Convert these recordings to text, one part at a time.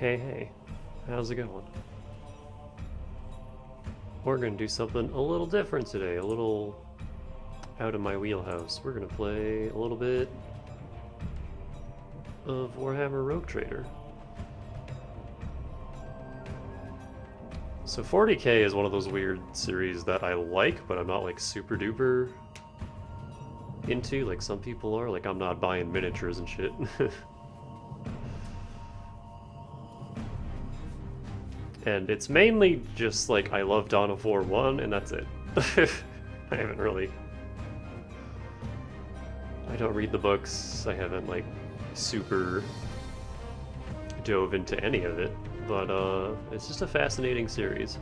Hey, how's it going? We're gonna do something a little different today, a little out of my wheelhouse. We're gonna play a little bit of Warhammer Rogue Trader. So 40k is one of those weird series that I like, but I'm not like super duper into, like some people are. Like I'm not buying miniatures and shit. And it's mainly just like I love Dawn of War 1 and that's it. I haven't really... I don't read the books, I haven't like super dove into any of it, but it's just a fascinating series.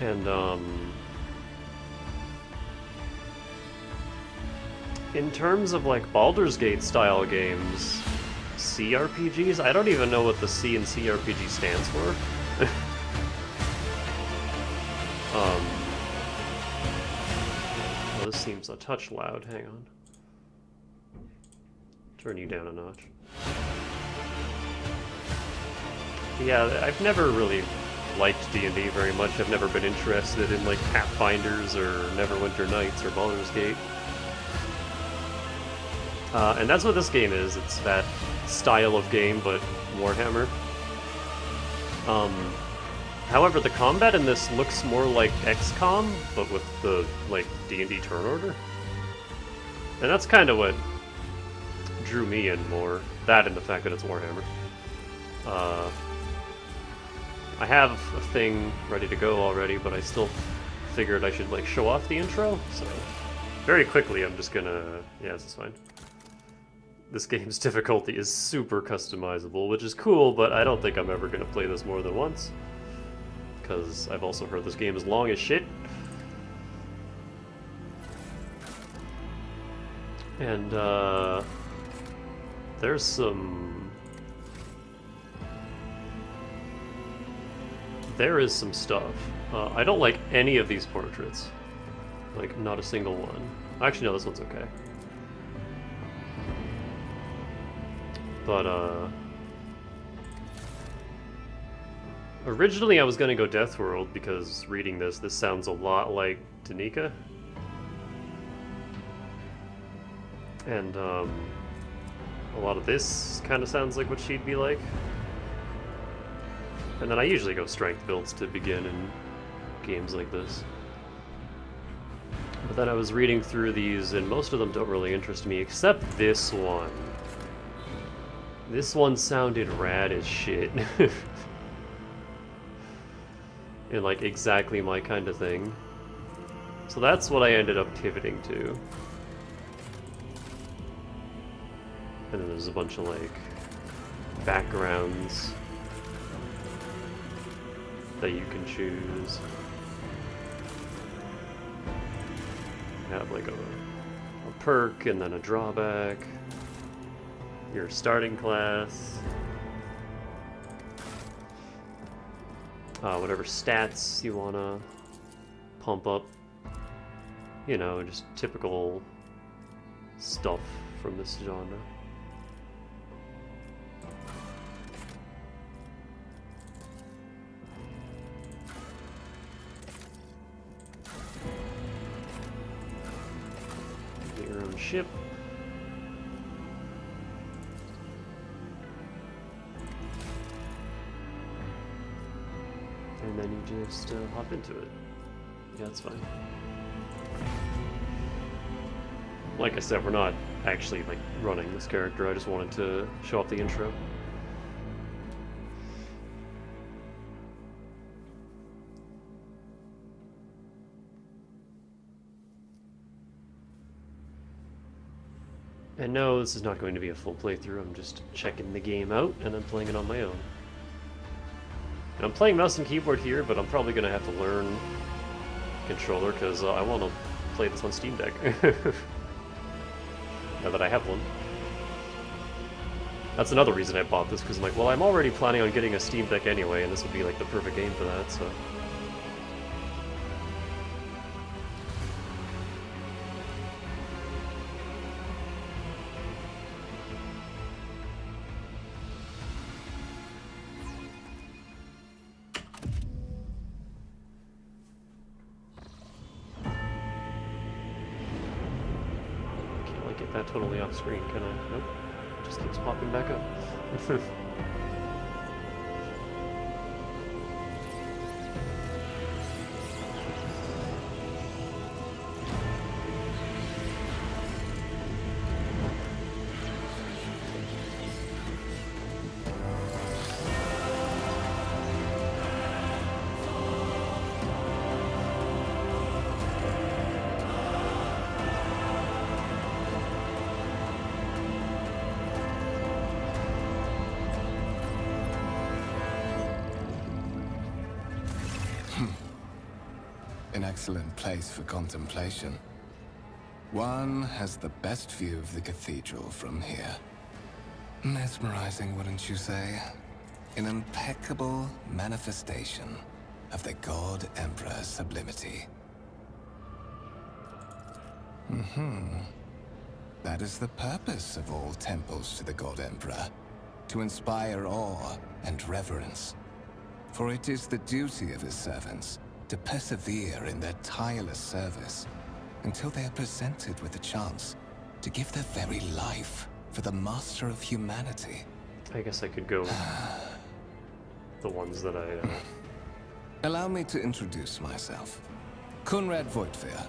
And in terms of like Baldur's Gate style games, CRPGs, I don't even know what the C in CRPG stands for. Well, this seems a touch loud, hang on. Turn you down a notch. Yeah, I've never really liked D&D very much. I've never been interested in like Pathfinders or Neverwinter Nights or Baldur's Gate. And that's what this game is. It's that style of game, but Warhammer. However, the combat in this looks more like XCOM, but with the, like, D&D turn order. And that's kind of what drew me in more. That and the fact that it's Warhammer. I have a thing ready to go already, but I still figured I should, like, show off the intro, so... Very quickly, I'm just gonna... Yeah, this is fine. This game's difficulty is super customizable, which is cool, but I don't think I'm ever gonna play this more than once. Because I've also heard this game is long as shit. And, there's some... There is some stuff. I don't like any of these portraits. Like, not a single one. Actually, no, this one's okay. But, originally I was gonna go Deathworld because reading this sounds a lot like Danica. And, a lot of this kind of sounds like what she'd be like. And then I usually go strength builds to begin in games like this. But then I was reading through these and most of them don't really interest me except this one. This one sounded rad as shit. And like exactly my kind of thing. So that's what I ended up pivoting to. And then there's a bunch of like backgrounds that you can choose. You have like a perk and then a drawback. Your starting class. Whatever stats you want to pump up. You know, just typical stuff from this genre. Get your own ship. And then you just hop into it. Yeah, that's fine. Like I said, we're not actually like running this character. I just wanted to show off the intro. And no, this is not going to be a full playthrough. I'm just checking the game out and then playing it on my own. And I'm playing mouse and keyboard here, but I'm probably going to have to learn controller because I want to play this on Steam Deck. Now that I have one. That's another reason I bought this, because I'm like, well, I'm already planning on getting a Steam Deck anyway, and this would be like the perfect game for that, so... that totally off screen, can I? Nope. It just keeps popping back up. An excellent place for contemplation. One has the best view of the cathedral from here. Mesmerizing, wouldn't you say? An impeccable manifestation of the God Emperor's sublimity. That is the purpose of all temples to the God Emperor, to inspire awe and reverence. For it is the duty of his servants to persevere in their tireless service until they are presented with the chance to give their very life for the master of humanity. I guess I could go with the ones that I... Allow me to introduce myself. Conrad Voigtveer,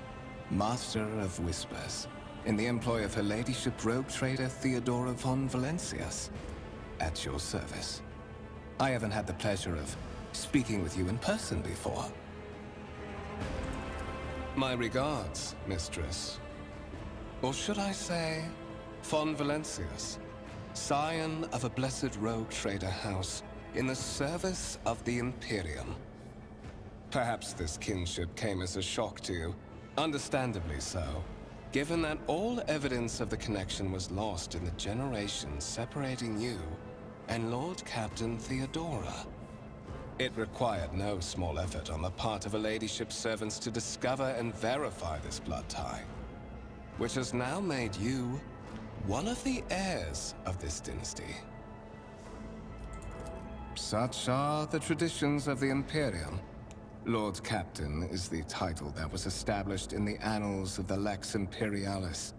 Master of Whispers, in the employ of Her Ladyship Rogue Trader Theodora von Valencius, at your service. I haven't had the pleasure of speaking with you in person before. My regards, mistress. Or should I say, von Valencius, scion of a blessed rogue trader house in the service of the Imperium. Perhaps this kinship came as a shock to you, understandably so, given that all evidence of the connection was lost in the generations separating you and Lord Captain Theodora. It required no small effort on the part of Her Ladyship's servants to discover and verify this blood tie, which has now made you one of the heirs of this dynasty. Such are the traditions of the Imperium. Lord Captain is the title that was established in the annals of the Lex Imperialis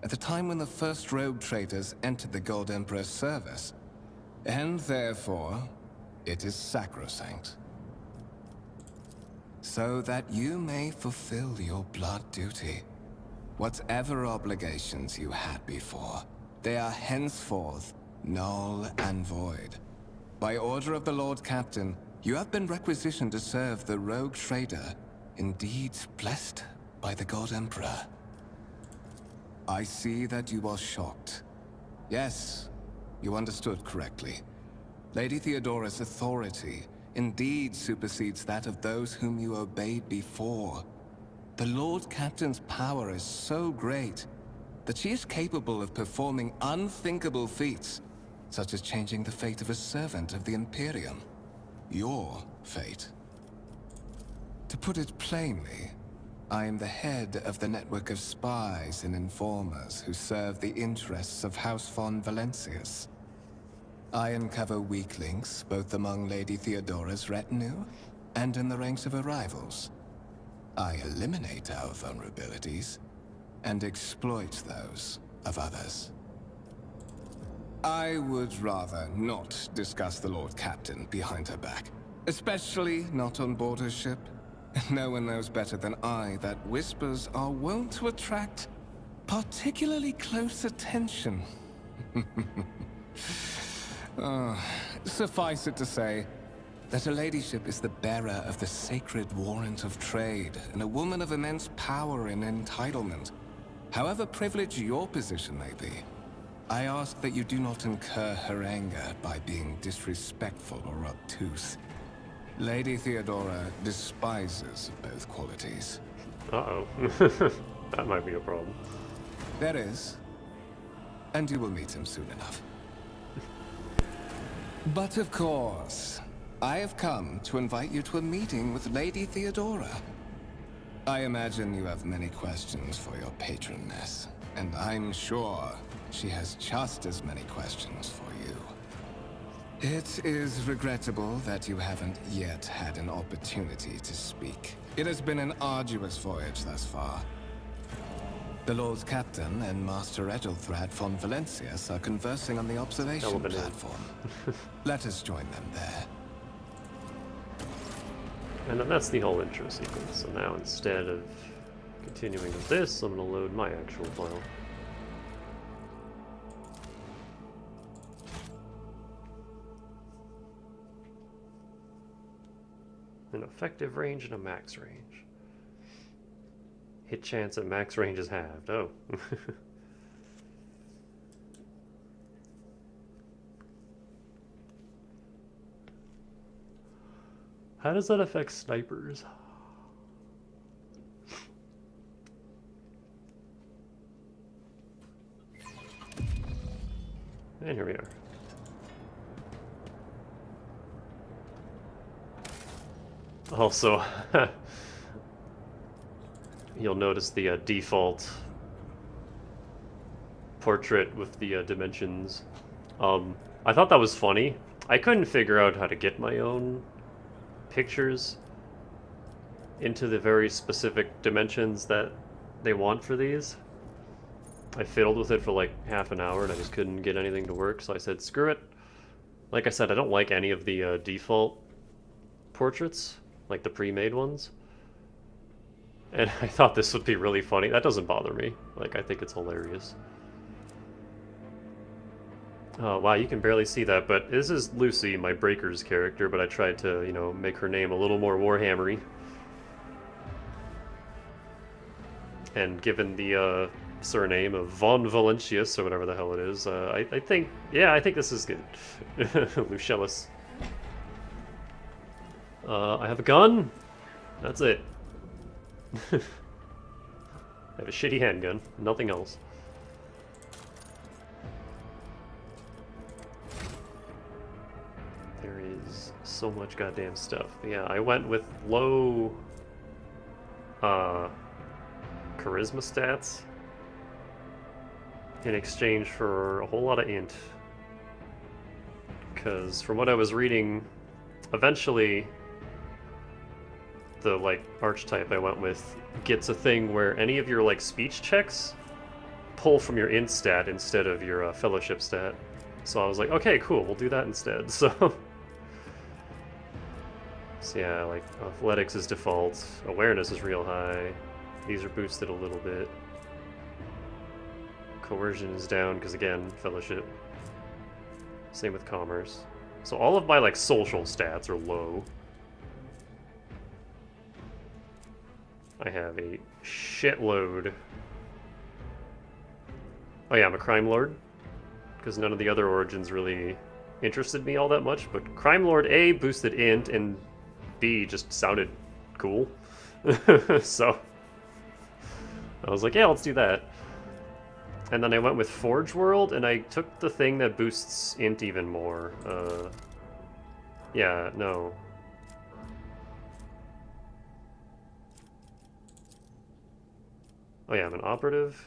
at the time when the first rogue traders entered the God Emperor's service, and therefore, it is sacrosanct. So that you may fulfill your blood duty. Whatever obligations you had before, they are henceforth null and void. By order of the Lord Captain, you have been requisitioned to serve the rogue trader, indeed blessed by the God Emperor. I see that you are shocked. Yes, you understood correctly. Lady Theodora's authority indeed supersedes that of those whom you obeyed before. The Lord Captain's power is so great that she is capable of performing unthinkable feats, such as changing the fate of a servant of the Imperium. Your fate. To put it plainly, I am the head of the network of spies and informers who serve the interests of House von Valencius. I uncover weak links both among Lady Theodora's retinue and in the ranks of her rivals. I eliminate our vulnerabilities and exploit those of others. I would rather not discuss the Lord Captain behind her back, especially not on board her ship. No one knows better than I that whispers are wont to attract particularly close attention. Suffice it to say that Her Ladyship is the bearer of the sacred warrant of trade and a woman of immense power and entitlement. However privileged your position may be, I ask that you do not incur her anger by being disrespectful or obtuse. Lady Theodora despises both qualities. Uh-oh. That might be a problem. There is. And you will meet him soon enough. But of course, I have come to invite you to a meeting with Lady Theodora. I imagine you have many questions for your patroness, and I'm sure she has just as many questions for you. It is regrettable that you haven't yet had an opportunity to speak. It has been an arduous voyage thus far. The Lord's Captain and Master Edelthrad von Valencius are conversing on the observation Element in. platform. Let us join them there. And then that's the whole intro sequence. So now instead of continuing with this, I'm going to load my actual file. An effective range and a max range. Hit chance at max range is halved. Oh. How does that affect snipers? And here we are. Also, you'll notice the default portrait with the dimensions. I thought that was funny. I couldn't figure out how to get my own pictures into the very specific dimensions that they want for these. I fiddled with it for like half an hour and I just couldn't get anything to work, so I said screw it. Like I said, I don't like any of the default portraits, like the pre-made ones. And I thought this would be really funny. That doesn't bother me. Like, I think it's hilarious. Oh, wow, you can barely see that, but this is Lucy, my Breakers character, but I tried to, you know, make her name a little more Warhammery. And given the surname of von Valentius, or whatever the hell it is, I think, yeah, I think this is good. Lucellus. I have a gun. That's it. I have a shitty handgun, nothing else. There is so much goddamn stuff. Yeah, I went with low charisma stats in exchange for a whole lot of int. Because from what I was reading, eventually the like archetype I went with gets a thing where any of your like speech checks pull from your int stat instead of your fellowship stat. So I was like, okay, cool, we'll do that instead. So yeah, like athletics is default, awareness is real high, these are boosted a little bit, coercion is down because again, fellowship. Same with commerce. So all of my like social stats are low. I have a shitload. Oh yeah, I'm a crime lord, because none of the other origins really interested me all that much, but crime lord A boosted int and B just sounded cool. So I was like, yeah, let's do that. And then I went with Forge World, and I took the thing that boosts int even more. Yeah, no. Oh yeah, I'm an operative.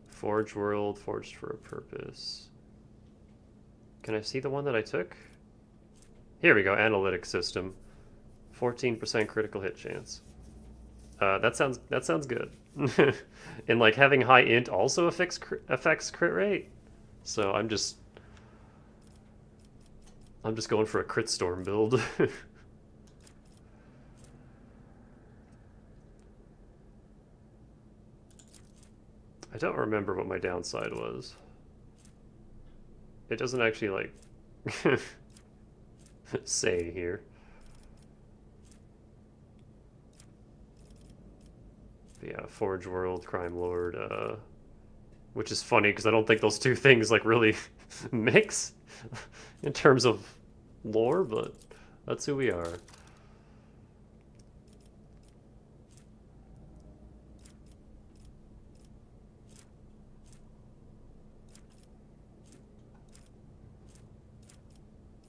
Forge World, forged for a purpose. Can I see the one that I took? Here we go, analytic system. 14% critical hit chance. That sounds good. And like having high int also affects crit rate. So I'm just going for a crit storm build. I don't remember what my downside was. It doesn't actually like say here. But yeah, Forge World, Crime Lord, which is funny because I don't think those two things like really mix in terms of lore, but that's who we are.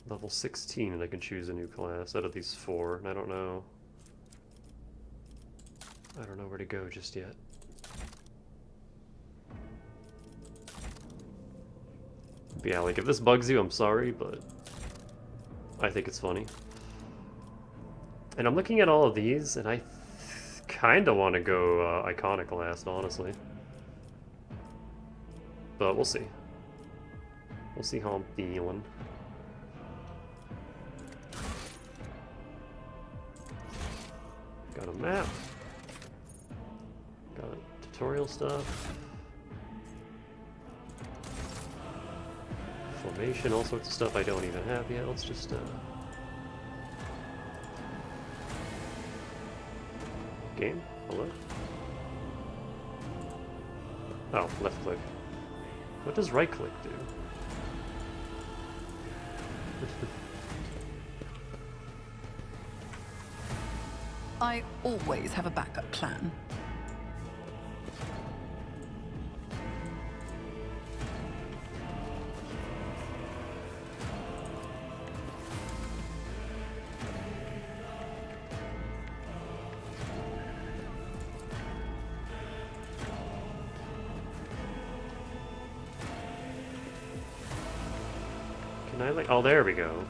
Level 16 and I can choose a new class out of these 4, and I don't know where to go just yet. But yeah, like if this bugs you, I'm sorry, but I think it's funny. And I'm looking at all of these, and I kind of want to go Iconoclast, honestly. but we'll see. We'll see how I'm feeling. Got a map. Got tutorial stuff. Formation, all sorts of stuff I don't even have yet. Let's just game? Hello? Oh, left click. What does right click do? I always have a backup plan. Can I, like, oh, there we go.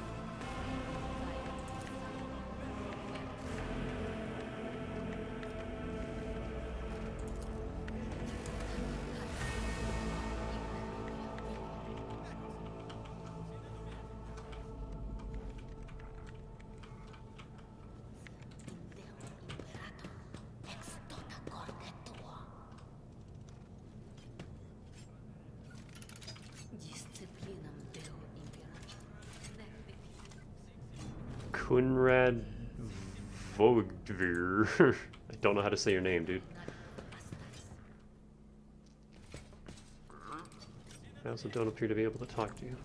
Kunrad Vogdvir. I don't know how to say your name, dude. I also don't appear to be able to talk to you.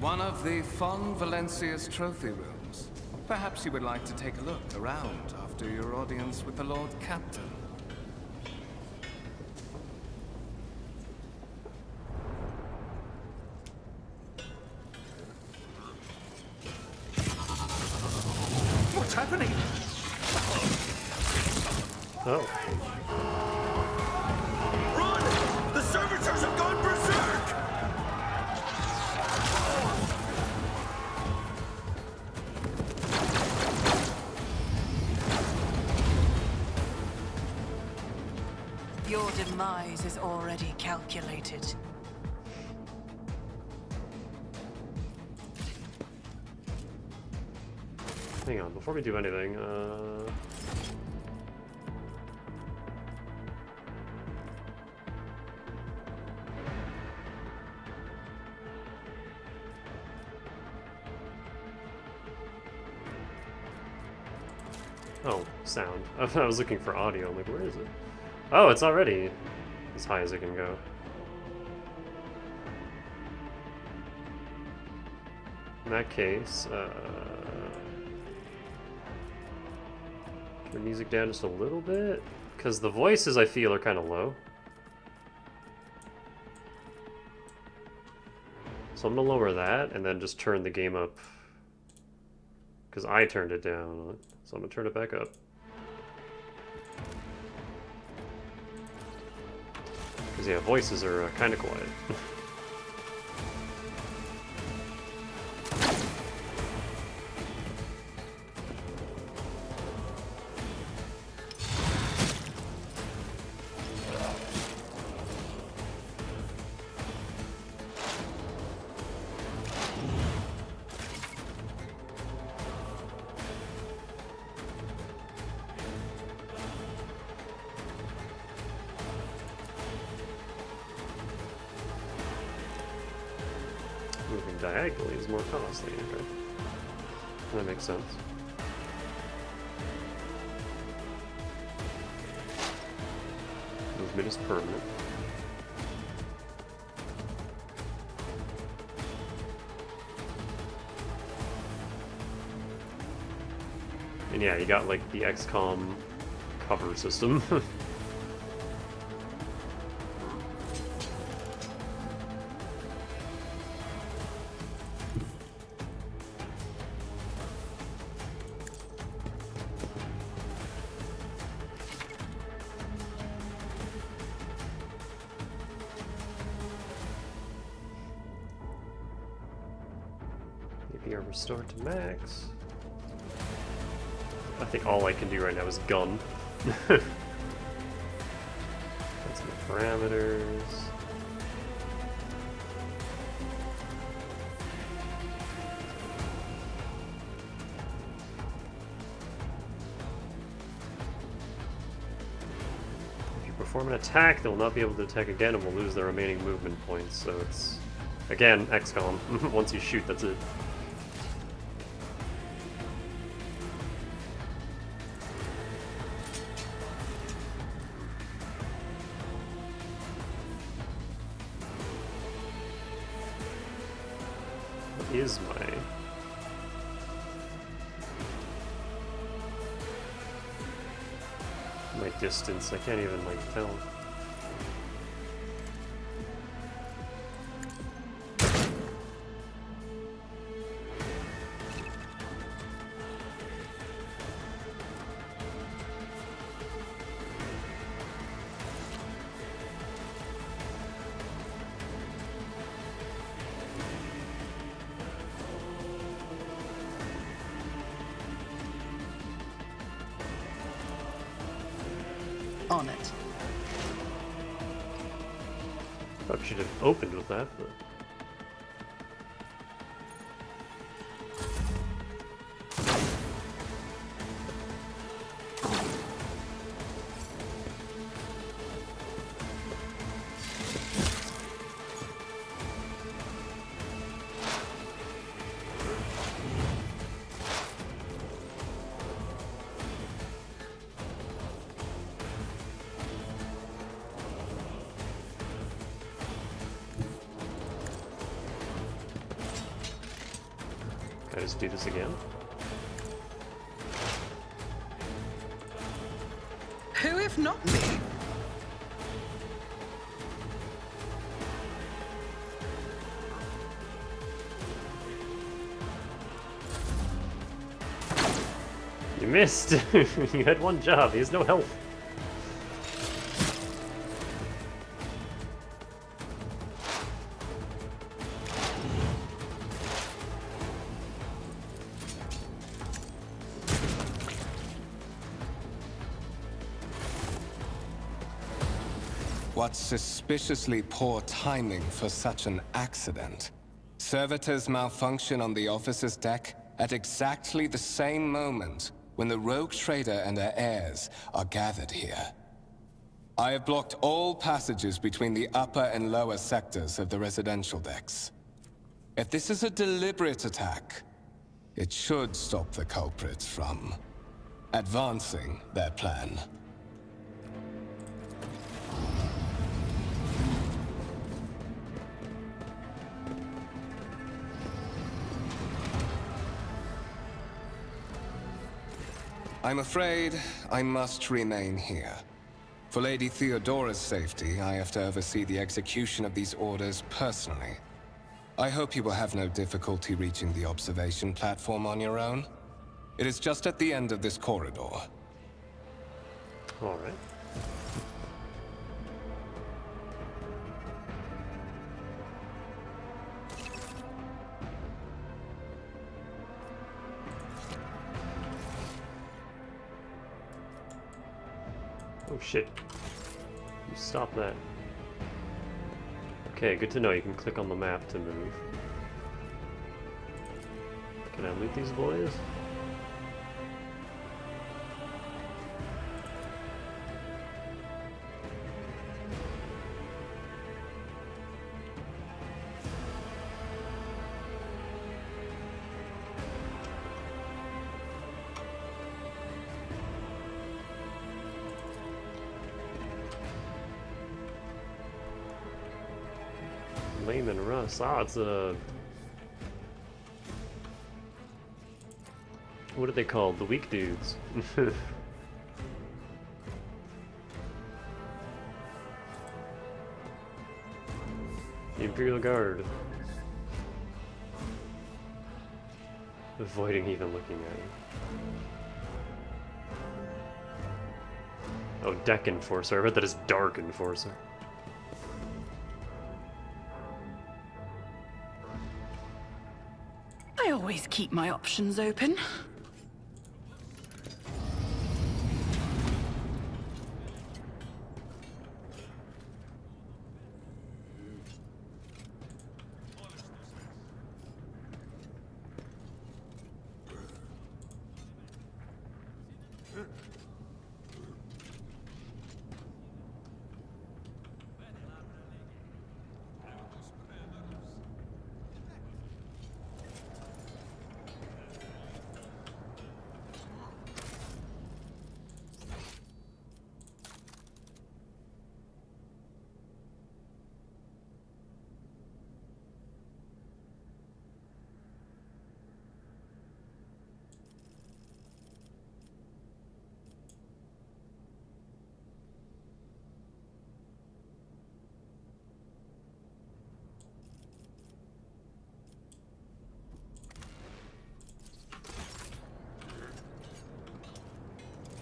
One of the Fon Valencia's trophy rooms. Perhaps you would like to take a look around after your audience with the Lord Captain. What's happening? Oh. Run! The servitors have gone berserk! Your demise is already calculated. Hang on, before we do anything, oh, sound. I was looking for audio. I'm like, where is it? Oh, it's already as high as it can go. In that case, turn music down just a little bit, because the voices I feel are kind of low. So I'm gonna lower that and then just turn the game up, because I turned it down. So I'm gonna turn it back up. Because yeah, voices are kind of quiet. Moving diagonally is more costly, okay. That makes sense. Movement is permanent. And yeah, you got like the XCOM cover system. Maybe are restored to max. I think all I can do right now is gun. That's the parameters. If you perform an attack, they will not be able to attack again and will lose their remaining movement points. So it's, again, XCOM. Once you shoot, that's it. Is my distance? I can't even like tell. On it. Thought she'd have opened with that, but. Can I just do this again? Who if not me? You missed! You had one job, he has no health. What suspiciously poor timing for such an accident. Servitors malfunction on the officer's deck at exactly the same moment when the rogue trader and her heirs are gathered here. I have blocked all passages between the upper and lower sectors of the residential decks. If this is a deliberate attack, it should stop the culprits from advancing their plan. I'm afraid I must remain here. For Lady Theodora's safety, I have to oversee the execution of these orders personally. I hope you will have no difficulty reaching the observation platform on your own. It is just at the end of this corridor. All right. Oh shit. You stop that. Okay, good to know. You can click on the map to move. Can I loot these boys? Layman Russ. Ah, it's a... What are they called? The weak dudes. The Imperial Guard. Avoiding even looking at you. Oh, Deck Enforcer. I read that as Dark Enforcer. I always keep my options open.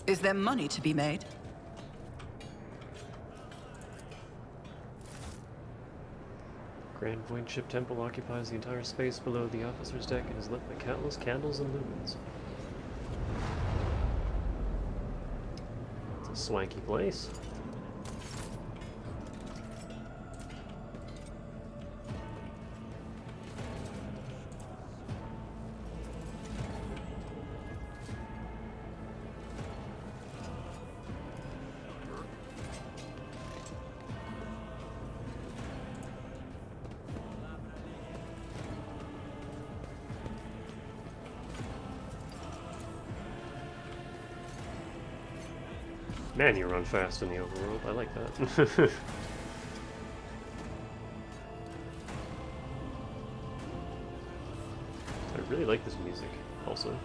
Is there money to be made? Grand Void Ship Temple occupies the entire space below the officer's deck and is lit by countless candles and lumens. It's a swanky place. Man, you run fast in the overworld. I like that. I really like this music, also.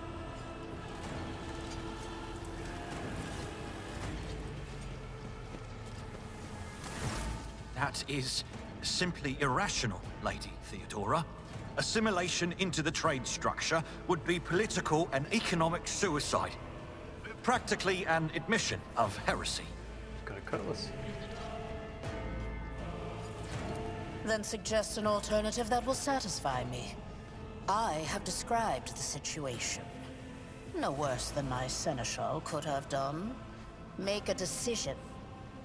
That is simply irrational, Lady Theodora. Assimilation into the trade structure would be political and economic suicide. Practically an admission of heresy. Got a cutlass. Then suggest an alternative that will satisfy me. I have described the situation. No worse than my seneschal could have done. Make a decision.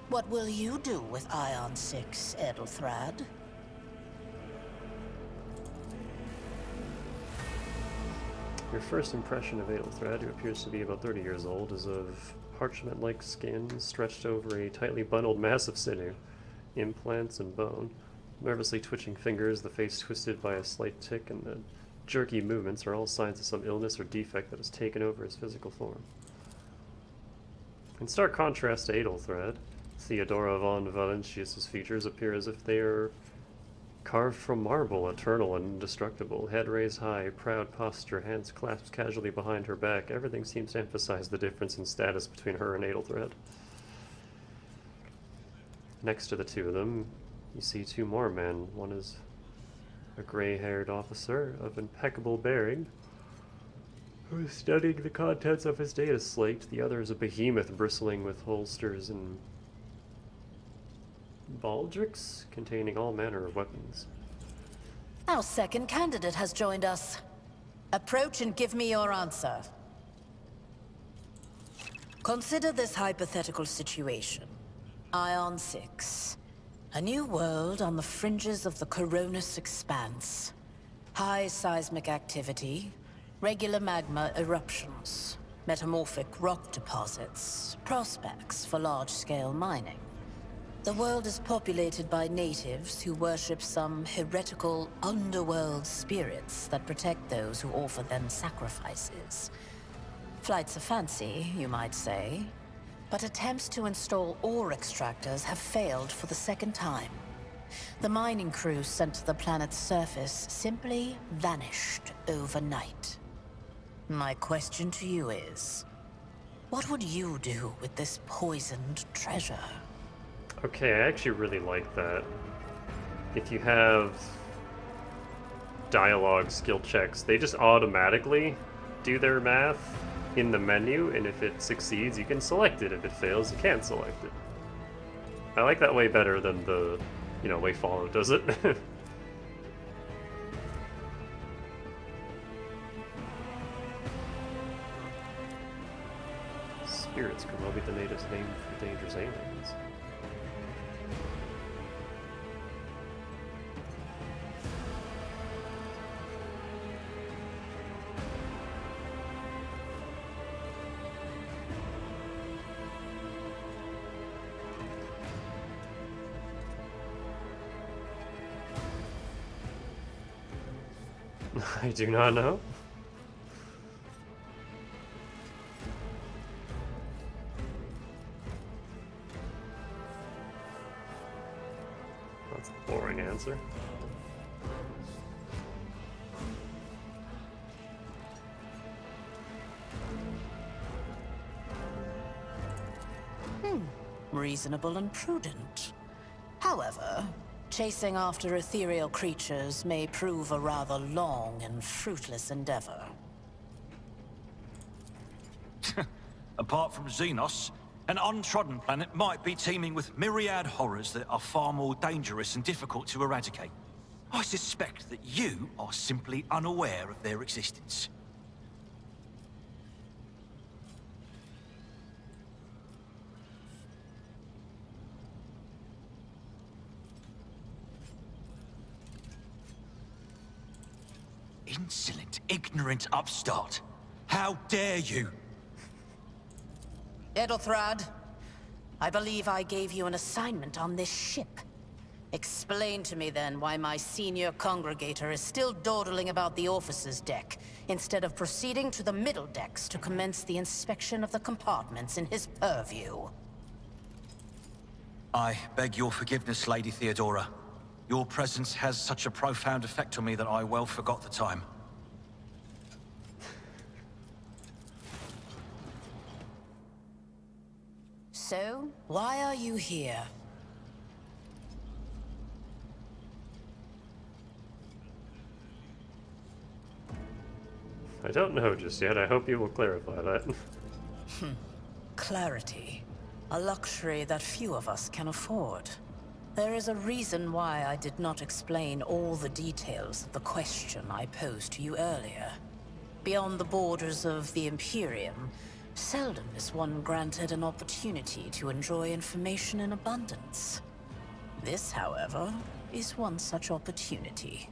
What will you do with Ion 6, Edelthrad? Your first impression of Adelthrad, who appears to be about 30 years old, is of parchment-like skin stretched over a tightly bundled mass of sinew, implants, and bone. Nervously twitching fingers, the face twisted by a slight tic, and the jerky movements are all signs of some illness or defect that has taken over his physical form. In stark contrast to Adelthrad, Theodora von Valentius's features appear as if they are carved from marble, eternal and indestructible. Head raised high, proud posture, hands clasped casually behind her back. Everything seems to emphasize the difference in status between her and Adelthrad. Next to the two of them, you see two more men. One is a gray-haired officer of impeccable bearing, who is studying the contents of his data slate. The other is a behemoth bristling with holsters and baldricks containing all manner of weapons. Our second candidate has joined us. Approach and give me your answer. Consider this hypothetical situation. Ion 6. A new world on the fringes of the Coronis expanse. High seismic activity, regular magma eruptions, metamorphic rock deposits, prospects for large-scale mining. The world is populated by natives who worship some heretical underworld spirits that protect those who offer them sacrifices. Flights of fancy, you might say, but attempts to install ore extractors have failed for the second time. The mining crew sent to the planet's surface simply vanished overnight. My question to you is, what would you do with this poisoned treasure? Okay, I actually really like that. If you have dialogue skill checks, they just automatically do their math in the menu, and if it succeeds, you can select it. If it fails, you can't select it. I like that way better than the, way Fallout does it. Spirits could well be the native's name for dangerous aliens. I do not know. That's a boring answer. Reasonable and prudent. However, chasing after ethereal creatures may prove a rather long and fruitless endeavor. Apart from Xenos, an untrodden planet might be teeming with myriad horrors that are far more dangerous and difficult to eradicate. I suspect that you are simply unaware of their existence. Insolent, ignorant upstart. How dare you? Edelthrad, I believe I gave you an assignment on this ship. Explain to me then why my senior congregator is still dawdling about the officer's deck, instead of proceeding to the middle decks to commence the inspection of the compartments in his purview. I beg your forgiveness, Lady Theodora. Your presence has such a profound effect on me that I well forgot the time. So, why are you here? I don't know just yet. I hope you will clarify that. Clarity. A luxury that few of us can afford. There is a reason why I did not explain all the details of the question I posed to you earlier. Beyond the borders of the Imperium, seldom is one granted an opportunity to enjoy information in abundance. This, however, is one such opportunity.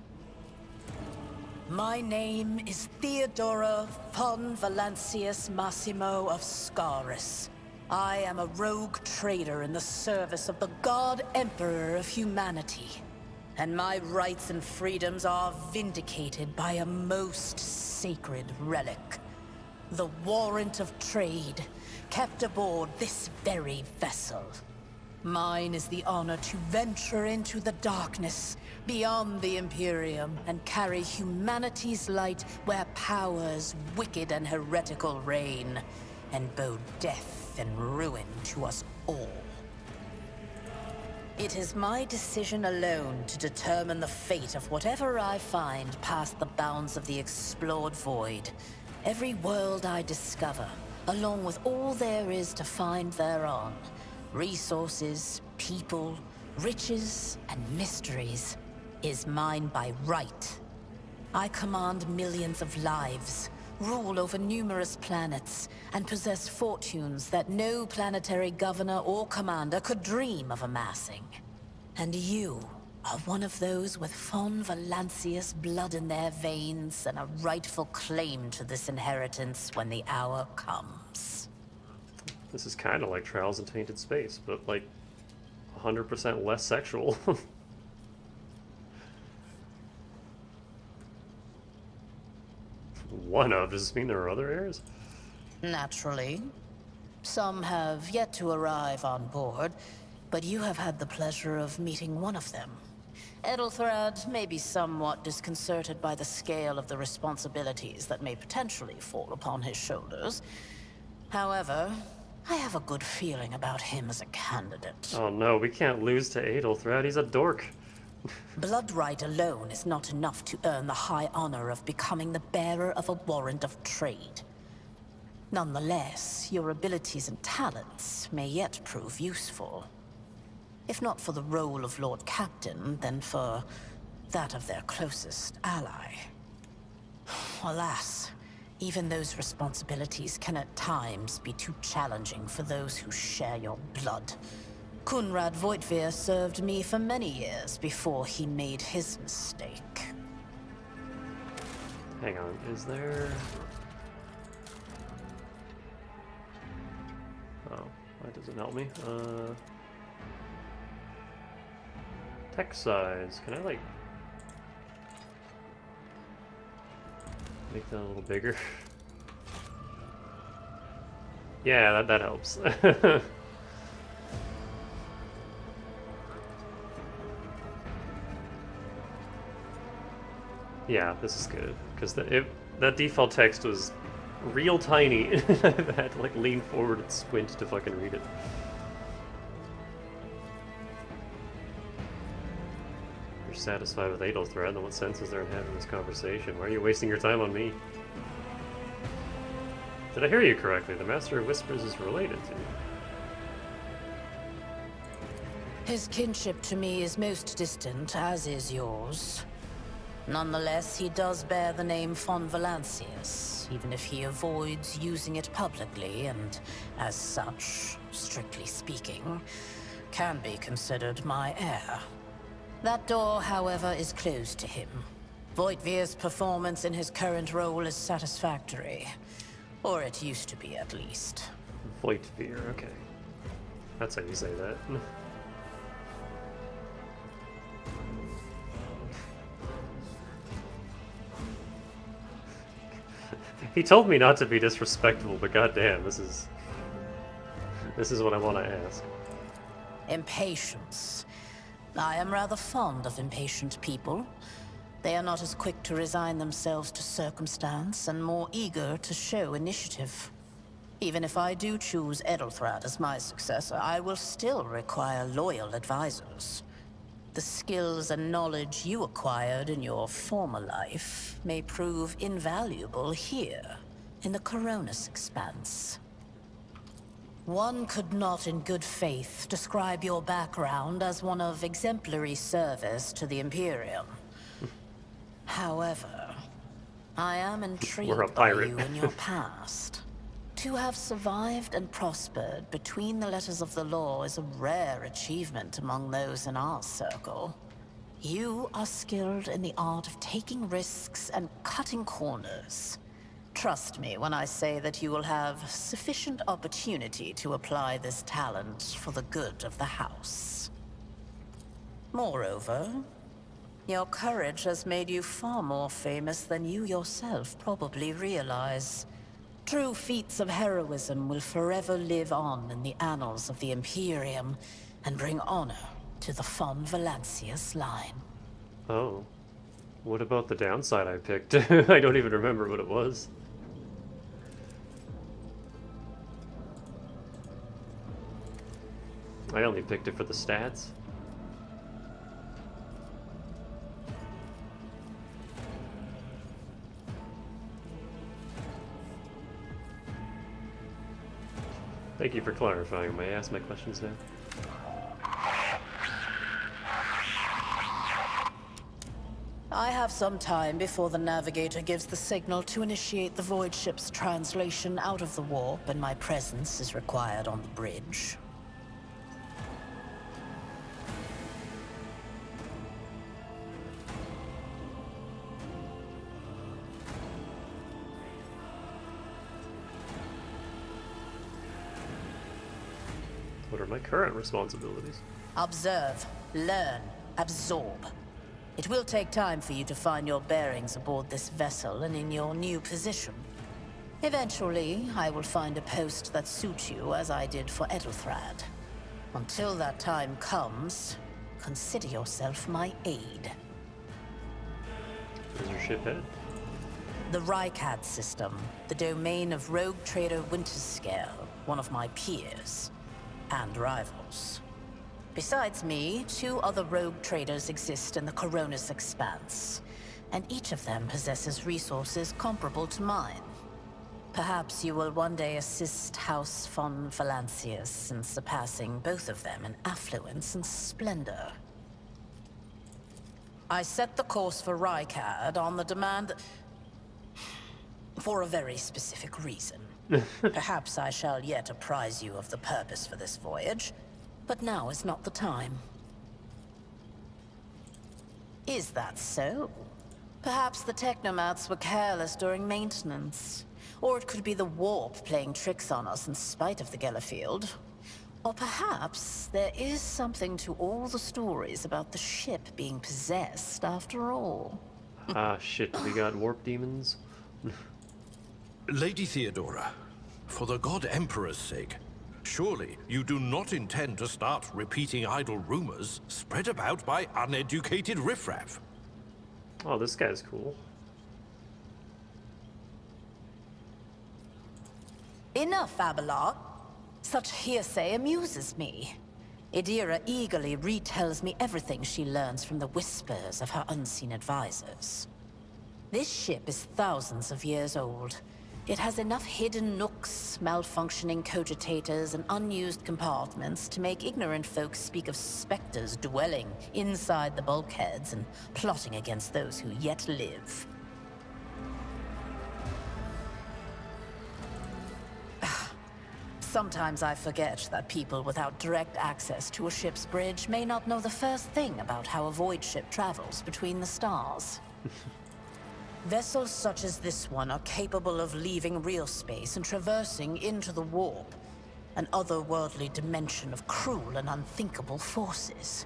My name is Theodora von Valancius Massimo of Scaris. I am a rogue trader in the service of the God Emperor of humanity. And my rights and freedoms are vindicated by a most sacred relic. The warrant of trade, kept aboard this very vessel. Mine is the honor to venture into the darkness, beyond the Imperium, and carry humanity's light where powers wicked and heretical reign, and bode death and ruin to us all. It is my decision alone to determine the fate of whatever I find past the bounds of the explored void. Every world I discover, along with all there is to find thereon, resources, people, riches, and mysteries, is mine by right. I command millions of lives, rule over numerous planets, and possess fortunes that no planetary governor or commander could dream of amassing. And you are one of those with von Valancius blood in their veins and a rightful claim to this inheritance when the hour comes. This is kind of like Trials in Tainted Space, but like 100% less sexual. One of? Does this mean there are other heirs? Naturally. Some have yet to arrive on board, but you have had the pleasure of meeting one of them. Edelthrad may be somewhat disconcerted by the scale of the responsibilities that may potentially fall upon his shoulders. However, I have a good feeling about him as a candidate. Oh no, we can't lose to Adelthrad. He's a dork. Blood right alone is not enough to earn the high honor of becoming the bearer of a warrant of trade. Nonetheless, your abilities and talents may yet prove useful. If not for the role of Lord Captain, then for that of their closest ally. Alas, even those responsibilities can at times be too challenging for those who share your blood. Kunrad Voitvir served me for many years before he made his mistake. Hang on, is there... Oh, that doesn't help me. Text size. Can I, like... Make that a little bigger. Yeah, that helps. Yeah, this is good because that default text was real tiny. I had to like lean forward and squint to fucking read it. You're satisfied with Adelthred, then what sense is there in having this conversation? Why are you wasting your time on me? Did I hear you correctly? The Master of Whispers is related to you. His kinship to me is most distant, as is yours. Nonetheless, he does bear the name von Valancius, even if he avoids using it publicly, and as such, strictly speaking, can be considered my heir. That door, however, is closed to him. Voigtvir's performance in his current role is satisfactory. Or it used to be, at least. Voigtvir, okay. That's how you say that. He told me not to be disrespectful, but goddamn, this is what I want to ask. Impatience. I am rather fond of impatient people. They are not as quick to resign themselves to circumstance and more eager to show initiative. Even if I do choose Edelthrad as my successor, I will still require loyal advisors. The skills and knowledge you acquired in your former life may prove invaluable here, in the Coronis Expanse. One could not in good faith describe your background as one of exemplary service to the Imperium. However, I am We're a intrigued by pirate. you and your past. To have survived and prospered between the letters of the law is a rare achievement among those in our circle. You are skilled in the art of taking risks and cutting corners. Trust me when I say that you will have sufficient opportunity to apply this talent for the good of the house. Moreover, your courage has made you far more famous than you yourself probably realize. True feats of heroism will forever live on in the annals of the Imperium and bring honor to the von Valancius line. Oh. What about the downside I picked? I don't even remember what it was. I only picked it for the stats. Thank you for clarifying. May I ask my questions now? I have some time before the navigator gives the signal to initiate the void ship's translation out of the warp, and my presence is required on the bridge. What are my current responsibilities? Observe, learn, absorb. It will take time for you to find your bearings aboard this vessel and in your new position. Eventually, I will find a post that suits you as I did for Edelthrad. Until that time comes, consider yourself my aide. Where's your ship headed? The Rykad system, the domain of rogue trader Winterscale, one of my peers, and rivals. Besides me, 2 other rogue traders exist in the Coronis Expanse, and each of them possesses resources comparable to mine. Perhaps you will one day assist House von Valancius in surpassing both of them in affluence and splendor. I set the course for Rykad on the demand for a very specific reason. Perhaps I shall yet apprise you of the purpose for this voyage, but now is not the time. Is that so? Perhaps the technomats were careless during maintenance. Or it could be the warp playing tricks on us in spite of the Gellerfield. Or perhaps there is something to all the stories about the ship being possessed after all. Ah, shit, we got warp demons. Lady Theodora, for the God Emperor's sake, surely you do not intend to start repeating idle rumors spread about by uneducated riffraff. Oh, this guy's cool. Enough, Abelard. Such hearsay amuses me. Idira eagerly retells me everything she learns from the whispers of her unseen advisors. This ship is thousands of years old. It has enough hidden nooks, malfunctioning cogitators, and unused compartments to make ignorant folks speak of specters dwelling inside the bulkheads and plotting against those who yet live. Sometimes I forget that people without direct access to a ship's bridge may not know the first thing about how a void ship travels between the stars. Vessels such as this one are capable of leaving real space and traversing into the warp, an otherworldly dimension of cruel and unthinkable forces.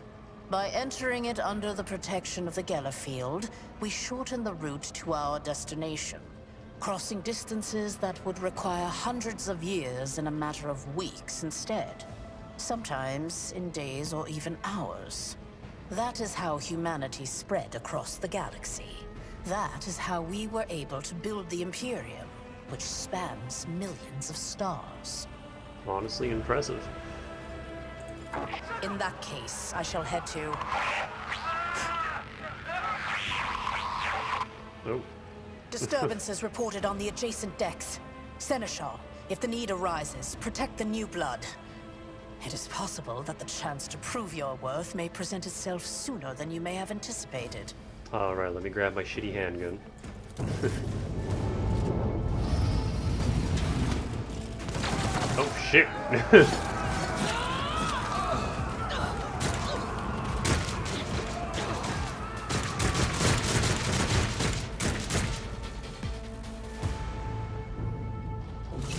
By entering it under the protection of the Gellerfield, we shorten the route to our destination, crossing distances that would require hundreds of years in a matter of weeks instead. Sometimes in days or even hours. That is how humanity spread across the galaxy. That is how we were able to build the Imperium, which spans millions of stars. Honestly impressive. In that case, I shall head to... Oh. Disturbances reported on the adjacent decks. Seneschal, if the need arises, protect the new blood. It is possible that the chance to prove your worth may present itself sooner than you may have anticipated. Alright, let me grab my shitty handgun. Oh shit!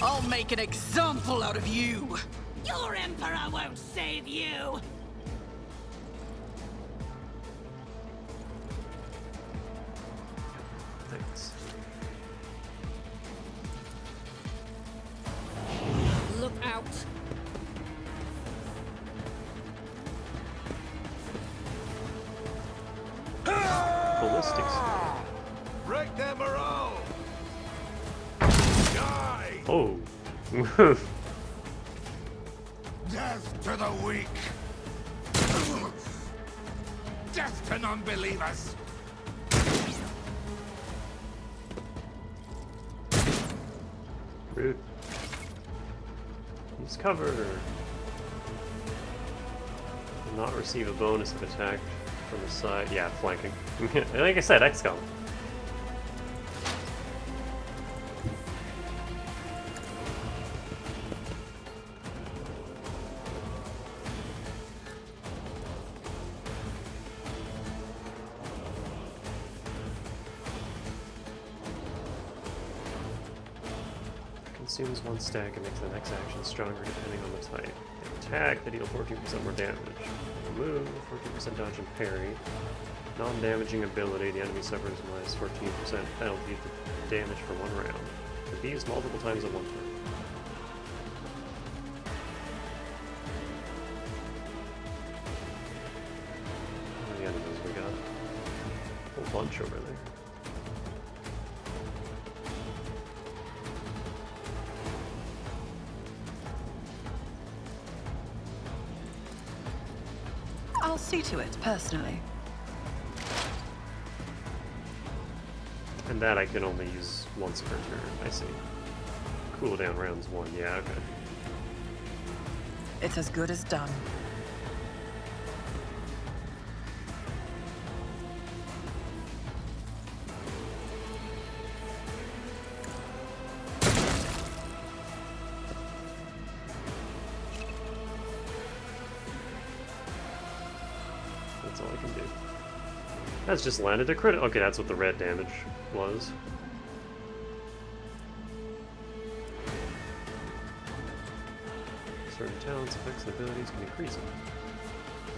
I'll make an example out of you! Your Emperor won't save you! Thanks. Look out! Ballistics. Break them all! Die! Oh. Death to the weak! Death to non-believers! Rude. Use cover. Will not receive a bonus if attacked from the side. Yeah, flanking. Like I said, XCOM. Consumes one stack and makes the next action stronger depending on the type. They attack, they deal 14% more damage. Move, 14% dodge and parry. Non-damaging ability, the enemy suffers minus 14% penalty to damage for one round. Can be used multiple times at one turn. How many enemies we got? A whole bunch over there. I'll see to it, personally. And that I can only use once per turn, I see. Cooldown rounds 1, yeah, okay. It's as good as done. That's all I can do. That's just landed a crit. Okay, that's what the red damage was. Certain talents, effects, and abilities can increase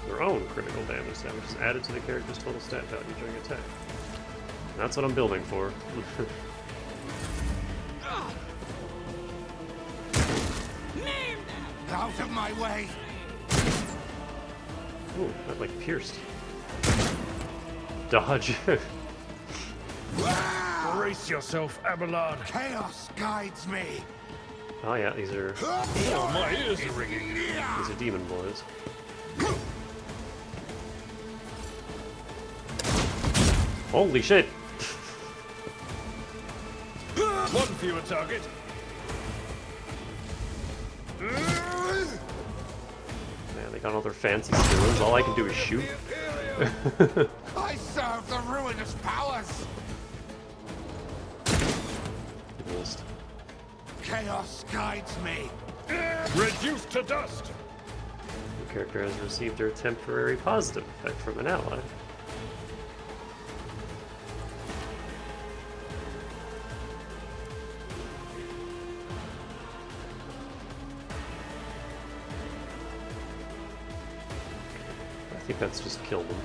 their own critical damage stat, which is added to the character's total stat value during attack. And that's what I'm building for. out of my way! Ooh, that like pierced. Dodge. Brace yourself, Abelard. Chaos guides me! Oh yeah, these are Oh, my ears are ringing. these are demon boys. Holy shit! One fewer target. Man, they got all their fancy skills. All I can do is shoot. I serve the ruinous powers! Missed. Chaos guides me! Reduced to dust. The character has received a temporary positive effect from an ally. I think that's just killed him.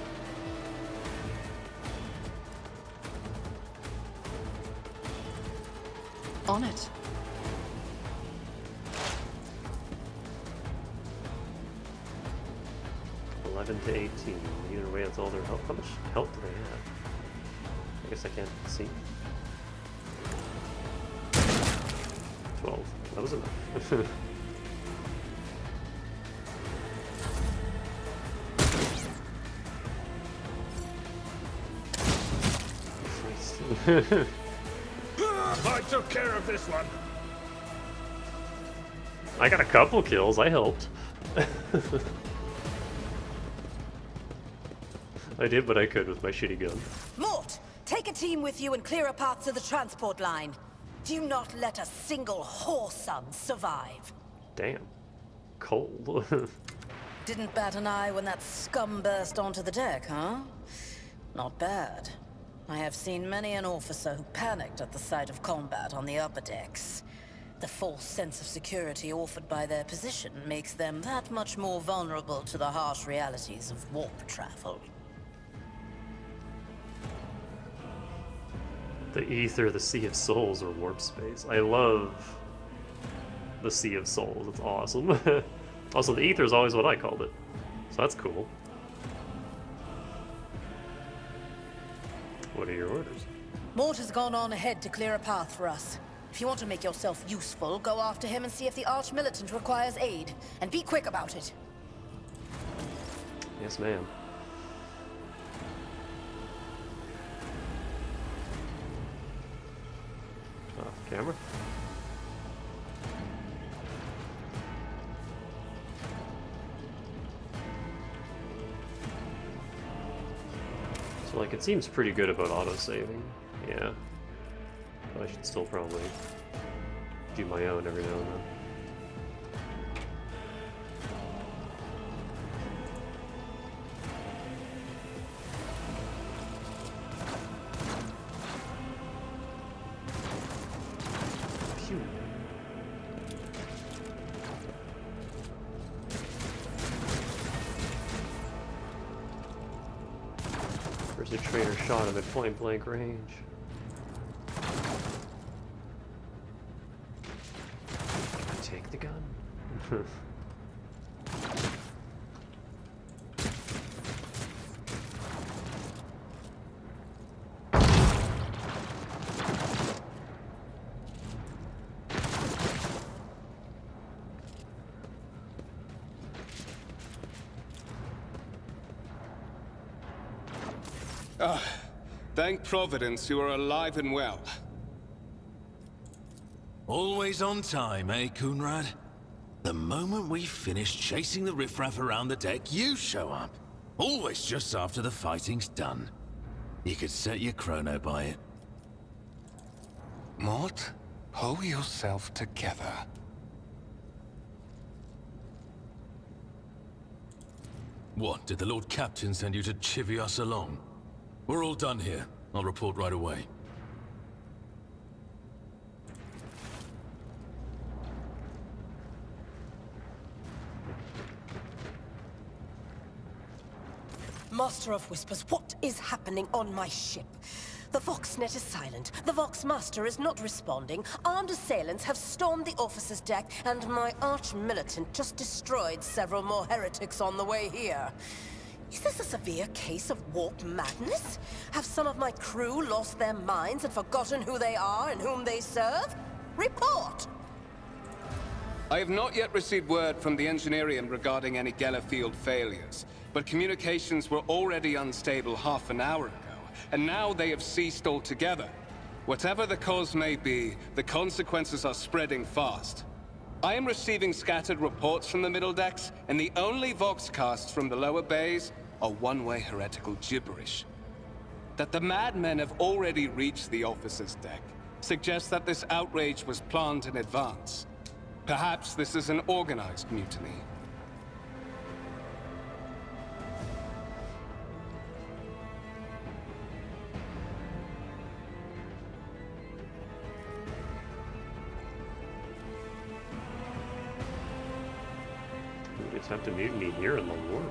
On it. To 18. Either way, that's all their health. How much health do they have? I guess I can't see. 12. That was enough. I took care of this one. I got a couple kills. I helped. I did what I could with my shitty gun. Mort, take a team with you and clear a path to the transport line. Do not let a single whoreson survive. Damn. Cold. Didn't bat an eye when that scum burst onto the deck, huh? Not bad. I have seen many an officer who panicked at the sight of combat on the upper decks. The false sense of security offered by their position makes them that much more vulnerable to the harsh realities of warp travel. The ether, the sea of souls, or warp space. I love the sea of souls. It's awesome. Also, the ether is always what I called it. So that's cool. What are your orders? Mort has gone on ahead to clear a path for us. If you want to make yourself useful, go after him and see if the Arch-Militant requires aid. And be quick about it. Yes, ma'am. Off camera. So, like, it seems pretty good about auto-saving. Yeah. But I should still probably do my own every now and then. Phew. There's a traitor shot him at point blank range. Take the gun. Thank Providence you are alive and well. Always on time, eh, Coonrad? The moment we finish chasing the riffraff around the deck, you show up. Always just after the fighting's done. You could set your chrono by it. Mort, pull yourself together. What, did the Lord Captain send you to chivvy us along? We're all done here. I'll report right away. Master of Whispers, what is happening on my ship? The Voxnet is silent. The Vox Master is not responding. Armed assailants have stormed the officer's deck, and my arch-militant just destroyed several more heretics on the way here. Is this a severe case of warp madness? Have some of my crew lost their minds and forgotten who they are and whom they serve? Report! I have not yet received word from the Engineering regarding any Geller field failures, but communications were already unstable half an hour ago, and now they have ceased altogether. Whatever the cause may be, the consequences are spreading fast. I am receiving scattered reports from the middle decks, and the only voxcasts from the lower bays are one-way heretical gibberish. That the madmen have already reached the officer's deck suggests that this outrage was planned in advance. Perhaps this is an organized mutiny. We attempt a mutiny here in the war.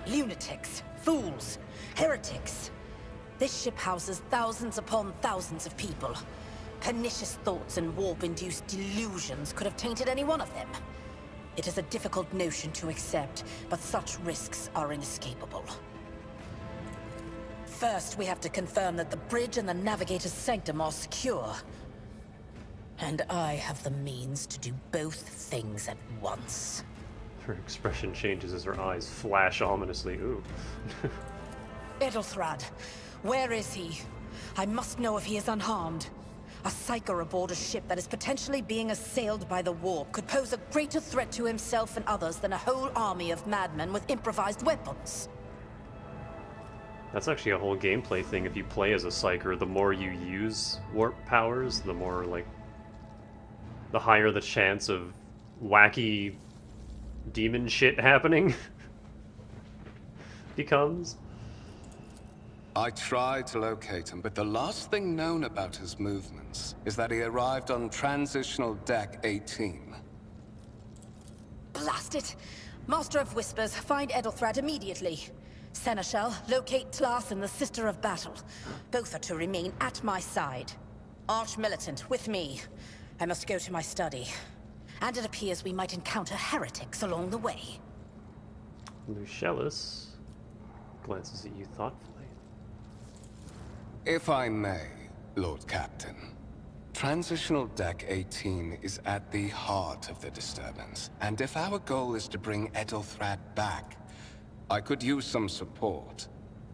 Lunatics, fools, heretics. This ship houses thousands upon thousands of people. Pernicious thoughts and warp-induced delusions could have tainted any one of them. It is a difficult notion to accept, but such risks are inescapable. First, we have to confirm that the bridge and the Navigator's Sanctum are secure. And I have the means to do both things at once. Her expression changes as her eyes flash ominously. Ooh. Edelthrad, where is he? I must know if he is unharmed. A psyker aboard a ship that is potentially being assailed by the warp could pose a greater threat to himself and others than a whole army of madmen with improvised weapons. That's actually a whole gameplay thing. If you play as a psyker, the more you use warp powers, the more, like, the higher the chance of wacky demon shit happening becomes. I tried to locate him, but the last thing known about his movements is that he arrived on Transitional Deck 18. Blast it! Master of Whispers, find Edelthrad immediately. Seneschal, locate Tlas and the Sister of Battle. Both are to remain at my side. Arch-militant, with me. I must go to my study. And it appears we might encounter heretics along the way. Lucellus glances at you thoughtfully. If I may, Lord Captain. Transitional Deck 18 is at the heart of the disturbance, and if our goal is to bring Edelthrad back, I could use some support.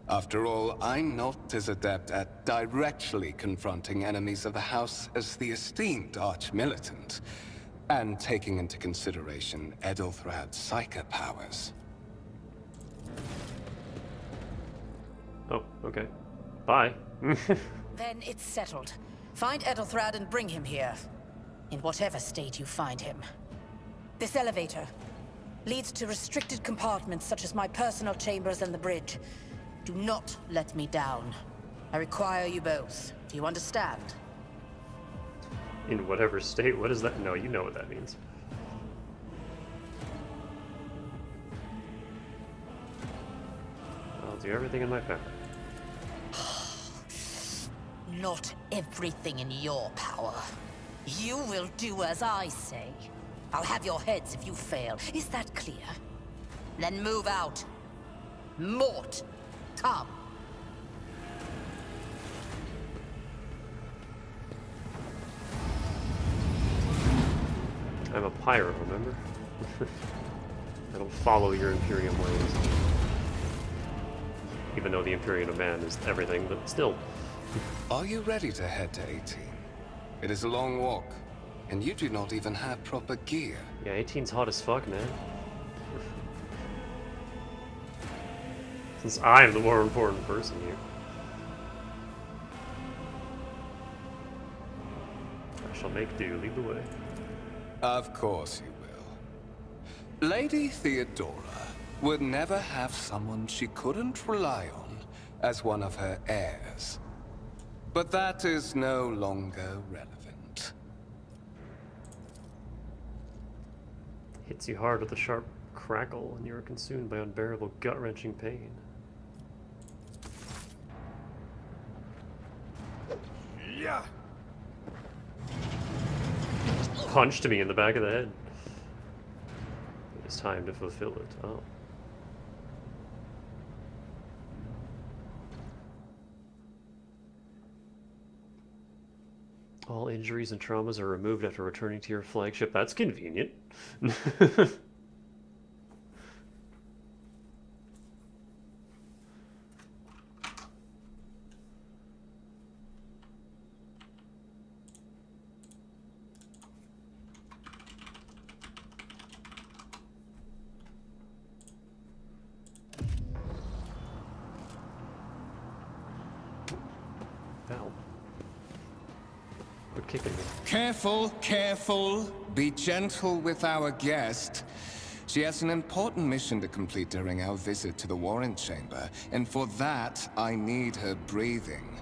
After all, I'm not as adept at directly confronting enemies of the House as the esteemed Arch-Militant, and taking into consideration Edelthrad's psyker powers. Oh, okay. Bye. Then it's settled. Find Edelthrad and bring him here. In whatever state you find him. This elevator leads to restricted compartments such as my personal chambers and the bridge. Do not let me down. I require you both. Do you understand? In whatever state? What is that? No, you know what that means. I'll do everything in my power. Not everything in your power. You will do as I say. I'll have your heads if you fail. Is that clear? Then move out. Mort, come. I'm a pyro, remember? I don't follow your Imperium ways. Even though the Imperium of Man is everything, but still. Are you ready to head to 18? It is a long walk, and you do not even have proper gear. Yeah, 18's hot as fuck, man. Since I'm the more important person here. I shall make do, lead the way. Of course you will. Lady Theodora would never have someone she couldn't rely on as one of her heirs. But that is no longer relevant. Hits you hard with a sharp crackle, and you are consumed by unbearable gut-wrenching pain. Punched me in the back of the head. It's time to fulfill it. Oh. All injuries and traumas are removed after returning to your flagship. That's convenient. Ow. Quit kicking me. Careful, careful. Be gentle with our guest. She has an important mission to complete during our visit to the Warren Chamber, and for that, I need her breathing.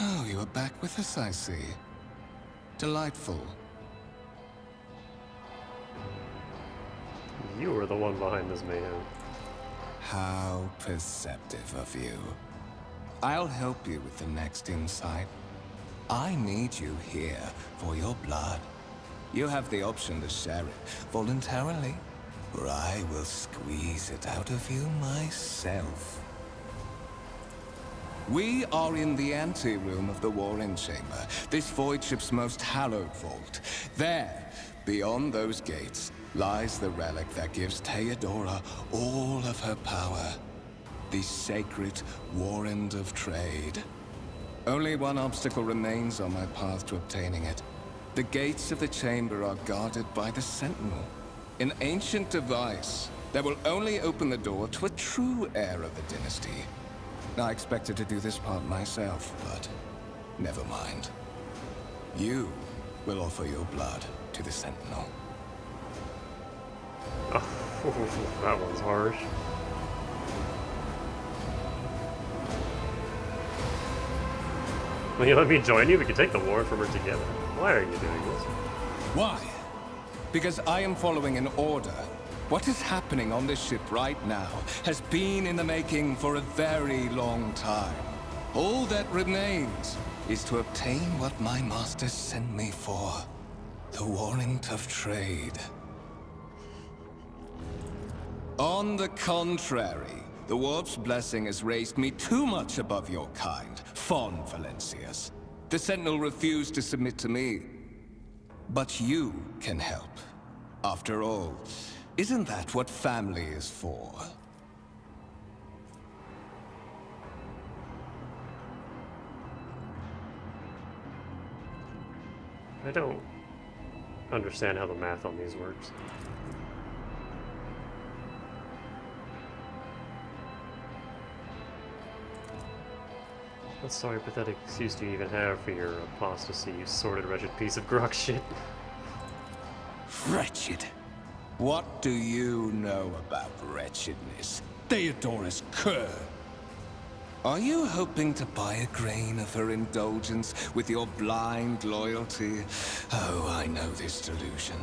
Oh, you are back with us, I see. Delightful. You were the one behind this mayhem. How perceptive of you. I'll help you with the next insight. I need you here for your blood. You have the option to share it voluntarily, or I will squeeze it out of you myself. We are in the anteroom of the Warren Chamber, this void ship's most hallowed vault. There, beyond those gates, lies the relic that gives Theodora all of her power. The sacred Warrant of Trade. Only one obstacle remains on my path to obtaining it. The gates of the chamber are guarded by the Sentinel, an ancient device that will only open the door to a true heir of the dynasty. I expected to do this part myself, but never mind. You will offer your blood to the Sentinel. Oh, that one's harsh. Will you let me join you? We can take the war from her together. Why are you doing this? Why? Because I am following an order. What is happening on this ship right now has been in the making for a very long time. All that remains is to obtain what my master sent me for. The Warrant of Trade. On the contrary, the Warp's blessing has raised me too much above your kind, Fon Valencius. The Sentinel refused to submit to me. But you can help. After all, isn't that what family is for? I don't understand how the math on these works. What sorry pathetic excuse do you even have for your apostasy, you sordid wretched piece of grok shit? Wretched? What do you know about wretchedness? Theodora's cur. Are you hoping to buy a grain of her indulgence with your blind loyalty? Oh, I know this delusion.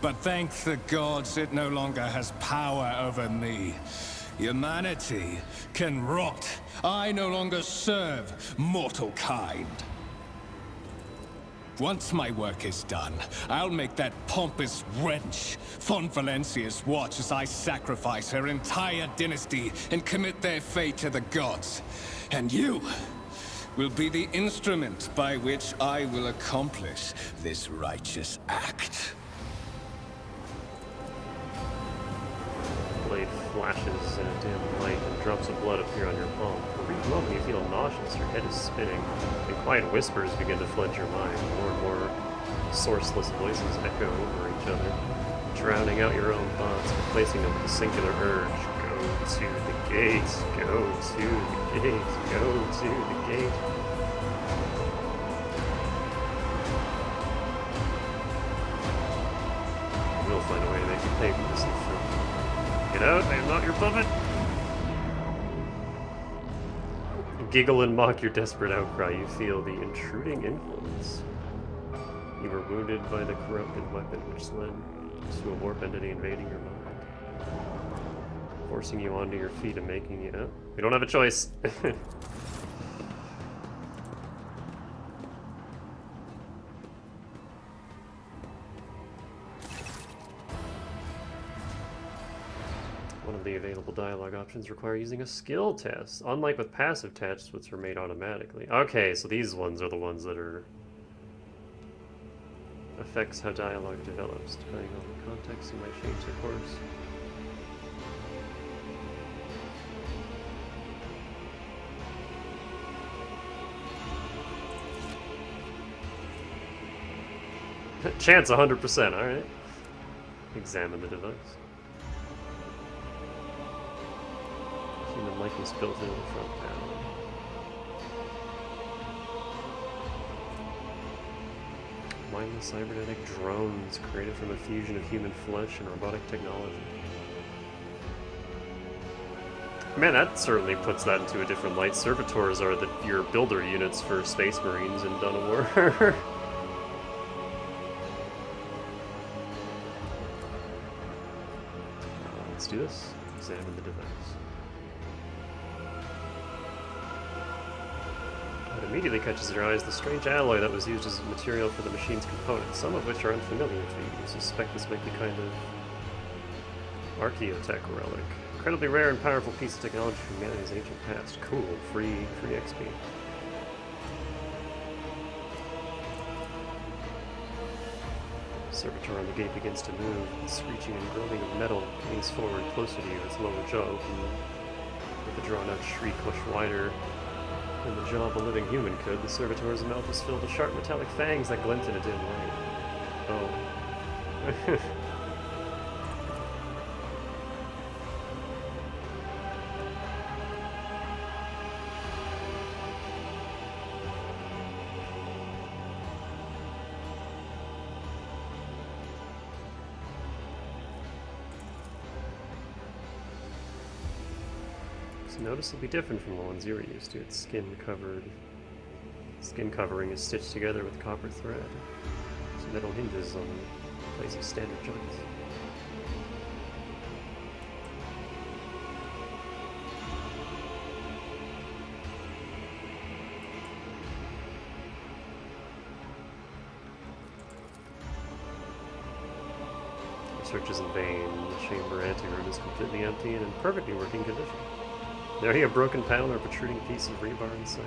But thank the gods it no longer has power over me. Humanity can rot. I no longer serve mortal kind. Once my work is done, I'll make that pompous wench Fon Valencius watch as I sacrifice her entire dynasty and commit their fate to the gods. And you will be the instrument by which I will accomplish this righteous act. Blade flashes in a dim light and drops of blood appear on your palm. For a brief moment you feel nauseous, your head is spinning, and quiet whispers begin to flood your mind. More and more sourceless voices echo over each other, drowning out your own thoughts, replacing them with a singular urge. Go to the gates, go to the gates, go to the gate. We'll find a way to make you pay for this thing. Get out, I am not your puppet! Giggle and mock your desperate outcry. You feel the intruding influence. You were wounded by the corrupted weapon which led to a warp entity invading your mind. Forcing you onto your feet and making you... Oh, we don't have a choice. of the available dialogue options require using a skill test, unlike with passive tests, which are made automatically. Okay, so these ones are the ones that are... affects how dialogue develops. Depending on the context, you might change the course. Chance 100%, alright. Examine the device. Human likeness built into the front panel. Mindless cybernetic drones created from a fusion of human flesh and robotic technology. Man, that certainly puts that into a different light. Servitors are your builder units for Space Marines in Dawn of War. Let's do this. Examine the device. What immediately catches your eye is the strange alloy that was used as material for the machine's components, some of which are unfamiliar to you. You suspect this might be kind of archaeotech relic. Incredibly rare and powerful piece of technology from humanity's ancient past. Cool. Free XP. Servitor on the gate begins to move. The screeching and groaning of metal leans forward closer to you, its lower jaw open with a drawn-out shriek much wider than the jaw of a living human could. The servitor's mouth is filled with sharp metallic fangs that glint in a dim light. Oh. It's noticeably different from the ones you were used to. Its skin covering is stitched together with copper thread. Its metal hinges on place of standard joints. Search is in vain. The chamber anteroom is completely empty and in perfectly working condition. There you have a broken panel or a protruding piece of rebar in sight.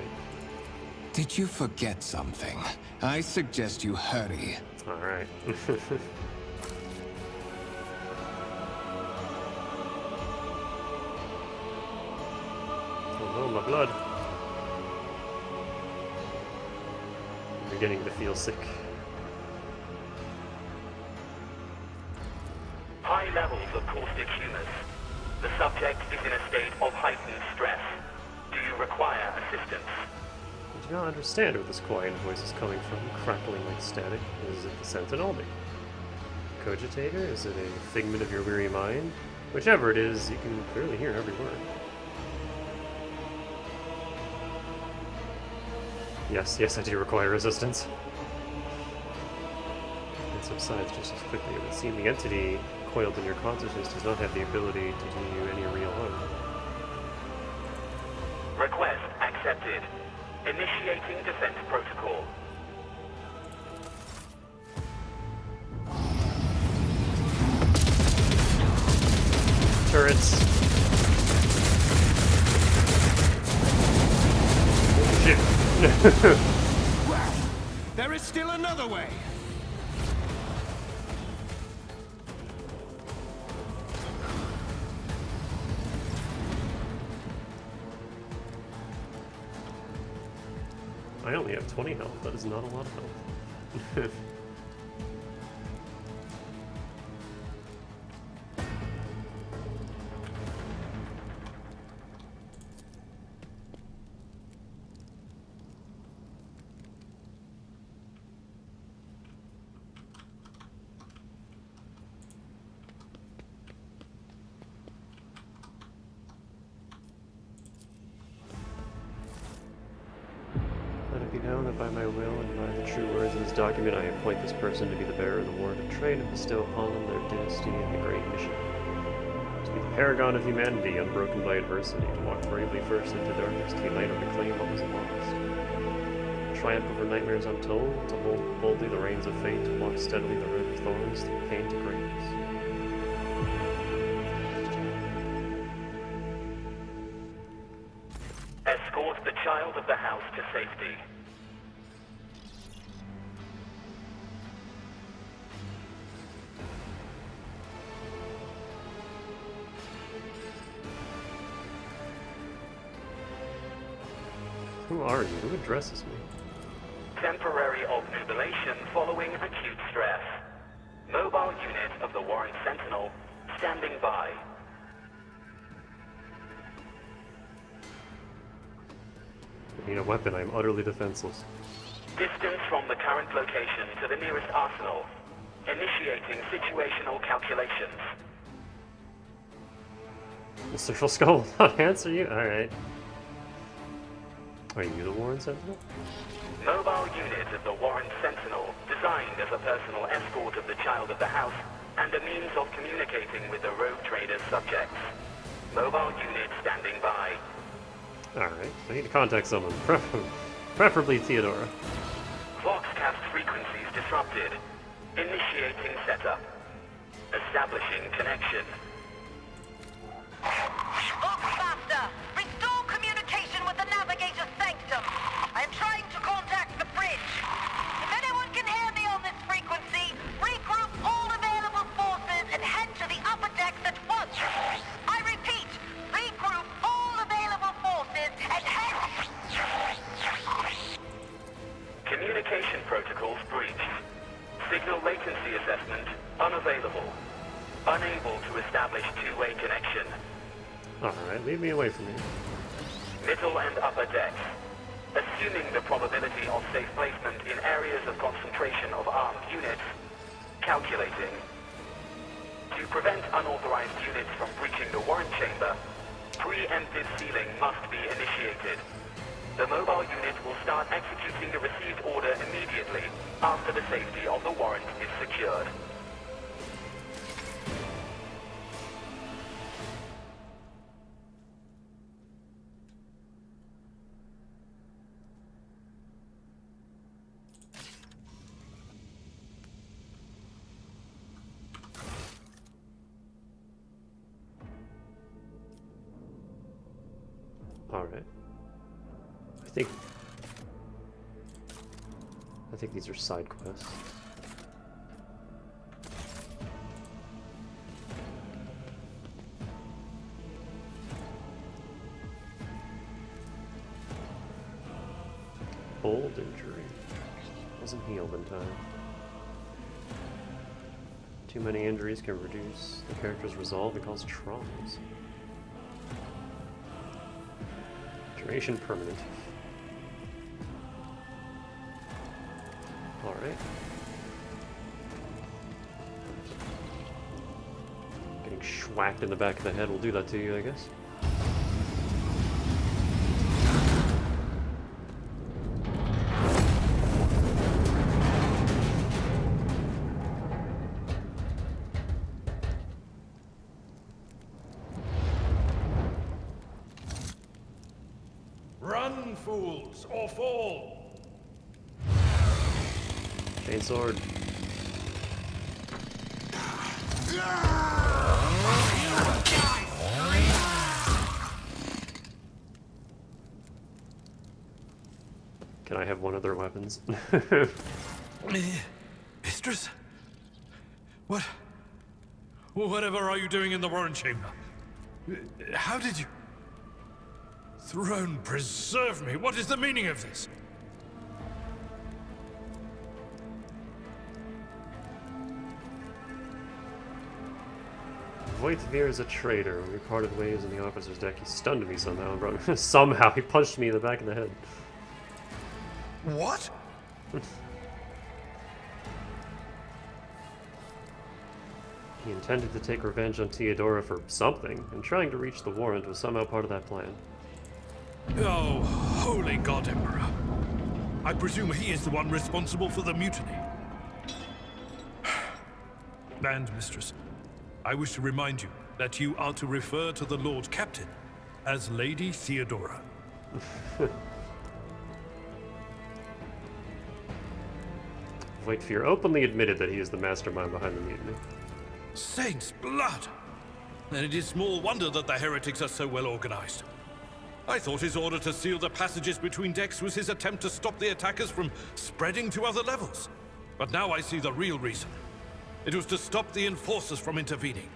Did you forget something? I suggest you hurry. Alright. Oh no, my blood. I'm beginning to feel sick. High levels of caustic humus. The subject is in a state of heightened stress. Do you require assistance? I do not understand where this quiet voice is coming from, crackling like static. Is it the Sentinel? Cogitator? Is it a figment of your weary mind? Whichever it is, you can clearly hear every word. Yes, I do require assistance. It subsides just as quickly. It would seem the entity coiled in your consciousness does not have the ability to do you any real harm. Request accepted. Initiating defense protocol. Turrets. Shit. Well, there is still another way. I only have 20 health. That is not a lot of health. Let it be known that by my will and by the true words of this document, I appoint this person to be the bearer of the warrant of trade and bestow upon them their dynasty and the great mission. To be the paragon of humanity, unbroken by adversity, to walk bravely first into darkness, to unite or reclaim what was lost. Triumph over nightmares untold, to hold boldly the reins of fate, to walk steadily the road of thorns, through pain to greatness. child of the house to safety. Who are you? Who addresses me? Temporary obnubilation following acute stress. Mobile unit of the Warren Sentinel standing by. I need a weapon. I am utterly defenseless. Distance from the current location to the nearest arsenal. Initiating situational calculations. Mr. Skull will not answer you? Alright. Are you the Warren Sentinel? Mobile unit of the Warren Sentinel, designed as a personal escort of the child of the house and a means of communicating with the rogue trader's subjects. Mobile unit standing by. Alright, I need to contact someone, preferably Theodora. Voxcast frequencies disrupted. Initiating setup. Establishing connection. Voxmaster, restore communication with the navigator's sanctum. I am trying to contact the bridge. If anyone can hear me on this frequency, regroup all available forces and head to the upper decks at once. I repeat, regroup all available forces and head... Communication protocols breached. Signal latency assessment unavailable. Unable to establish two-way connection. Alright, leave me away from here. Middle and upper decks. Assuming the probability of safe placement in areas of concentration of armed units. Calculating. To prevent unauthorized units from breaching the warrant chamber, preemptive sealing must be initiated. The mobile unit will start executing the received order immediately after the safety of the warrant is secured. Alright. I think these are side quests. Old injury. Wasn't healed in time. Too many injuries can reduce the character's resolve and cause traumas. Duration permanent. Alright. Getting schwacked in the back of the head will do that to you, I guess. Run, fools, or fall! Chainsword. Can I have one of their weapons? Mistress? What? Whatever are you doing in the Warren Chamber? How did you... Throne preserve me! What is the meaning of this? Voitvir is a traitor. When we parted ways in the officer's deck, he stunned me somehow and brought somehow he punched me in the back of the head. What? He intended to take revenge on Theodora for something, and trying to reach the warrant was somehow part of that plan. Oh, holy God, Emperor. I presume he is the one responsible for the mutiny. And, Mistress, I wish to remind you that you are to refer to the Lord Captain as Lady Theodora. Voitvir openly admitted that he is the mastermind behind the mutiny. Saints' blood! Then it is small wonder that the heretics are so well organized. I thought his order to seal the passages between decks was his attempt to stop the attackers from spreading to other levels. But now I see the real reason. It was to stop the enforcers from intervening.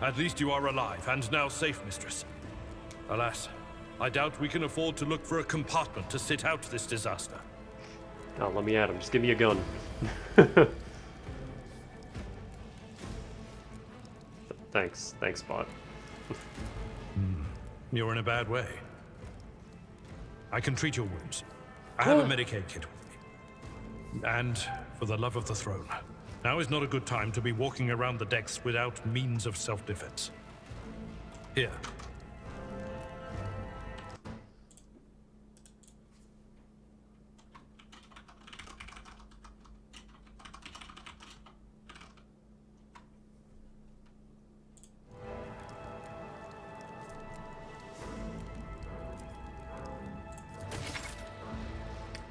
At least you are alive and now safe, mistress. Alas, I doubt we can afford to look for a compartment to sit out this disaster. Oh, let me at him. Just give me a gun. Thanks, bot. You're in a bad way. I can treat your wounds. I have a Medicaid kit with me. And for the love of the throne, now is not a good time to be walking around the decks without means of self-defense. Here.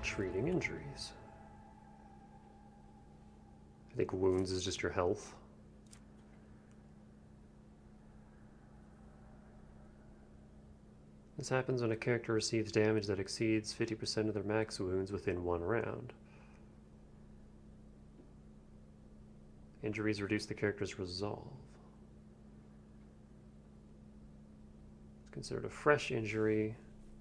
Treating injuries. I think wounds is just your health. This happens when a character receives damage that exceeds 50% of their max wounds within one round. Injuries reduce the character's resolve. It's considered a fresh injury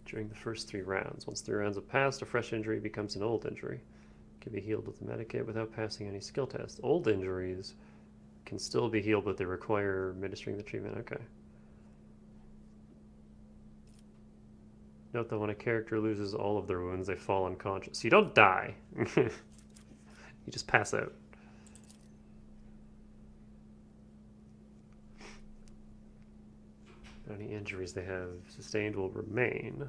during the first 3 rounds. Once 3 rounds have passed, a fresh injury becomes an old injury. It can be healed with a Medikit without passing any skill tests. Old injuries can still be healed, but they require administering the treatment. Okay. Note that when a character loses all of their wounds, they fall unconscious. You don't die. You just pass out. Any injuries they have sustained will remain.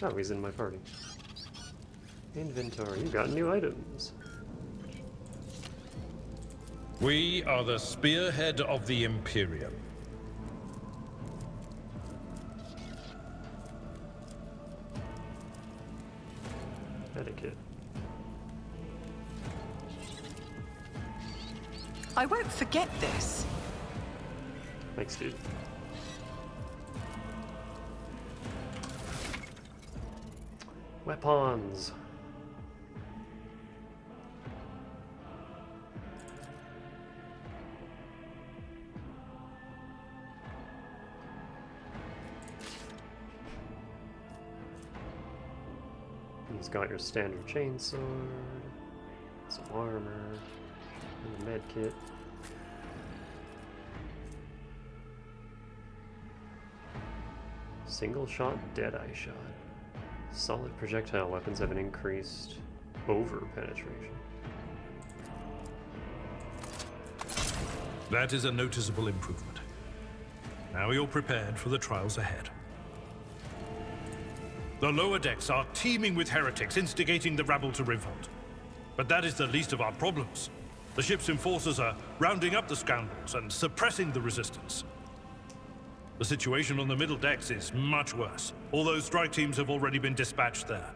Oh, he's in my party. Inventory, you got new items. We are the spearhead of the Imperium. Etiquette. I won't forget this. Thanks, dude. Weapons. He's got your standard chainsword, some armor, and a med kit. Single shot, deadeye shot. Solid projectile weapons have an increased over penetration. That is a noticeable improvement. Now you're prepared for the trials ahead. The lower decks are teeming with heretics instigating the rabble to revolt. But that is the least of our problems. The ship's enforcers are rounding up the scoundrels and suppressing the resistance. The situation on the middle decks is much worse, although strike teams have already been dispatched there.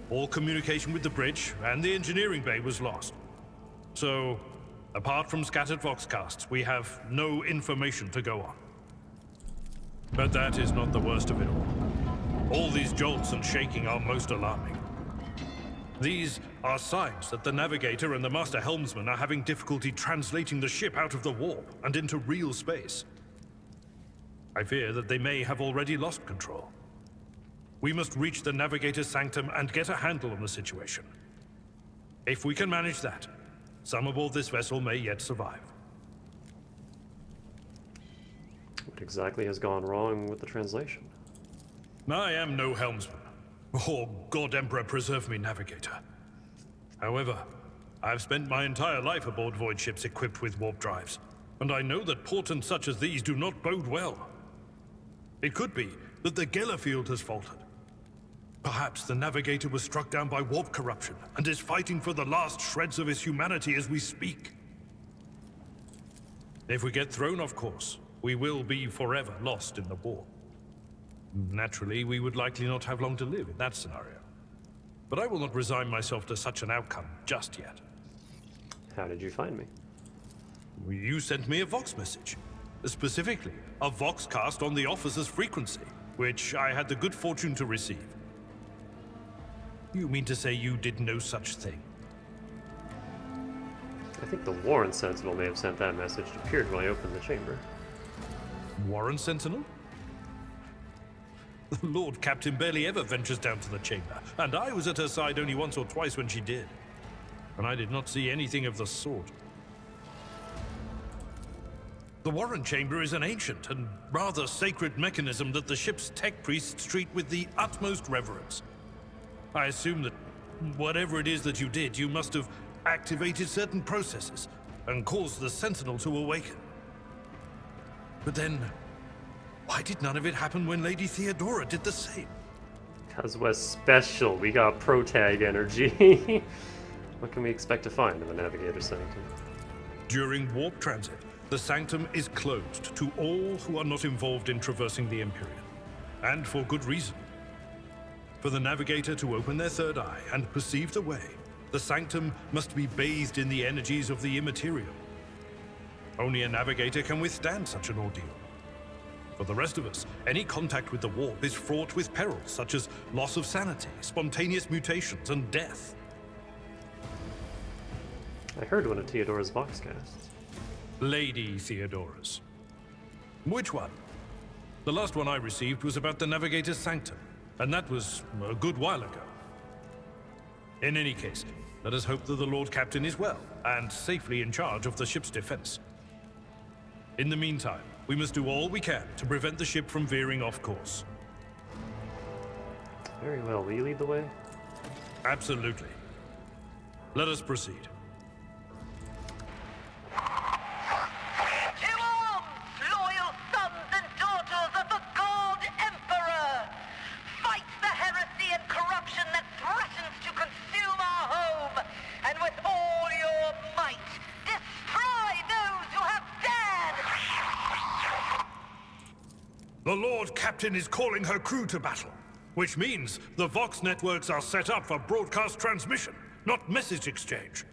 All communication with the bridge and the engineering bay was lost. So, apart from scattered voxcasts, we have no information to go on. But that is not the worst of it all. All these jolts and shaking are most alarming. These are signs that the navigator and the master helmsman are having difficulty translating the ship out of the warp and into real space. I fear that they may have already lost control. We must reach the navigator's sanctum and get a handle on the situation. If we can manage that, some aboard this vessel may yet survive. What exactly has gone wrong with the translation? I am no helmsman, or God Emperor preserve me navigator. However, I have spent my entire life aboard void ships equipped with warp drives, and I know that portents such as these do not bode well. It could be that the Geller field has faltered. Perhaps the navigator was struck down by warp corruption and is fighting for the last shreds of his humanity as we speak. If we get thrown off course, we will be forever lost in the warp. Naturally, we would likely not have long to live in that scenario. But I will not resign myself to such an outcome just yet. How did you find me? You sent me a Vox message. Specifically, a Vox cast on the officer's frequency, which I had the good fortune to receive. You mean to say you did no such thing? I think the Warren Sentinel may have sent that message. It appeared when I opened the chamber. Warren Sentinel? The Lord Captain barely ever ventures down to the chamber, and I was at her side only once or twice when she did. And I did not see anything of the sort. The Warren Chamber is an ancient and rather sacred mechanism that the ship's tech priests treat with the utmost reverence. I assume that whatever it is that you did, you must have activated certain processes and caused the Sentinel to awaken. But then, why did none of it happen when Lady Theodora did the same? Because we're special. We got protag energy. What can we expect to find in the Navigator Sanctum? During warp transit, the Sanctum is closed to all who are not involved in traversing the Empyrean. And for good reason. For the Navigator to open their third eye and perceive the way, the Sanctum must be bathed in the energies of the immaterial. Only a Navigator can withstand such an ordeal. For the rest of us, any contact with the warp is fraught with perils such as loss of sanity, spontaneous mutations, and death. I heard one of Theodora's Vox casts. Lady Theodora's. Which one? The last one I received was about the Navigator's Sanctum, and that was a good while ago. In any case, let us hope that the Lord Captain is well, and safely in charge of the ship's defense. In the meantime, we must do all we can to prevent the ship from veering off course. Very well. Will you lead the way? Absolutely. Let us proceed. To arms, loyal sons and daughters of the God Emperor! Fight the heresy and corruption that threatens to consume our home, and with all your might, destroy those who have dared! The Lord Captain is calling her crew to battle, which means the Vox networks are set up for broadcast transmission, not message exchange.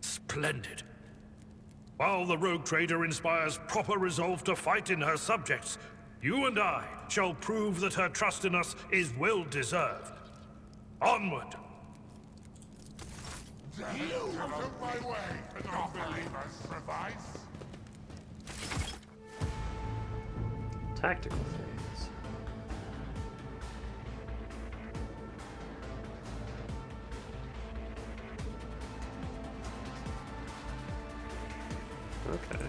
Splendid. While the rogue trader inspires proper resolve to fight in her subjects, you and I shall prove that her trust in us is well deserved. Onward! You took my way for non-believers' advice. Tactical phase. Okay.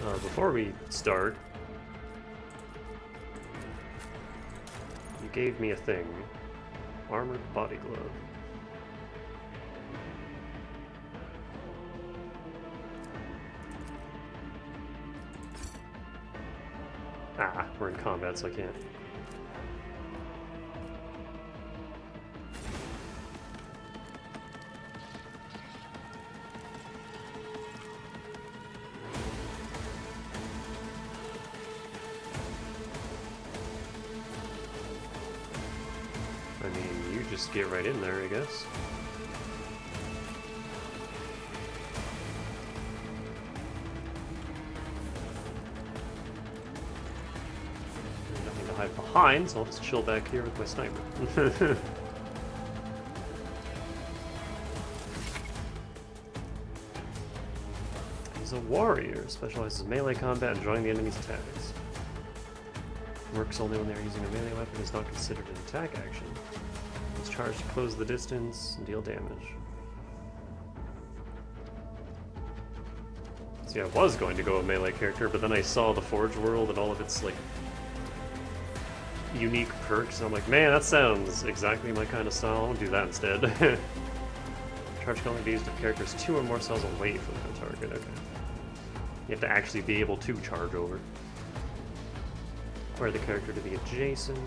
Before we start, you gave me a thing. Armored body glove. Ah, we're in combat, so I can't. I mean, you just get right in there, I guess. Nothing to hide behind, so I'll just chill back here with my sniper. He's a warrior, specializes in melee combat and drawing the enemy's attacks. Works only when they are using a melee weapon, is not considered an attack action. It's charged to close the distance and deal damage. See, I was going to go a melee character, but then I saw the Forge world and all of its, like, unique perks, and I'm like, man, that sounds exactly my kind of style. I'll do that instead. Charge can only be used if character is 2 or more cells away from the target. Okay. You have to actually be able to charge over. Require the character to be adjacent.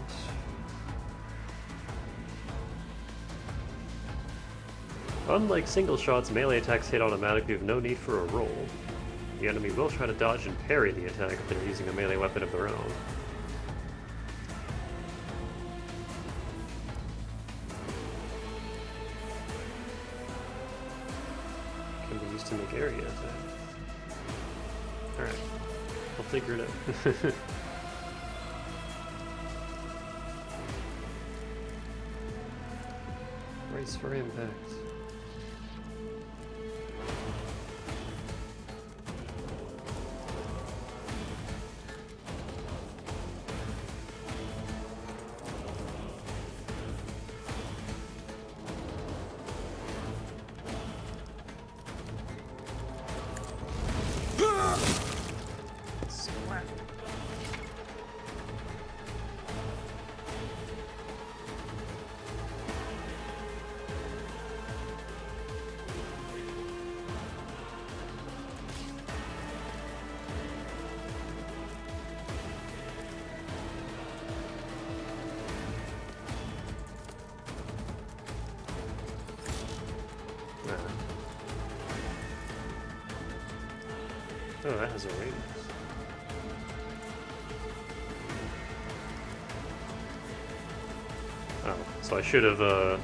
Unlike single shots, melee attacks hit automatically with no need for a roll. The enemy will try to dodge and parry the attack if they're using a melee weapon of their own. can be used to make area attacks. Alright. I'll figure it out. Race for impact. Oh, that has a radius. Oh, so I should have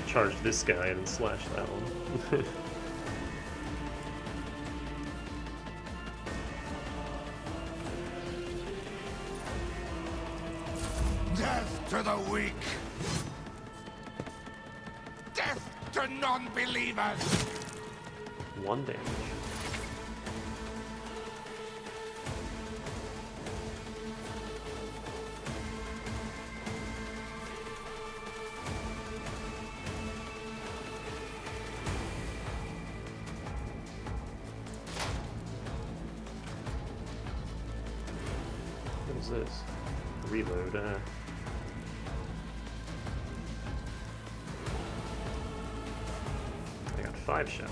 charged this guy and then slashed that one. Death to the weak! Death to non-believers! 1 damage. What is this? Reload, I got 5 shots.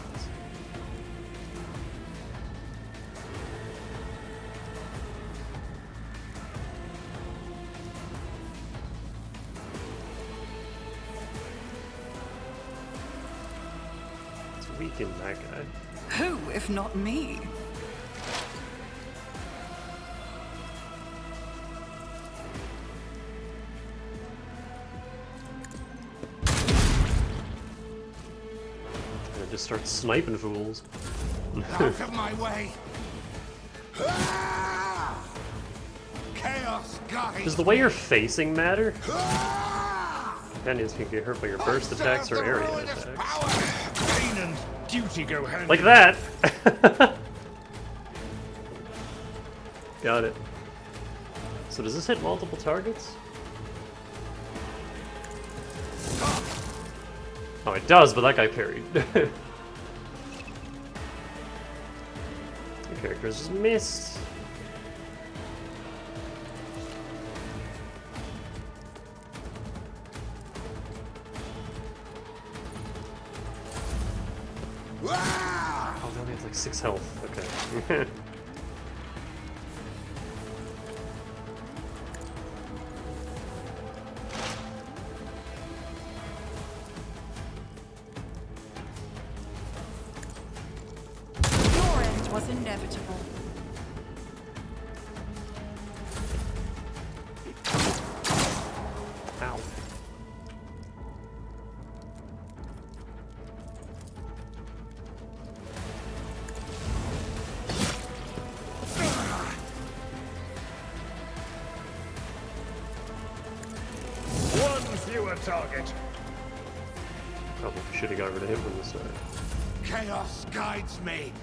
Let's weaken that guy. Who, if not me? Just start sniping fools. Out of my way! Chaos guides! Does the way you're facing matter? Companions can get hurt by your burst attacks or area attacks. Pain and duty go hand Like in that! Got it. So does this hit multiple targets? Oh, it does, but that guy parried. The characters just missed. Oh, they only have like 6 health. Okay. Your end was inevitable. Ow. one fewer target. Probably should have got rid of him from the start. Chaos guides me!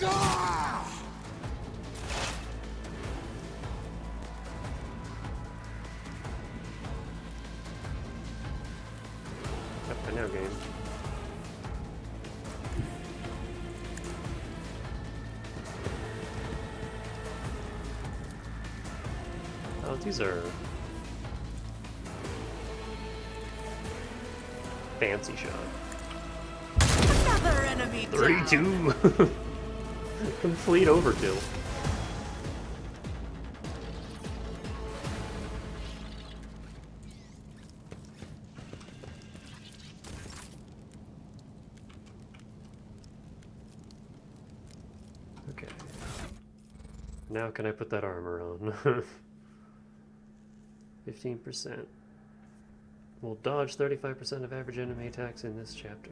Ah! I know, game. Oh, these are fancy shot. Another enemy down. 32! Complete overkill. Okay. Now can I put that armor on? 15%. Will dodge 35% of average enemy attacks in this chapter.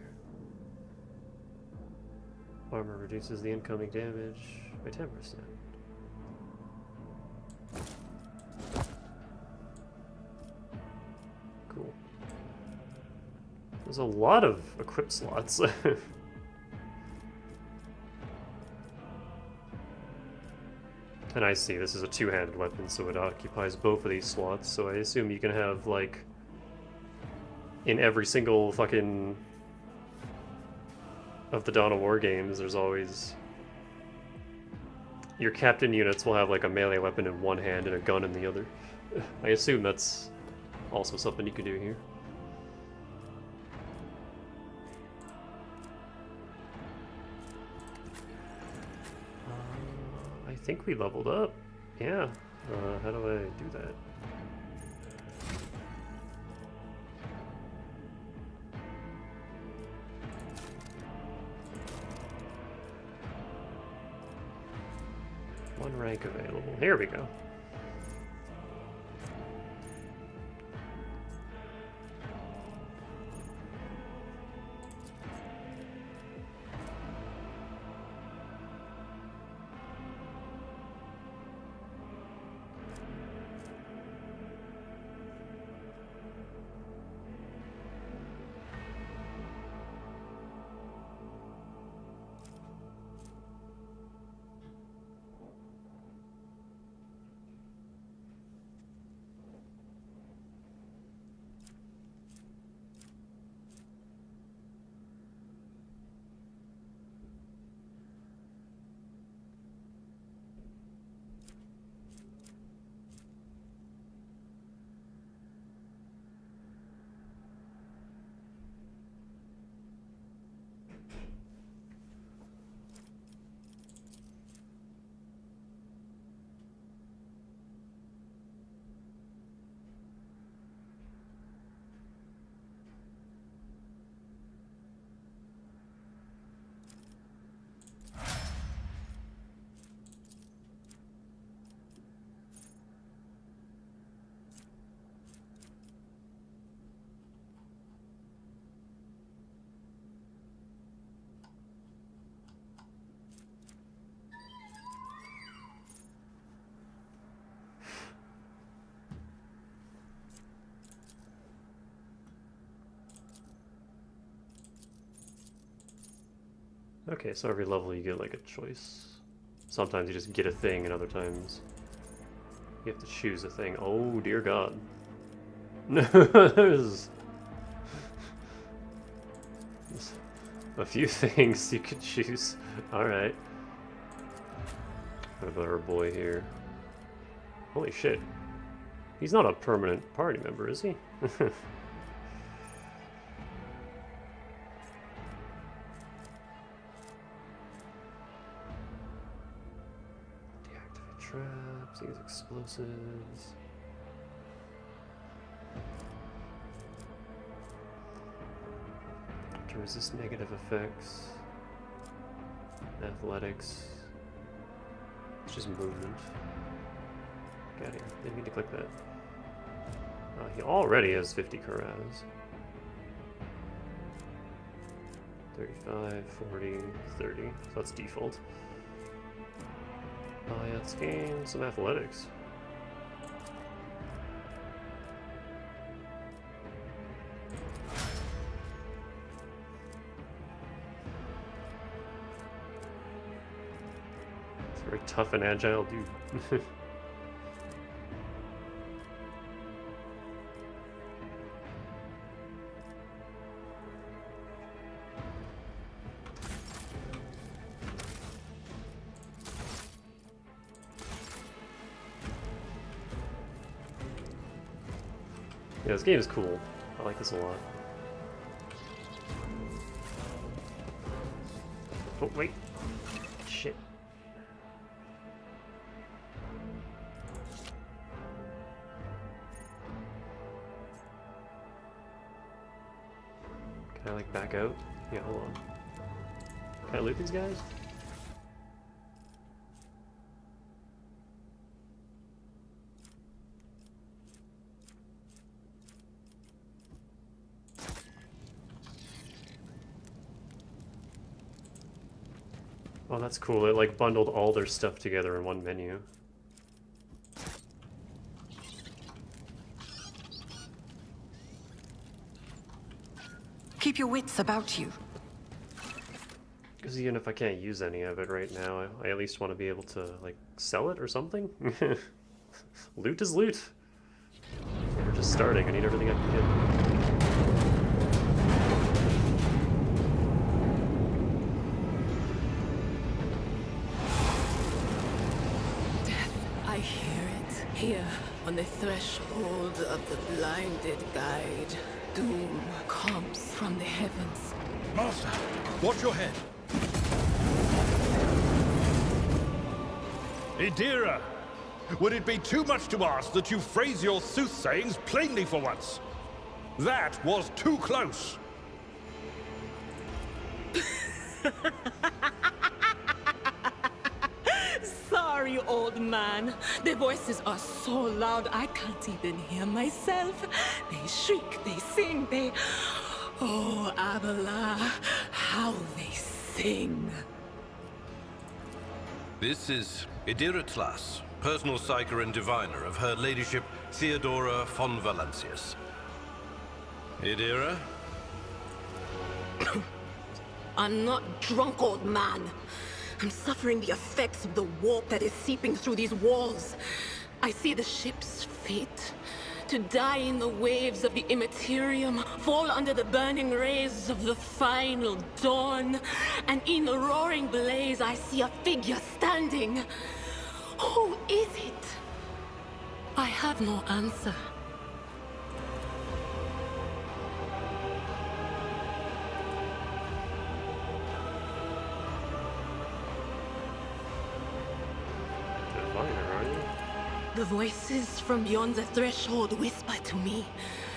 Armor reduces the incoming damage by 10%. Cool. There's a lot of equip slots. And I see, this is a two-handed weapon, so it occupies both of these slots, so I assume you can have, like, in every single fucking of the Dawn of War games, there's always... Your captain units will have, like, a melee weapon in one hand and a gun in the other. I assume that's also something you can do here. I think we leveled up. Yeah. How do I do that? One rank available. Here we go. Okay, so every level you get like a choice. Sometimes you just get a thing, and other times you have to choose a thing. Oh, dear God. There's a few things you could choose. Alright. What about our boy here? Holy shit. He's not a permanent party member, is he? Traps, use explosives. To resist negative effects. Athletics. It's just movement. Got here. Didn't mean to click that. He already has 50 Karaz. 35, 40, 30. So that's default. Oh yeah, let's gain some athletics. It's a very tough and agile dude. Yeah, this game is cool. I like this a lot. Oh, wait. Shit. Can I, like, back out? Yeah, hold on. Can I loot these guys? Oh, that's cool. It like bundled all their stuff together in one menu. Keep your wits about you. Because even if I can't use any of it right now, I at least want to be able to, like, sell it or something? Loot is loot. We're just starting. I need everything I can get. I hear it here on the threshold of the blinded guide. Doom comes from the heavens. Master, watch your head. Idira, would it be too much to ask that you phrase your soothsayings plainly for once? That was too close. Sorry, old man. Their voices are so loud I can't even hear myself. They shriek, they sing, they... Oh, Abela, how they sing. This is Idira Tlas, personal psyker and diviner of Her Ladyship Theodora von Valancius. Idira? I'm not drunk, old man. I'm suffering the effects of the warp that is seeping through these walls. I see the ship's fate. To die in the waves of the immaterium, fall under the burning rays of the final dawn. And in the roaring blaze, I see a figure standing. Who is it? I have no answer. The voices from beyond the threshold whisper to me.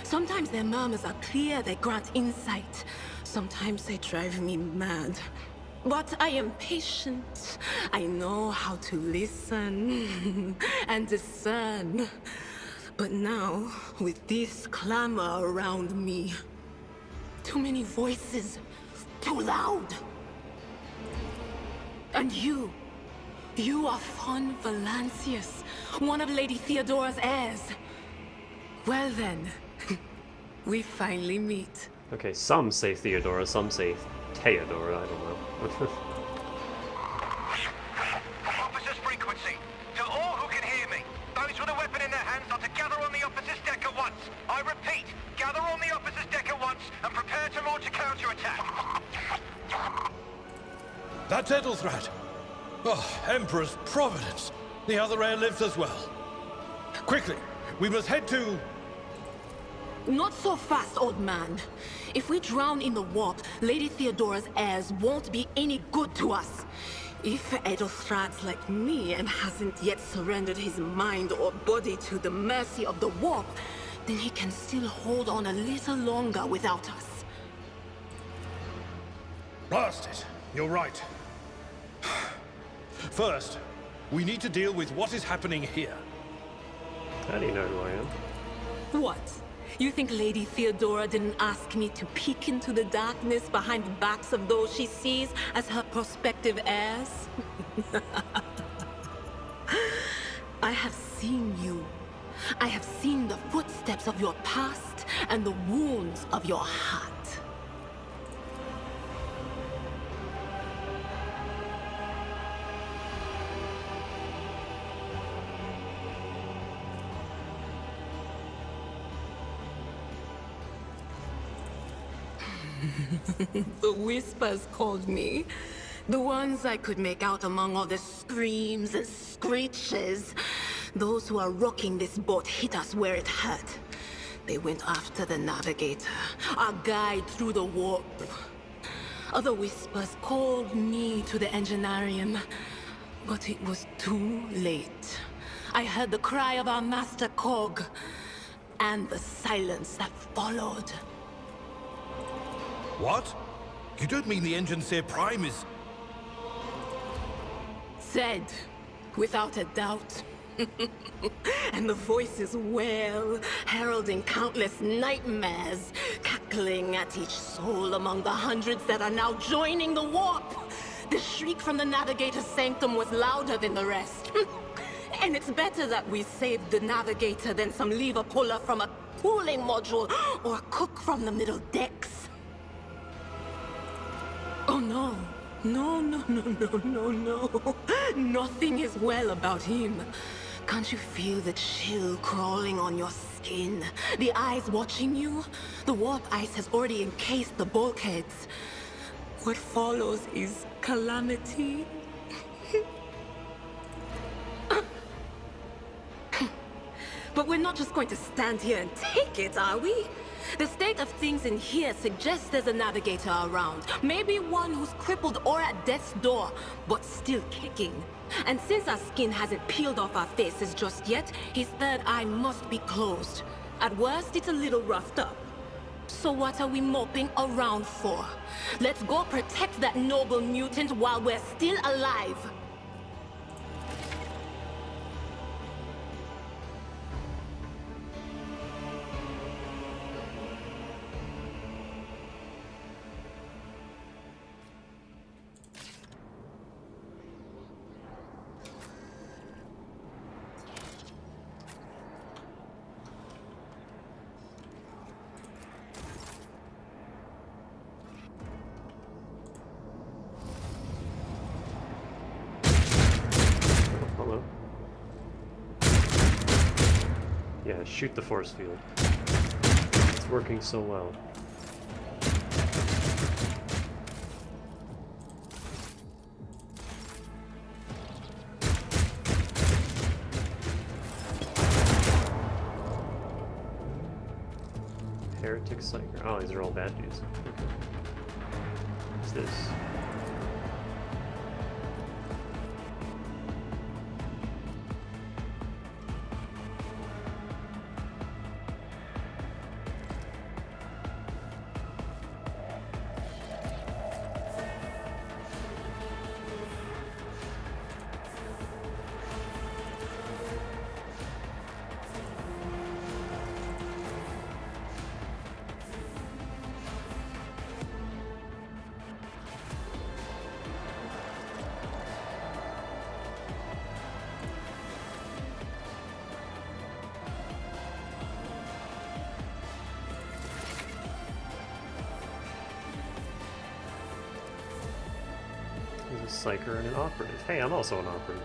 Sometimes their murmurs are clear, they grant insight. Sometimes they drive me mad. But I am patient. I know how to listen and discern. But now, with this clamor around me, too many voices, too loud. And you are von Valancius, one of Lady Theodora's heirs. Well then, we finally meet. Okay, some say Theodora, some say Theodora, I don't know. Officer's frequency. To all who can hear me, those with a weapon in their hands are to gather on the officer's deck at once. I repeat, gather on the officer's deck at once and prepare to launch a counterattack. That's Edelthrat. Oh, Emperor's Providence. The other heir lives as well. Quickly, we must head to... Not so fast, old man. If we drown in the warp, Lady Theodora's heirs won't be any good to us. If Edelthrat's like me and hasn't yet surrendered his mind or body to the mercy of the warp, then he can still hold on a little longer without us. Blast it. You're right. First, we need to deal with what is happening here. How do you know who I am? What? You think Lady Theodora didn't ask me to peek into the darkness behind the backs of those she sees as her prospective heirs? I have seen you. I have seen the footsteps of your past and the wounds of your heart. The whispers called me. The ones I could make out among all the screams and screeches. Those who are rocking this boat hit us where it hurt. They went after the navigator, our guide through the warp. Other whispers called me to the enginarium, but it was too late. I heard the cry of our master Cog, and the silence that followed. What? You don't mean the Engineer Prime is... Said, without a doubt. And the voices wail, heralding countless nightmares, cackling at each soul among the hundreds that are now joining the warp. The shriek from the Navigator's sanctum was louder than the rest. And it's better that we saved the Navigator than some lever puller from a cooling module or a cook from the middle decks. Oh no. No. Nothing is well about him. Can't you feel the chill crawling on your skin? The eyes watching you? The warp ice has already encased the bulkheads. What follows is calamity. But we're not just going to stand here and take it, are we? The state of things in here suggests there's a navigator around. Maybe one who's crippled or at death's door, but still kicking. And since our skin hasn't peeled off our faces just yet, his third eye must be closed. At worst, it's a little roughed up. So what are we moping around for? Let's go protect that noble mutant while we're still alive. Hello. Yeah, shoot the force field. It's working so well. Heretic Psyker. Oh, these are all bad dudes. Okay. What's this? There's a psyker and an operative. Hey, I'm also an operative.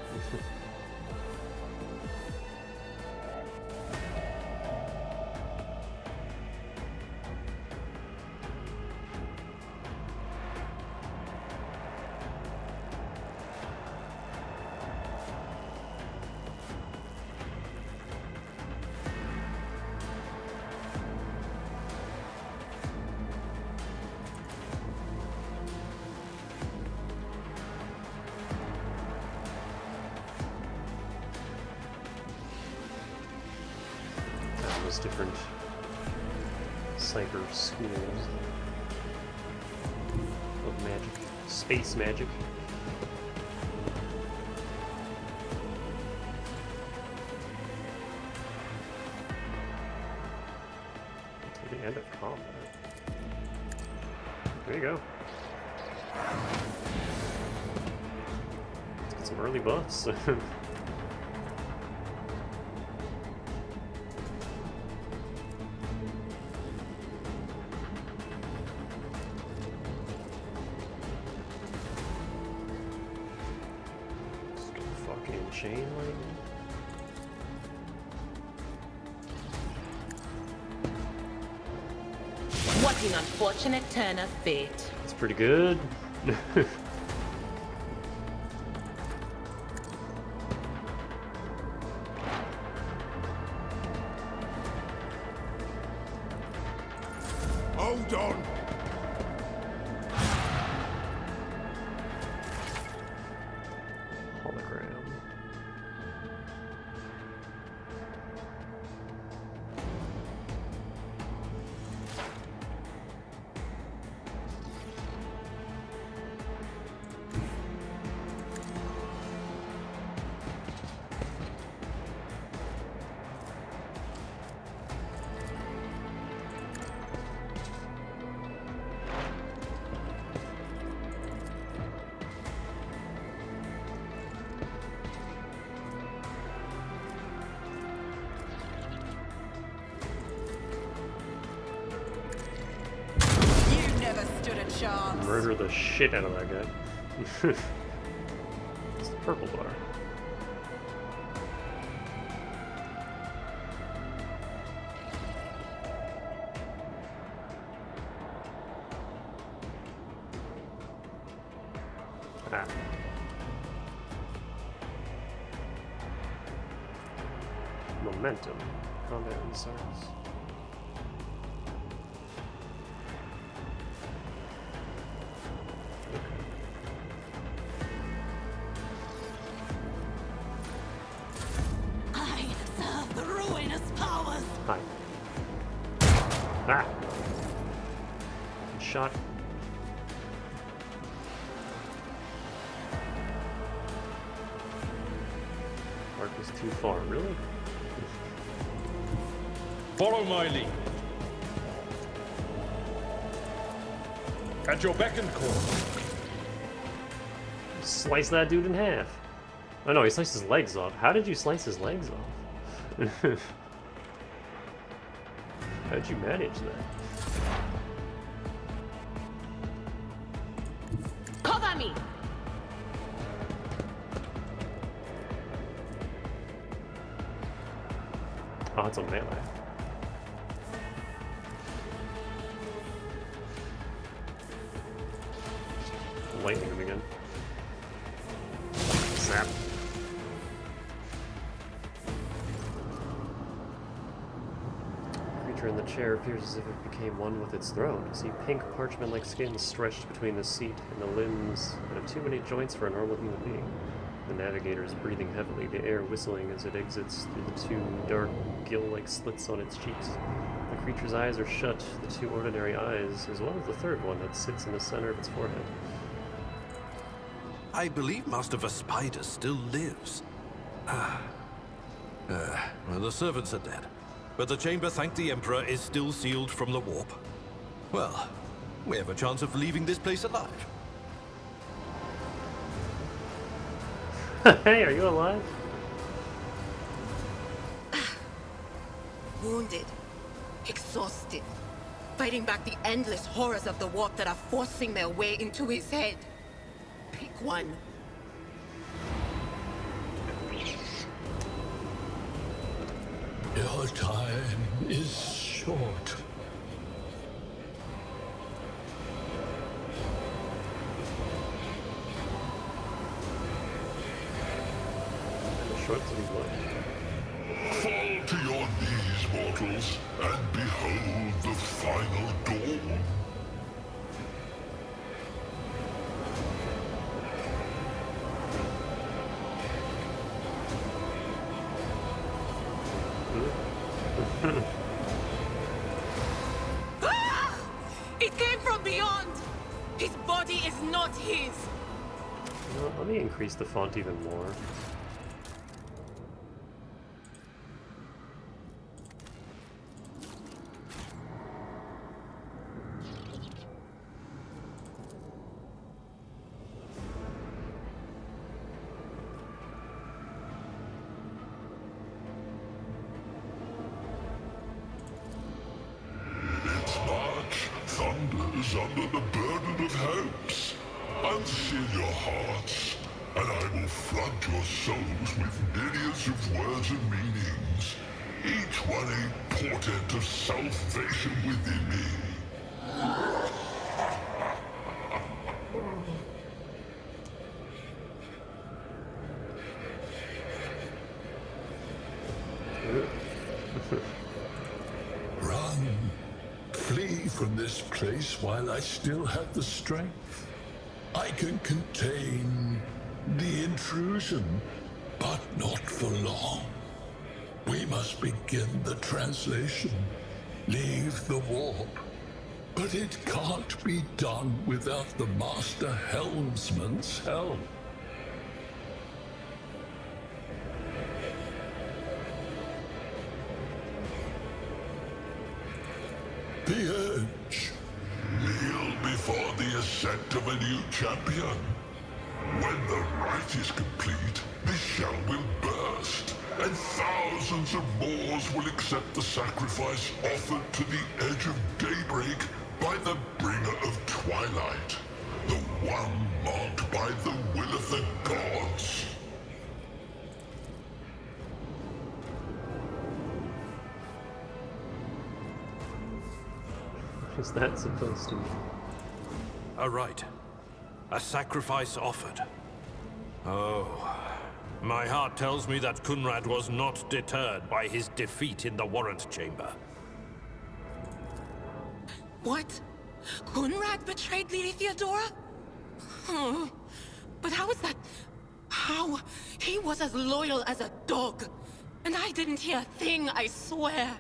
Different cyber schools of magic, space magic. To the end of combat. There you go. Let's get some early buffs. Chain lightning. What an unfortunate turn of fate. It's pretty good. Hold on. Hologram. chance. Murder the shit out of that guy. It's the purple bar. Ah. Momentum. Combat resource. I serve the ruinous powers. Hi. Ah! Shot. Mark was too far, really? Follow my lead. At your beck and call. Slice that dude in half. Oh no, he sliced his legs off. How did you slice his legs off? How did you manage that? Cover me! Oh, it's a melee. Lightning him again. Zap. The creature in the chair appears as if it became one with its throne. See pink parchment-like skin stretched between the seat and the limbs that have too many joints for a normal human being. The navigator is breathing heavily, the air whistling as it exits through the two dark gill-like slits on its cheeks. The creature's eyes are shut, the two ordinary eyes, as well as the third one that sits in the center of its forehead. I believe Master Vespider still lives. Well, the servants are dead, but the chamber, thank the Emperor, is still sealed from the warp. Well, we have a chance of leaving this place alive. Hey, are you alive? Wounded, exhausted, fighting back the endless horrors of the warp that are forcing their way into his head. Pick one. Your time is short. Short to be what? Fall to your knees, mortals, and behold the final dawn. It came from beyond! His body is not his! You know what, let me increase the font even more. Thunders under the burden of hopes. Unseal your hearts, and I will flood your souls with myriads of words and meanings, each one a portent of salvation within me. Run. Flee from this place while I still have the strength. I can contain the intrusion, but not for long. We must begin the translation. Leave the warp. But it can't be done without the Master Helmsman's help. The Edge. Kneel before the ascent of a new champion. When the rite is complete, this shell will burst, and thousands of Moors will accept the sacrifice offered to the edge of daybreak by the bringer of twilight, the one marked by the will of the gods. What is that supposed to mean? A rite. A sacrifice offered. Oh. My heart tells me that Kunrad was not deterred by his defeat in the warrant chamber. What? Kunrad betrayed Lady Theodora? Oh, but how is that? How? He was as loyal as a dog. And I didn't hear a thing, I swear.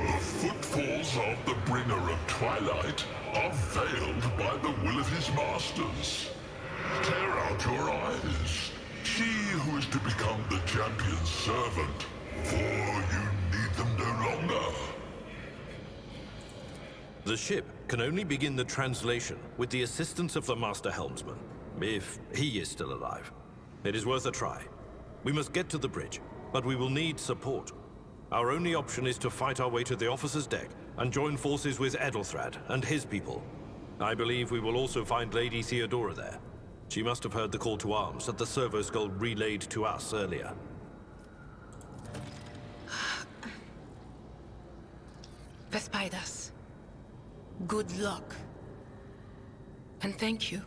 The footfalls of the bringer of twilight are veiled by the will of his masters. Tear out your eyes. She who is to become the champion's servant, for you need them no longer. The ship can only begin the translation with the assistance of the Master Helmsman, if he is still alive. It is worth a try. We must get to the bridge, but we will need support. Our only option is to fight our way to the officer's deck and join forces with Edelthrad and his people. I believe we will also find Lady Theodora there. She must have heard the call to arms that the servo skull relayed to us earlier. Vespidas, good luck. And thank you.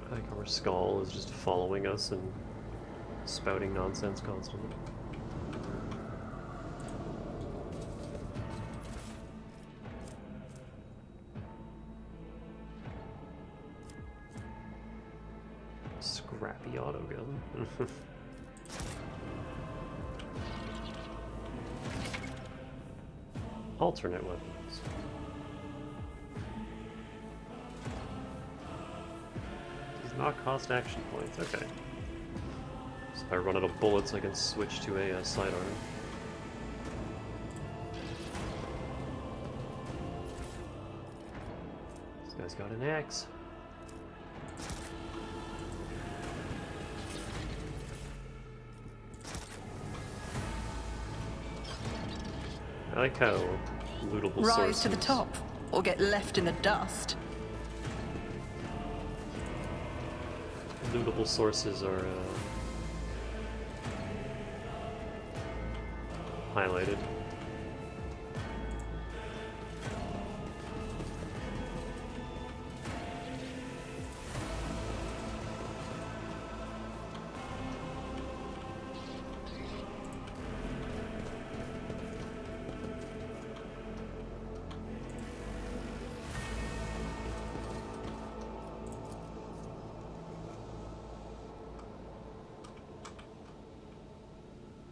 I like how our skull is just following us and spouting nonsense constantly. Scrappy autogun. Alternate weapons. Does not cost action points. Okay. So if I run out of bullets, I can switch to a sidearm. This guy's got an axe. I like how lootable sources... Rise to the top, or get left in the dust. Lootable sources are highlighted.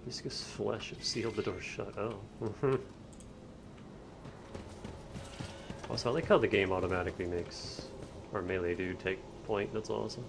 Viscous flesh have sealed the door shut. Oh. Also, I like how the game automatically makes our melee dude take point. That's awesome.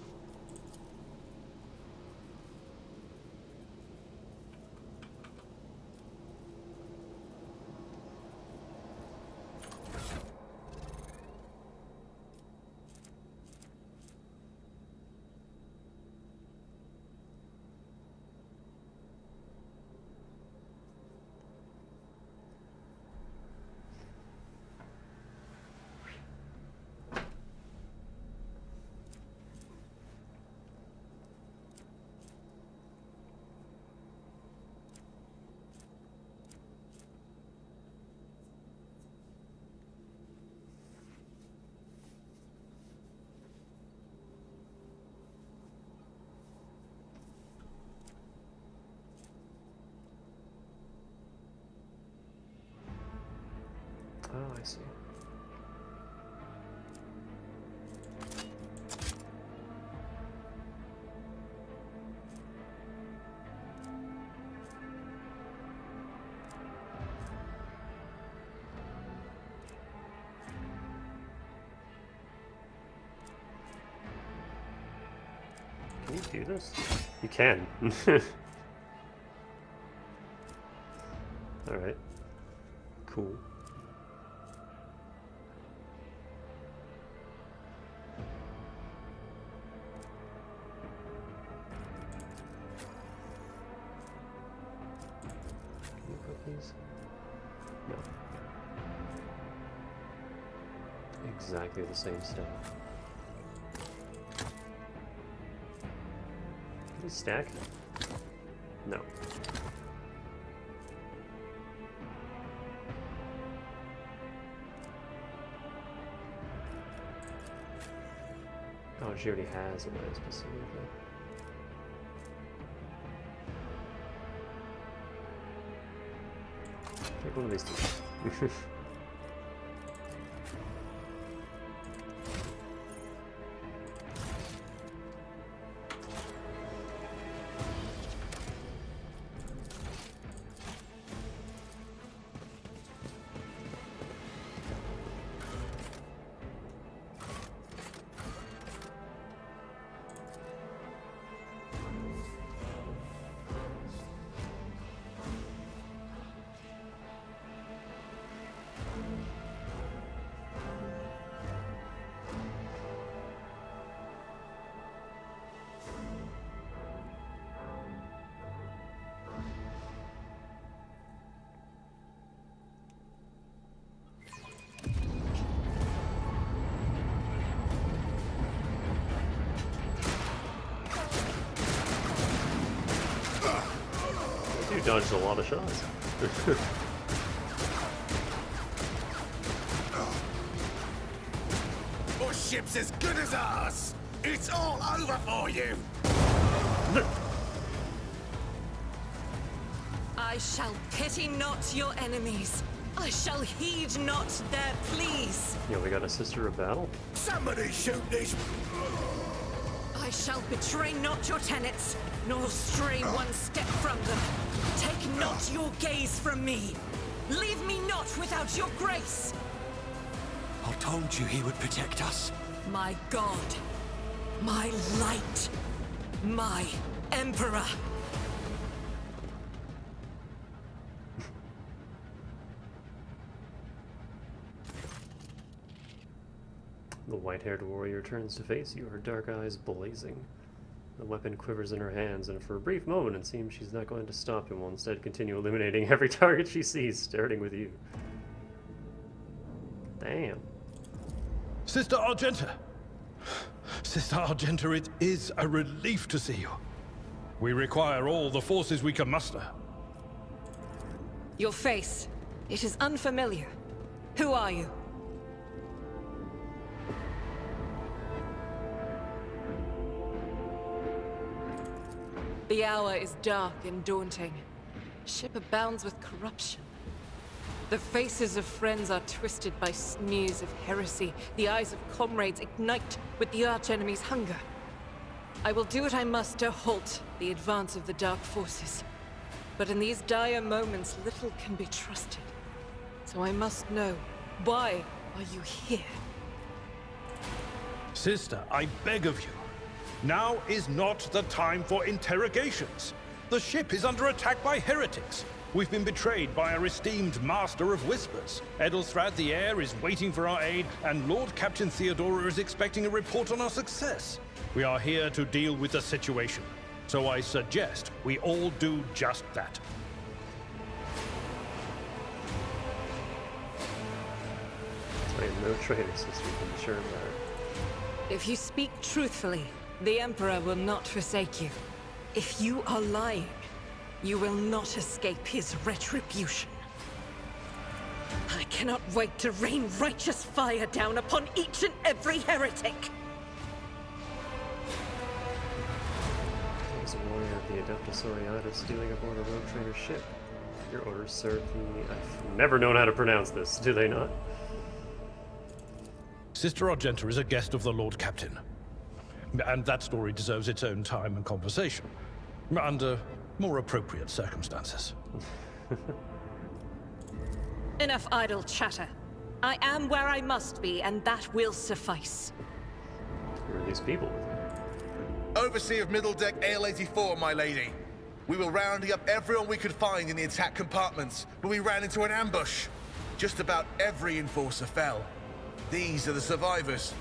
Oh, I see. Can you do this? You can. Alright. Cool. Can you put these? No. Exactly the same stuff. Can we stack? No. Oh, she already has a way specifically. Take one of these two. You dodged a lot of shots. Your ship's as good as ours! It's all over for you! I shall pity not your enemies. I shall heed not their pleas. Yo, we got a sister of battle? Somebody shoot this! I shall betray not your tenets, nor stray one step from them. Take not your gaze from me. Leave me not without your grace. I told you he would protect us. My God, my light, my emperor. The white-haired warrior turns to face you, her dark eyes blazing. The weapon quivers in her hands, and for a brief moment it seems she's not going to stop and will instead continue eliminating every target she sees, starting with you. Damn. Sister Argenta! Sister Argenta, it is a relief to see you. We require all the forces we can muster. Your face, it is unfamiliar. Who are you? The hour is dark and daunting. Ship abounds with corruption. The faces of friends are twisted by sneers of heresy. The eyes of comrades ignite with the archenemy's hunger. I will do what I must to halt the advance of the dark forces. But in these dire moments, little can be trusted. So I must know, why are you here? Sister, I beg of you. Now is not the time for interrogations. The ship is under attack by heretics. We've been betrayed by our esteemed Master of Whispers. Edelstrad the Heir is waiting for our aid, and Lord Captain Theodora is expecting a report on our success. We are here to deal with the situation, so I suggest we all do just that. I am no traitor, sister, you can be sure of that. If you speak truthfully, the Emperor will not forsake you. If you are lying, you will not escape his retribution. I cannot wait to rain righteous fire down upon each and every heretic! As a warrior of the Adeptus Oriatus stealing aboard a rogue trader ship, your orders serve the... I've never known how to pronounce this, do they not? Sister Argenta is a guest of the Lord Captain. And that story deserves its own time and conversation. Under more appropriate circumstances. Enough idle chatter. I am where I must be, and that will suffice. Who are these people with you? Overseer of Middle Deck AL-84, my lady. We were rounding up everyone we could find in the attack compartments, but we ran into an ambush. Just about every enforcer fell. These are the survivors.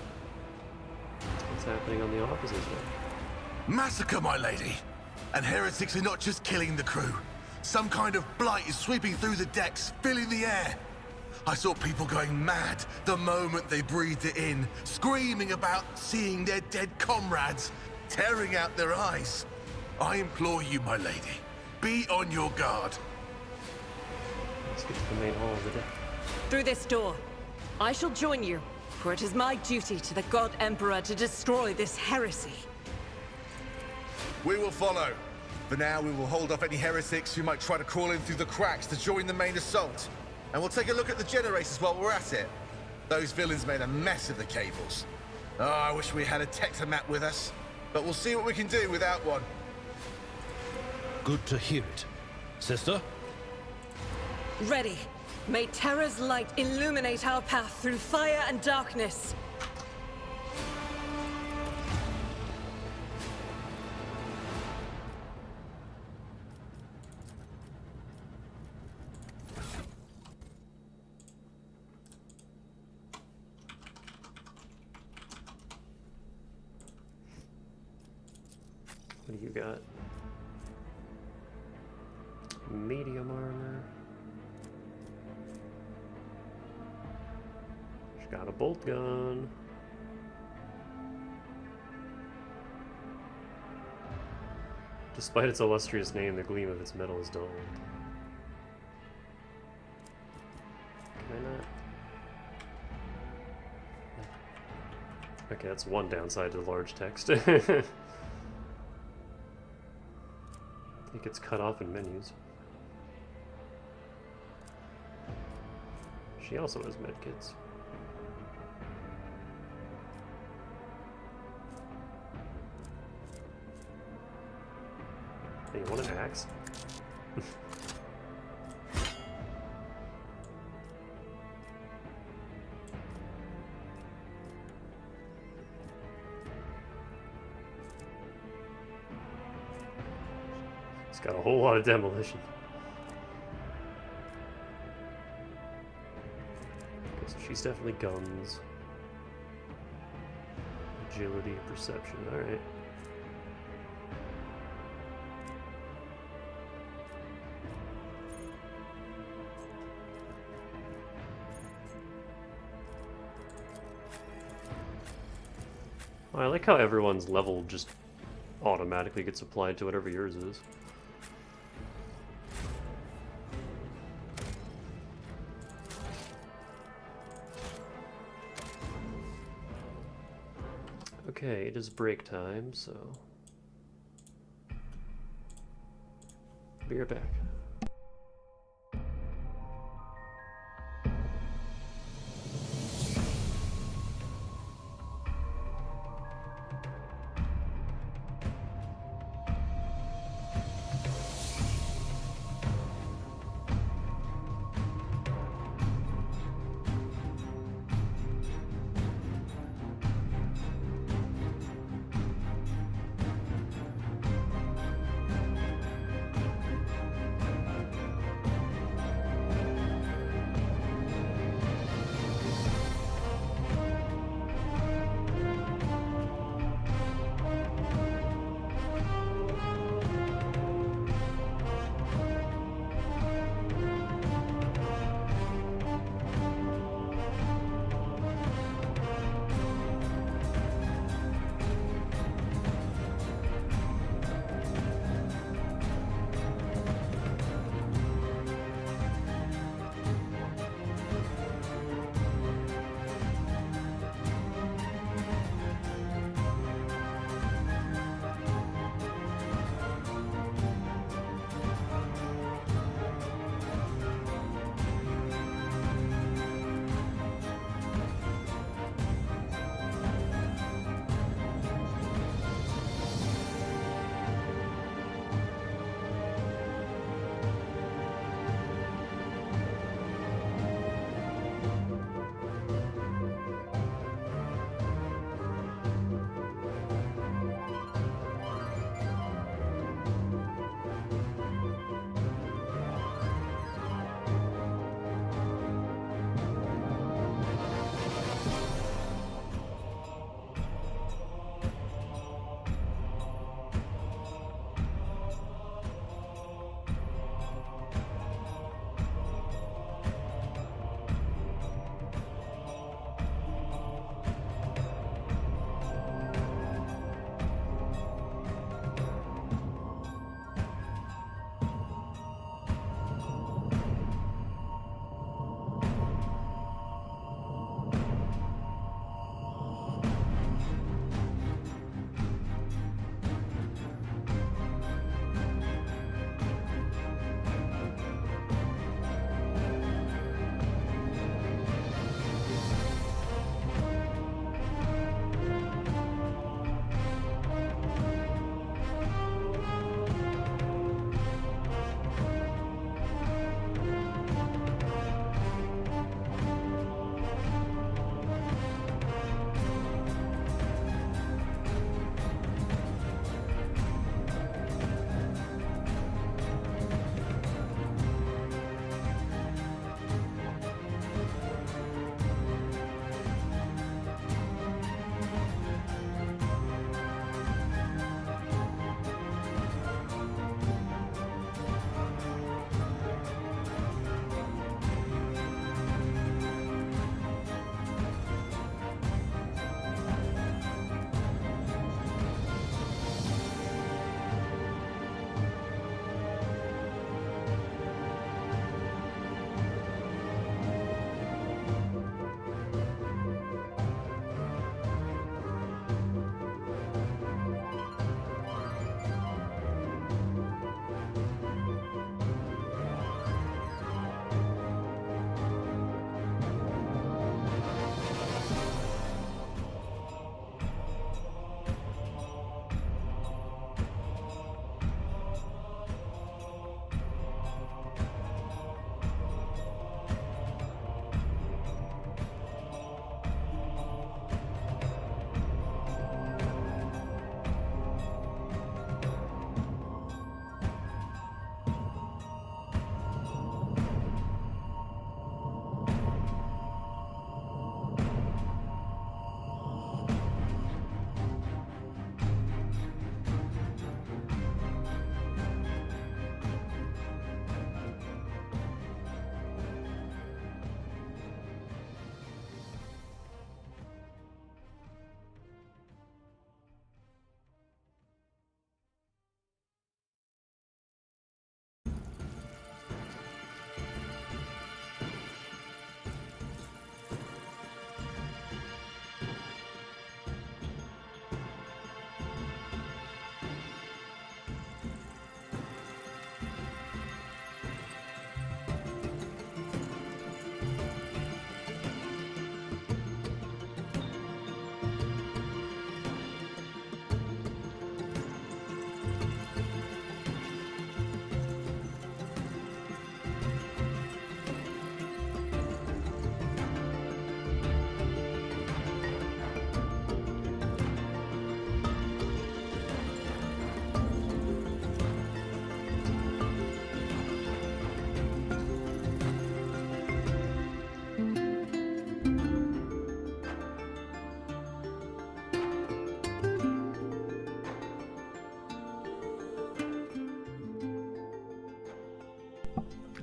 What's happening on the opposite side? Massacre, my lady. And heretics are not just killing the crew. Some kind of blight is sweeping through the decks, filling the air. I saw people going mad the moment they breathed it in, screaming about seeing their dead comrades, tearing out their eyes. I implore you, my lady, be on your guard. Let's get to the main hall of the deck. Through this door. I shall join you, for it is my duty to the God Emperor to destroy this heresy. We will follow. For now, we will hold off any heretics who might try to crawl in through the cracks to join the main assault. And we'll take a look at the generators while we're at it. Those villains made a mess of the cables. Oh, I wish we had a Tectomat with us. But we'll see what we can do without one. Good to hear it. Sister? Ready. May Terra's light illuminate our path through fire and darkness. What do you got? Medium armor. She's got a bolt gun. Despite its illustrious name, the gleam of its metal is dulled. Can I not? Okay, that's one downside to the large text. I think it's cut off in menus. She also has medkits. Hey, you want an axe? It's got a whole lot of demolition. Okay, so she's definitely guns. Agility, perception, alright. Oh, I like how everyone's level just automatically gets applied to whatever yours is. Okay, it is break time, so be right back.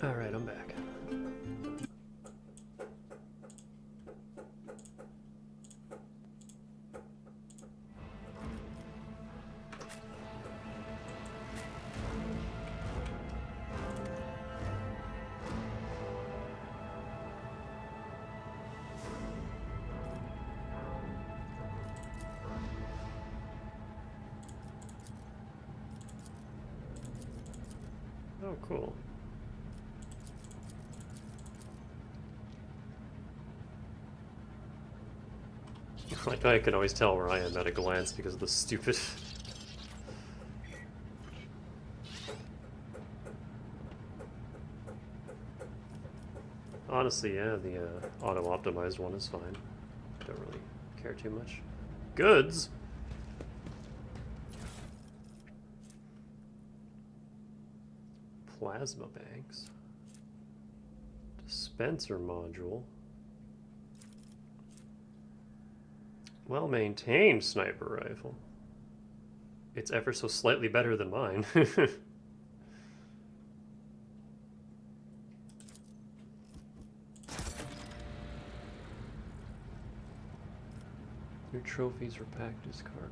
Alright, I'm back. Oh, cool. Like, I can always tell where I am at a glance because of the stupid... Honestly, yeah, the auto-optimized one is fine. Don't really care too much. Goods? Plasma banks. Dispenser module. Well-maintained sniper rifle. It's ever so slightly better than mine. New trophies were packed as cargo.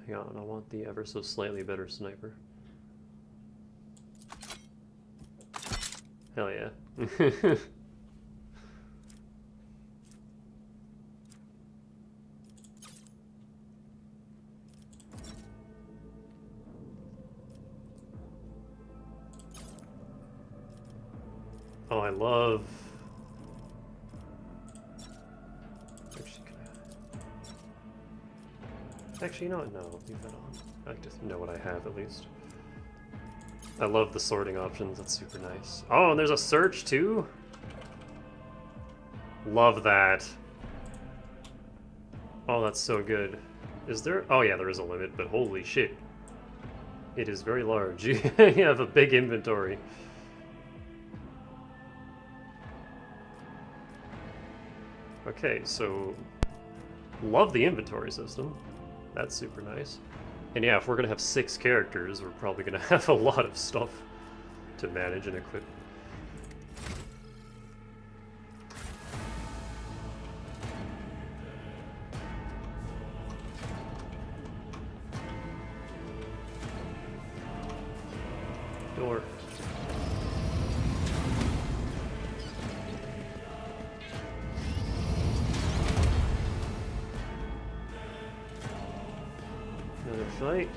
Hang on, I want the ever so slightly better sniper. Hell yeah. Oh, I love... Actually, you know what? No, leave that on. I just know what I have, at least. I love the sorting options. That's super nice. Oh, and there's a search, too? Love that. Oh, that's so good. Is there... Oh, yeah, there is a limit, but holy shit. It is very large. You have a big inventory. Okay, so... Love the inventory system. That's super nice. And yeah, if we're gonna have 6 characters, we're probably gonna have a lot of stuff to manage and equip. Door. Another fight.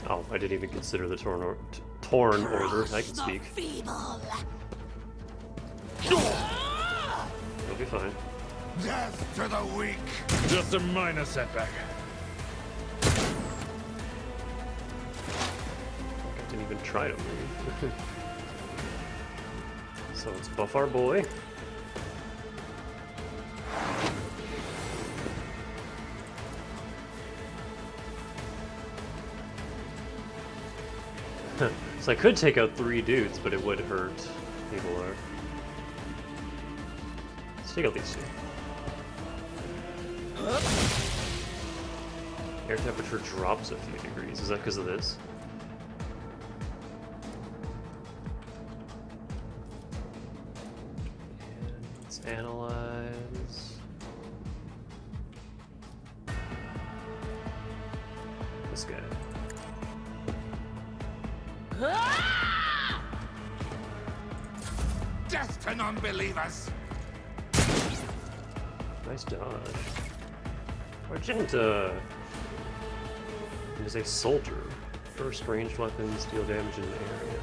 Oh, I didn't even consider the torn order. I can speak. You'll be fine. Death to the weak. Just a minor setback. I didn't even try to move. So let's buff our boy. So I could take out 3 dudes, but it would hurt people there. Let's take out these 2. Air temperature drops a few degrees. Is that because of this? And let's analyze this guy. Death to non-believers. Nice dodge. Argenta is a soldier. First ranged weapons deal damage in an area.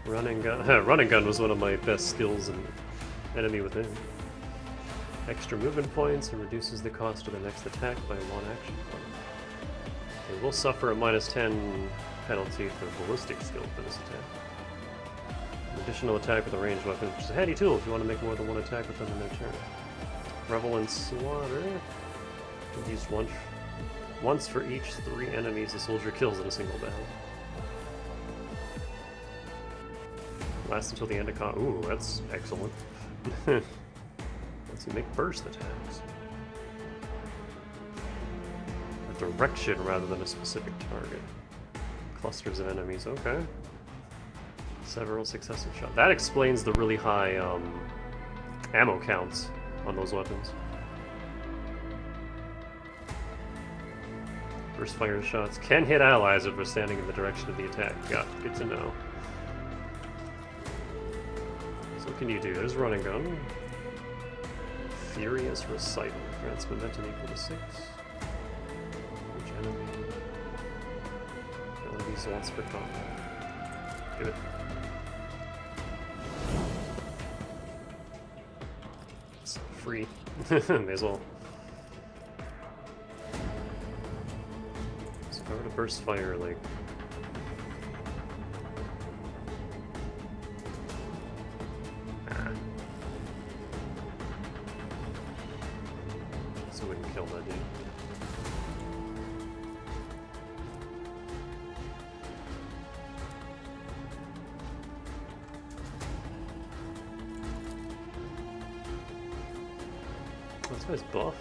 Running gun. Running gun was one of my best skills in Enemy Within. Extra movement points and reduces the cost of the next attack by 1 action point. It will suffer a -10 penalty for ballistic skill for this attack. An additional attack with a ranged weapon, which is a handy tool if you want to make more than one attack with them in their turn. Revel in Slaughter. Used once for each 3 enemies a soldier kills in a single battle. Lasts until the end of ooh, that's excellent. Lets you make burst attacks. A direction rather than a specific target. Clusters of enemies, okay. Several successive shots. That explains the really high ammo counts on those weapons. Burst fire shots can hit allies if they're standing in the direction of the attack. Got it. Good to know. So what can you do? There's running gun. Furious recital. Grants momentum equal to 6. Which enemy? Enemies once per combat. Do it. It's free. May as well. So if I were to burst fire, like. So it wouldn't kill that dude. This guy's buff.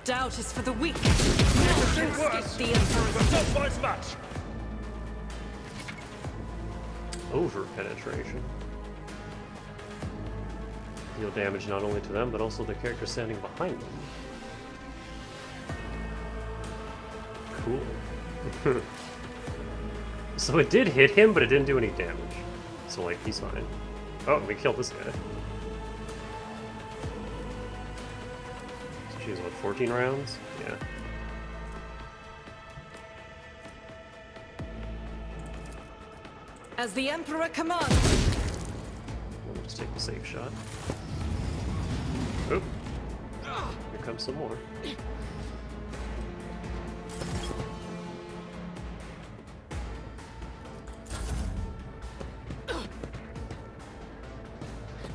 Doubt is for the weak. Never worse. the Emperor's Top match. Over penetration. Deal damage not only to them, but also the character standing behind them. Cool. So it did hit him, but it didn't do any damage. So, like, he's fine. Oh, we killed this guy. So she has, what, 14 rounds? Yeah. As the Emperor commands. Let me just take the safe shot. Oop. Here comes some more.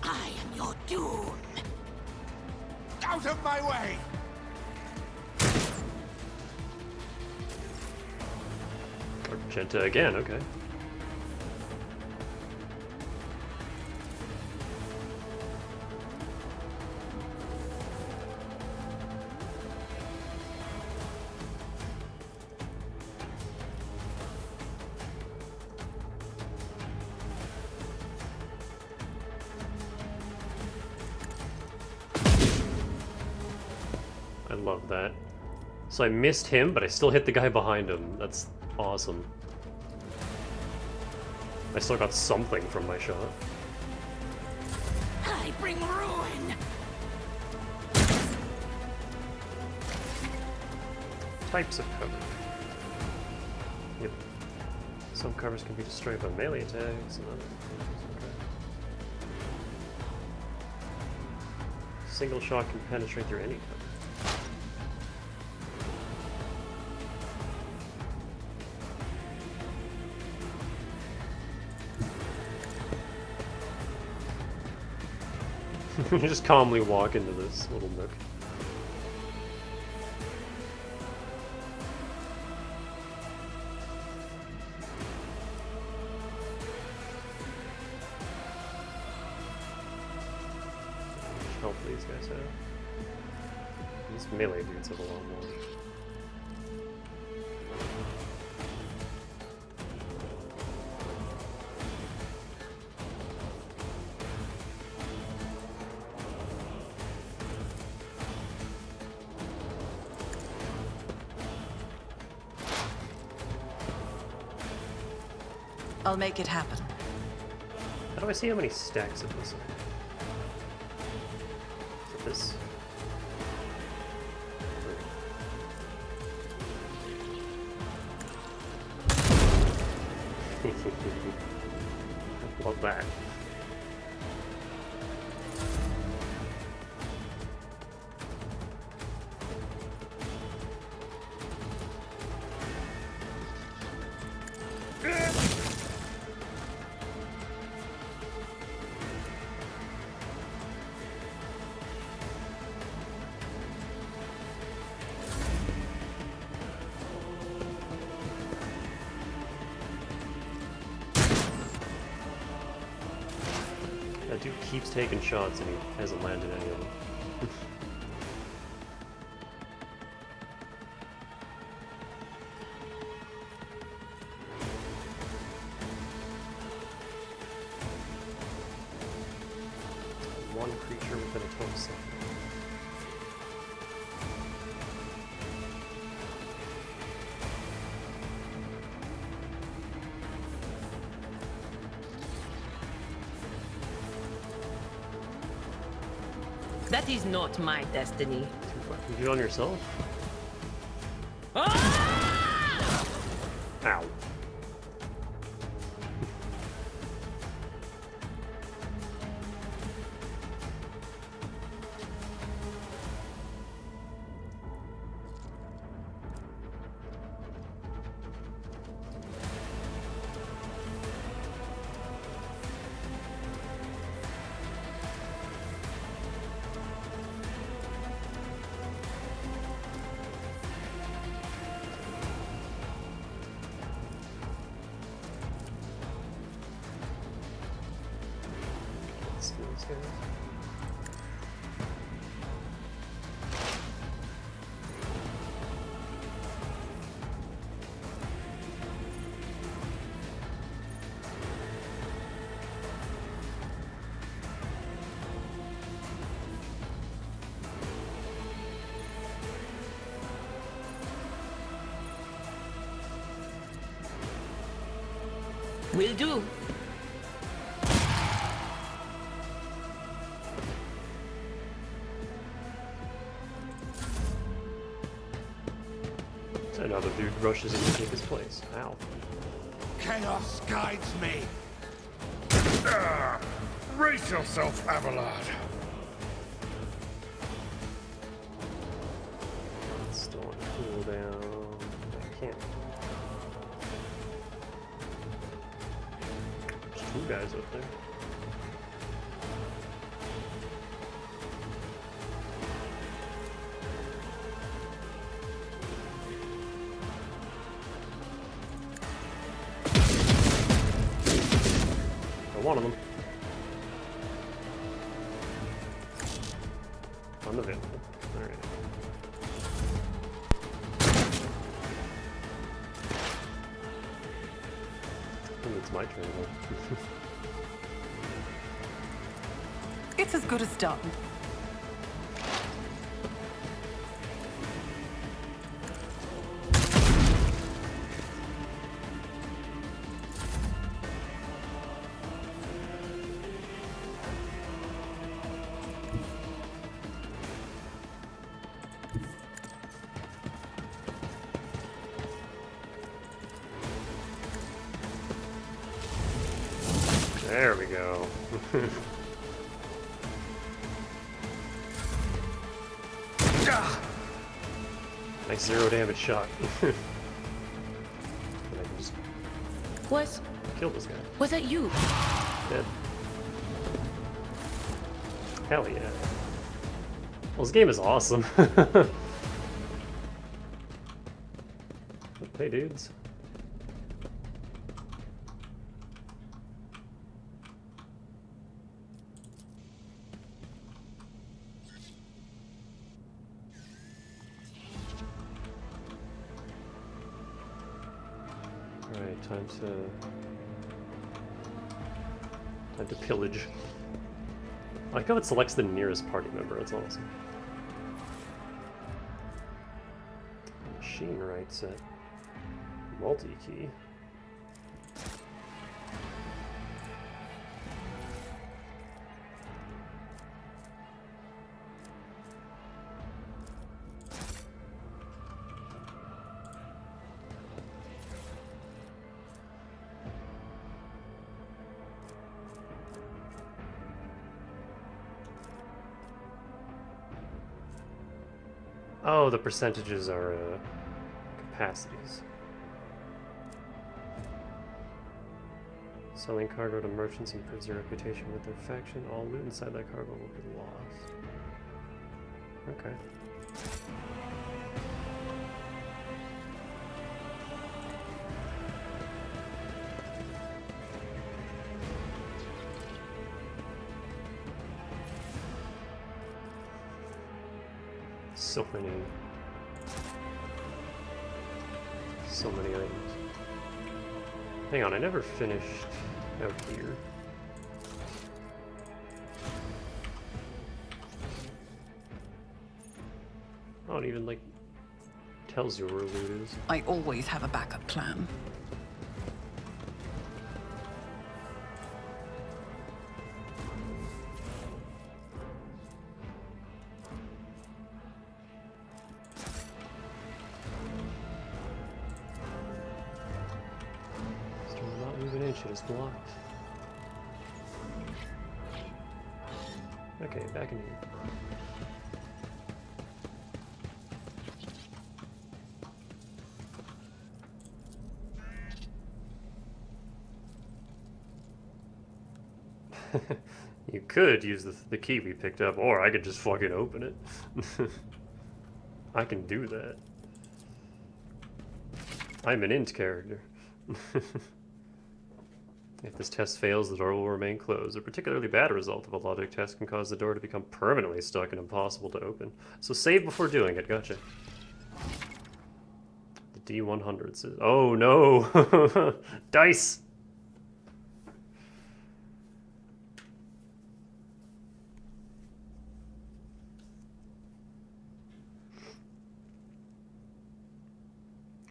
I am your doom. Out of my way! Argenta again, okay. I love that. So I missed him, but I still hit the guy behind him. That's awesome. I still got something from my shot. I bring ruin! Types of cover. Yep. Some covers can be destroyed by melee attacks and other things. Okay. Single shot can penetrate through any cover. You just calmly walk into this little nook. How much health these guys have? These melee dudes have a lot more. I'll make it happen. How do I see how many stacks of this? Is it this? Love that. That dude keeps taking shots and he hasn't landed any of them. One creature within a 20-second. That is not my destiny. You do it on yourself? Ah! Ow. These guys. Will do. Another dude rushes in to take his place. Ow. Chaos guides me. Brace yourself, Abelard. It's still on cooldown. I can't. There's two guys up there. One of them. Unavailable. Alright. I think it's my turn though. It's as good as done. There we go. Nice 0 damage shot. And I can just kill this guy. Was that you? Dead. Hell yeah. Well, this game is awesome. Hey dudes. Time to pillage. I like how it selects the nearest party member. That's awesome. Machine right set. Multi-key. Oh, the percentages are capacities. Selling cargo to merchants improves their reputation with their faction. All loot inside that cargo will be lost. Okay. So many items. Hang on, I never finished out here. Oh, it even, like, tells you where loot is. I always have a backup plan. Still not moving in, shit is blocked. Okay, back in here. You could use the key we picked up, or I could just fucking open it. I can do that. I'm an int character. If this test fails, the door will remain closed. A particularly bad result of a logic test can cause the door to become permanently stuck and impossible to open. So save before doing it, gotcha. The D100 says, oh no! Dice!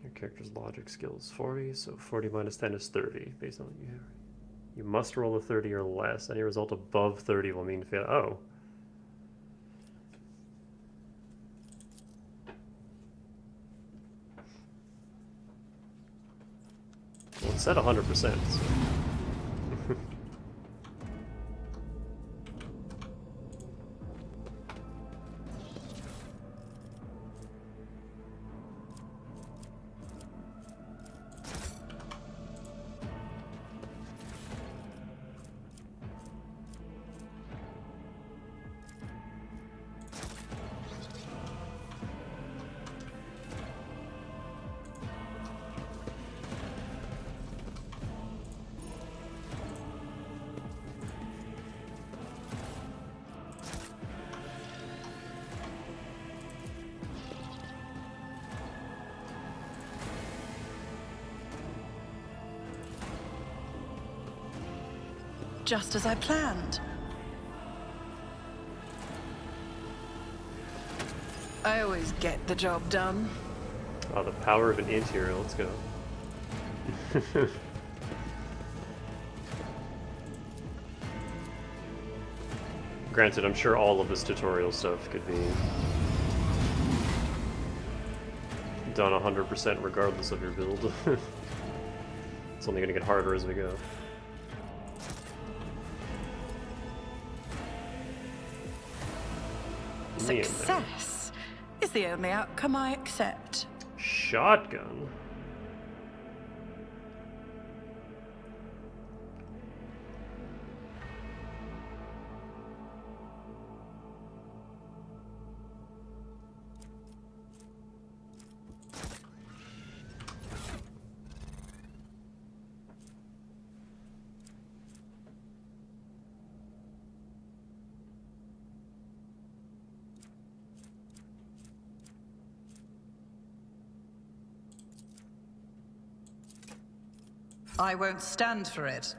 Your character's logic skill is 40, so 40 minus 10 is 30, based on what you have. You must roll a 30 or less. Any result above 30 will mean fail. Oh. Well, it's at 100%. So. Just as I planned. I always get the job done. Oh, the power of an int here. Let's go. Granted, I'm sure all of this tutorial stuff could be done 100% regardless of your build. It's only going to get harder as we go. Success is the only outcome I accept. Shotgun? I won't stand for it.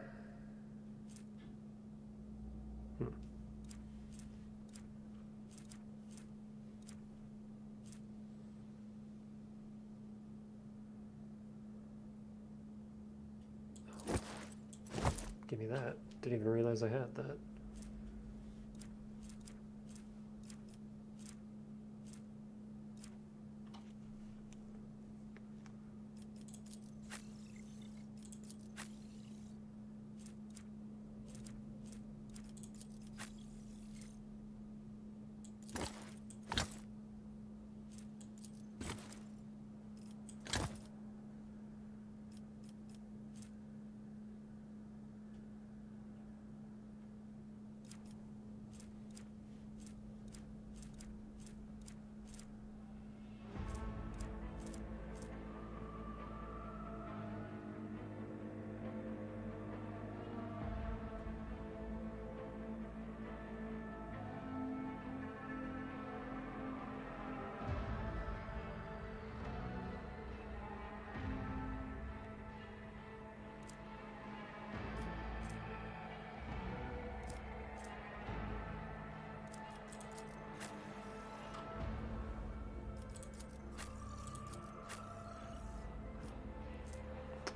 Give me that. Didn't even realize I had that.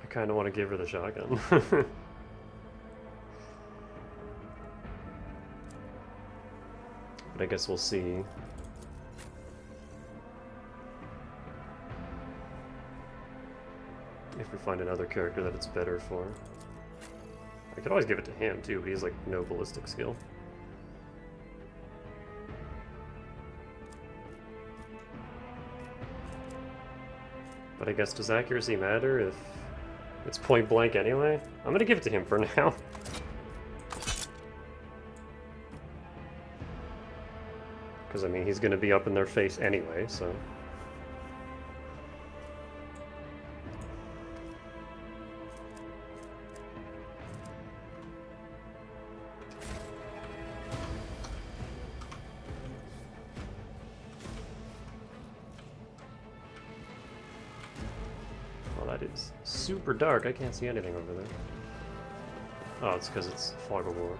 I kind of want to give her the shotgun. But I guess we'll see. If we find another character that it's better for. I could always give it to him too, but he's like no ballistic skill. But I guess, does accuracy matter if it's point blank anyway? I'm gonna give it to him for now. Because, I mean, he's gonna be up in their face anyway, so... Well, that is super dark. I can't see anything over there. Oh, it's because it's fog of war.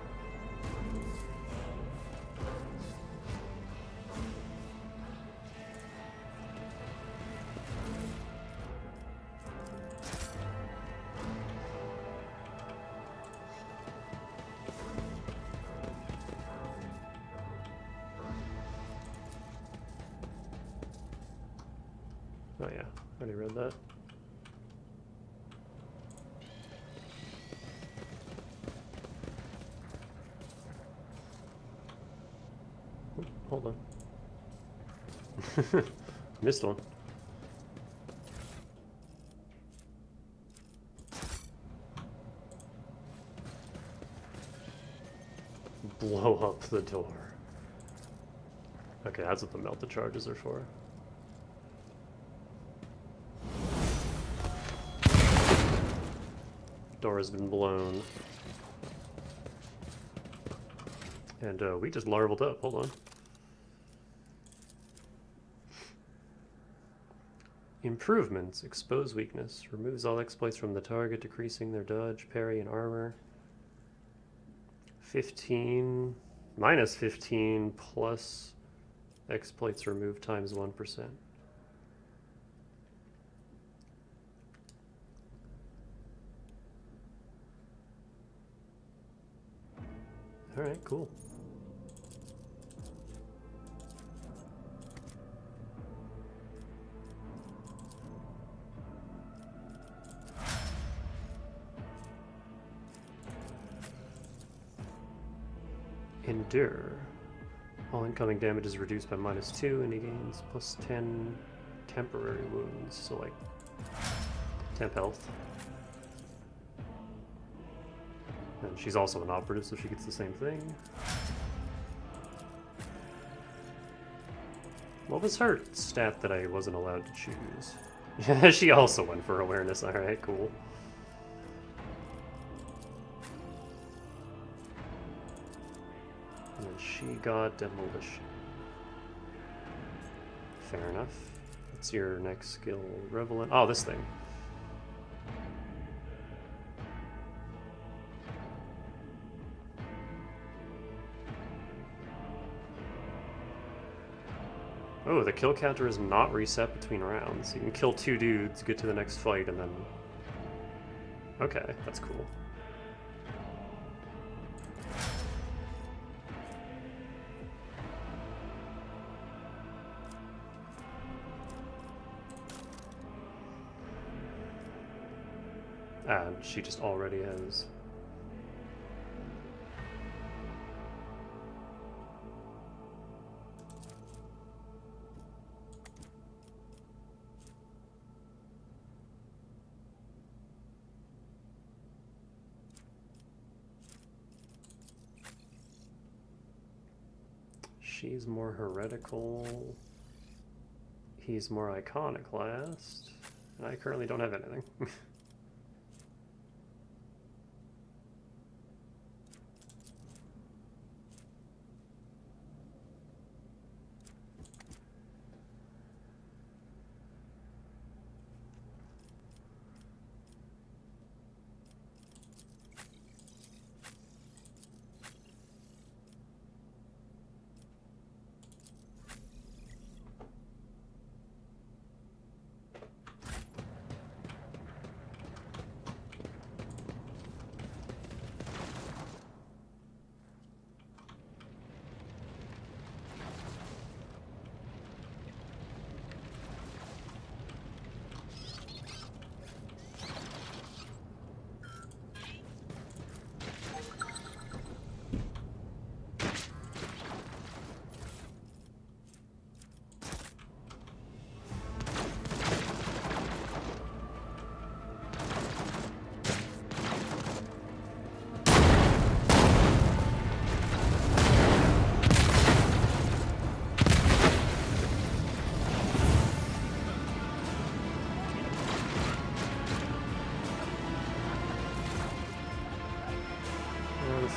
Oh yeah, I already read that. Hold on. Missed one. Blow up the door. Okay, that's what the melted charges are for. Door has been blown. And we just larvaled up. Hold on. Improvements. Expose weakness. Removes all exploits from the target, decreasing their dodge, parry, and armor. 15. Minus 15 plus exploits removed times 1%. Alright, cool. Endure. All incoming damage is reduced by -2 and he gains plus 10 temporary wounds, so like temp health. And she's also an operative, so she gets the same thing. What was her stat that I wasn't allowed to choose? She also went for awareness. Alright, cool. And then she got demolition. Fair enough. What's your next skill? Revelant. Oh, this thing. Oh, the kill counter is not reset between rounds. You can kill 2 dudes, get to the next fight, and then... Okay, that's cool. Ah, she just already has. She's more heretical. He's more iconoclast. I currently don't have anything.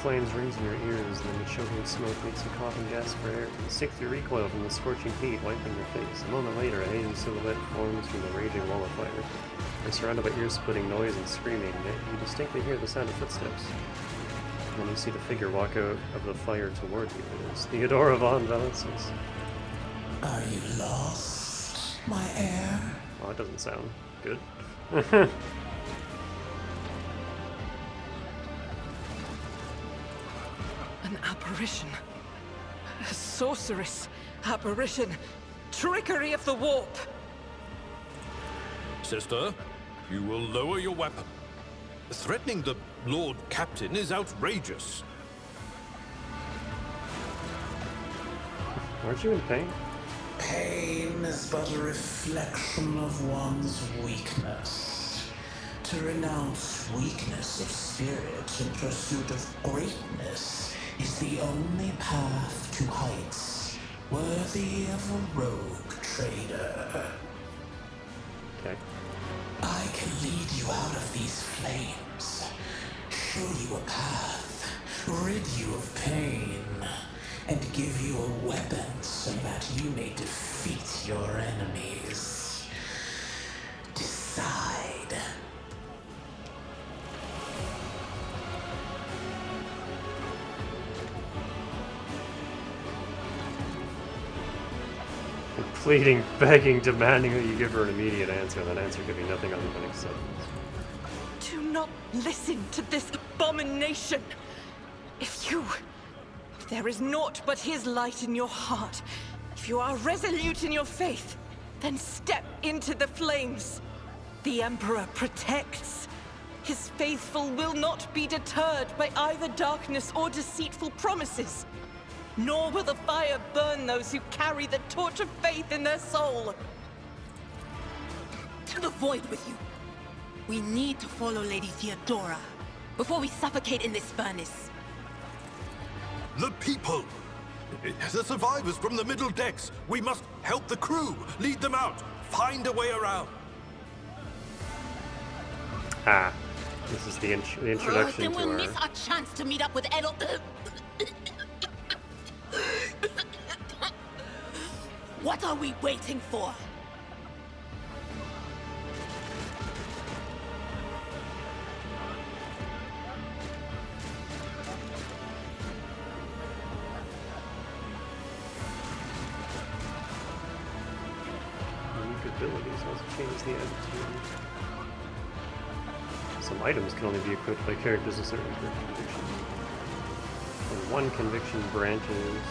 Flames rings in your ears, and then the choking smoke makes you cough and gasp for air. You sink through recoil from the scorching heat, wiping your face. A moment later, a hazy silhouette forms from the raging wall of fire. You're surrounded by ear-splitting noise and screaming, yet you distinctly hear the sound of footsteps. And then you see the figure walk out of the fire toward you. It is Theodora von Valencius. Are you lost, my heir? Well, that doesn't sound good. An apparition. A sorceress. Apparition. Trickery of the warp. Sister, you will lower your weapon. Threatening the Lord Captain is outrageous. Aren't you in pain? Pain is but a reflection of one's weakness. To renounce weakness of spirit in pursuit of greatness is the only path to heights worthy of a rogue trader. Okay. I can lead you out of these flames, show you a path, rid you of pain, and give you a weapon so that you may defeat your enemies. Decide. Pleading, begging, demanding that you give her an immediate answer, and that answer could be nothing other than acceptance. Do not listen to this abomination. If there is naught but his light in your heart, if you are resolute in your faith, then step into the flames. The Emperor protects. His faithful will not be deterred by either darkness or deceitful promises. Nor will the fire burn those who carry the torch of faith in their soul. To the void with you. We need to follow Lady Theodora before we suffocate in this furnace. The people! The survivors from the middle decks! We must help the crew! Lead them out! Find a way around! Ah, this is the introduction then to we'll our... miss our chance to meet up with Edel... What are we waiting for? abilities. Also changes the attitude. Some items can only be equipped by characters of certain convictions. And one conviction branches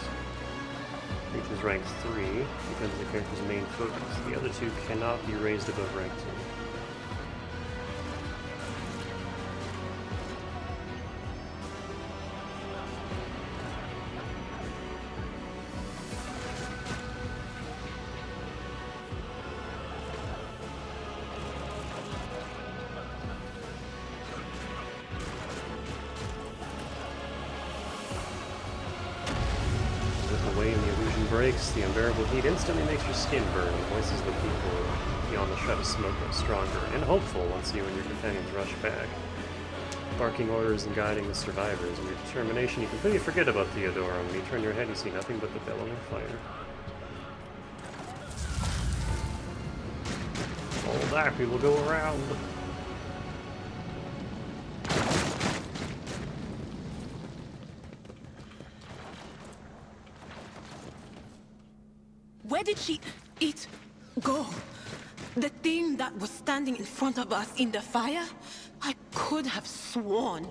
reaches rank 3, becomes the character's main focus. The other two cannot be raised above rank 2. The unbearable heat instantly makes your skin burn and voices the people beyond the shut of smoke grow stronger and hopeful once you and your companions rush back. Barking orders and guiding the survivors. In your determination, you completely forget about Theodora. When you turn your head, you see nothing but the bellowing fire. All that we will go around. Where did it go? The thing that was standing in front of us in the fire? I could have sworn.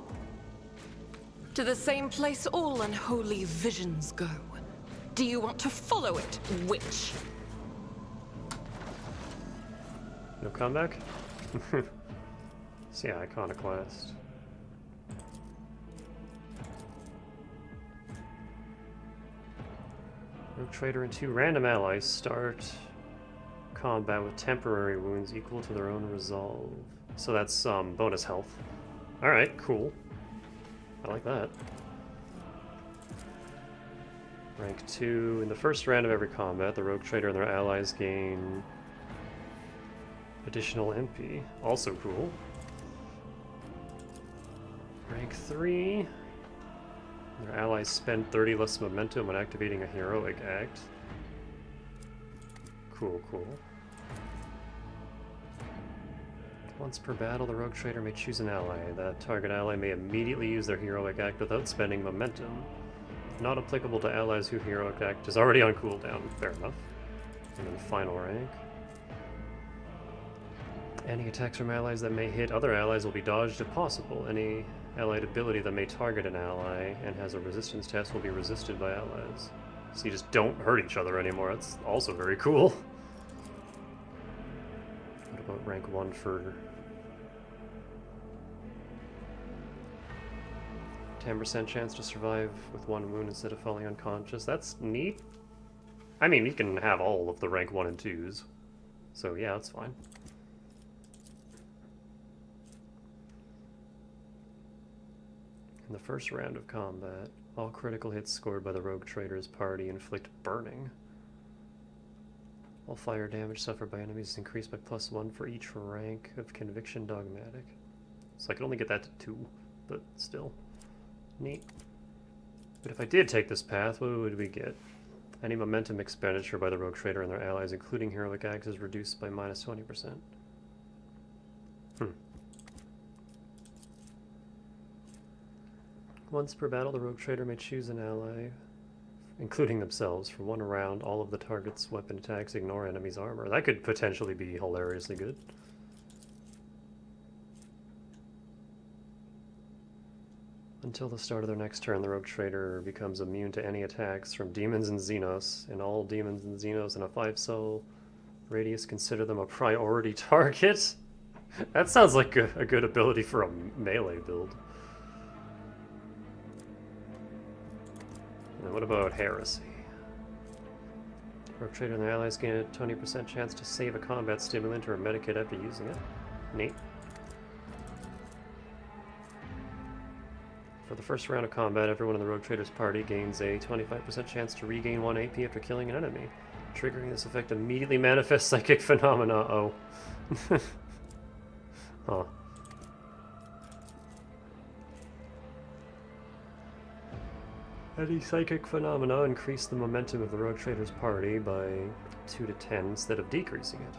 To the same place all unholy visions go. Do you want to follow it, witch? No comeback? So yeah, Iconoclast. Rogue Trader and 2 random allies start combat with temporary wounds equal to their own resolve. So that's bonus health. Alright, cool. I like that. Rank 2. In the first round of every combat, the Rogue Trader and their allies gain additional MP. Also cool. Rank 3. Their allies spend 30 less momentum when activating a heroic act. Cool, cool. Once per battle, the Rogue Trader may choose an ally. That target ally may immediately use their heroic act without spending momentum. Not applicable to allies whose heroic act is already on cooldown. Fair enough. And then final rank. Any attacks from allies that may hit other allies will be dodged if possible. Any allied ability that may target an ally and has a resistance test will be resisted by allies. So you just don't hurt each other anymore. That's also very cool. What about rank 1 for 10% chance to survive with 1 wound instead of falling unconscious? That's neat. I mean, you can have all of the rank 1 and 2s. So yeah, that's fine. In the first round of combat, all critical hits scored by the Rogue Trader's party inflict burning. All fire damage suffered by enemies is increased by +1 for each rank of Conviction Dogmatic. So I could only get that to 2, but still. Neat. But if I did take this path, what would we get? Any momentum expenditure by the Rogue Trader and their allies, including heroic acts, is reduced by -20%. Once per battle, the Rogue Trader may choose an ally, including themselves. For 1 round, all of the target's weapon attacks ignore enemy's armor. That could potentially be hilariously good. Until the start of their next turn, the Rogue Trader becomes immune to any attacks from demons and Xenos, and all demons and Xenos in a 5-cell radius consider them a priority target. That sounds like a good ability for a melee build. And what about Heresy? Rogue Trader and their allies gain a 20% chance to save a combat stimulant or a medikit after using it. Neat. For the first round of combat, everyone in the Rogue Trader's party gains a 25% chance to regain 1 AP after killing an enemy. Triggering this effect immediately manifests psychic phenomena. Oh. Huh. Any psychic phenomena increase the momentum of the Rogue Trader's party by 2 to 10 instead of decreasing it.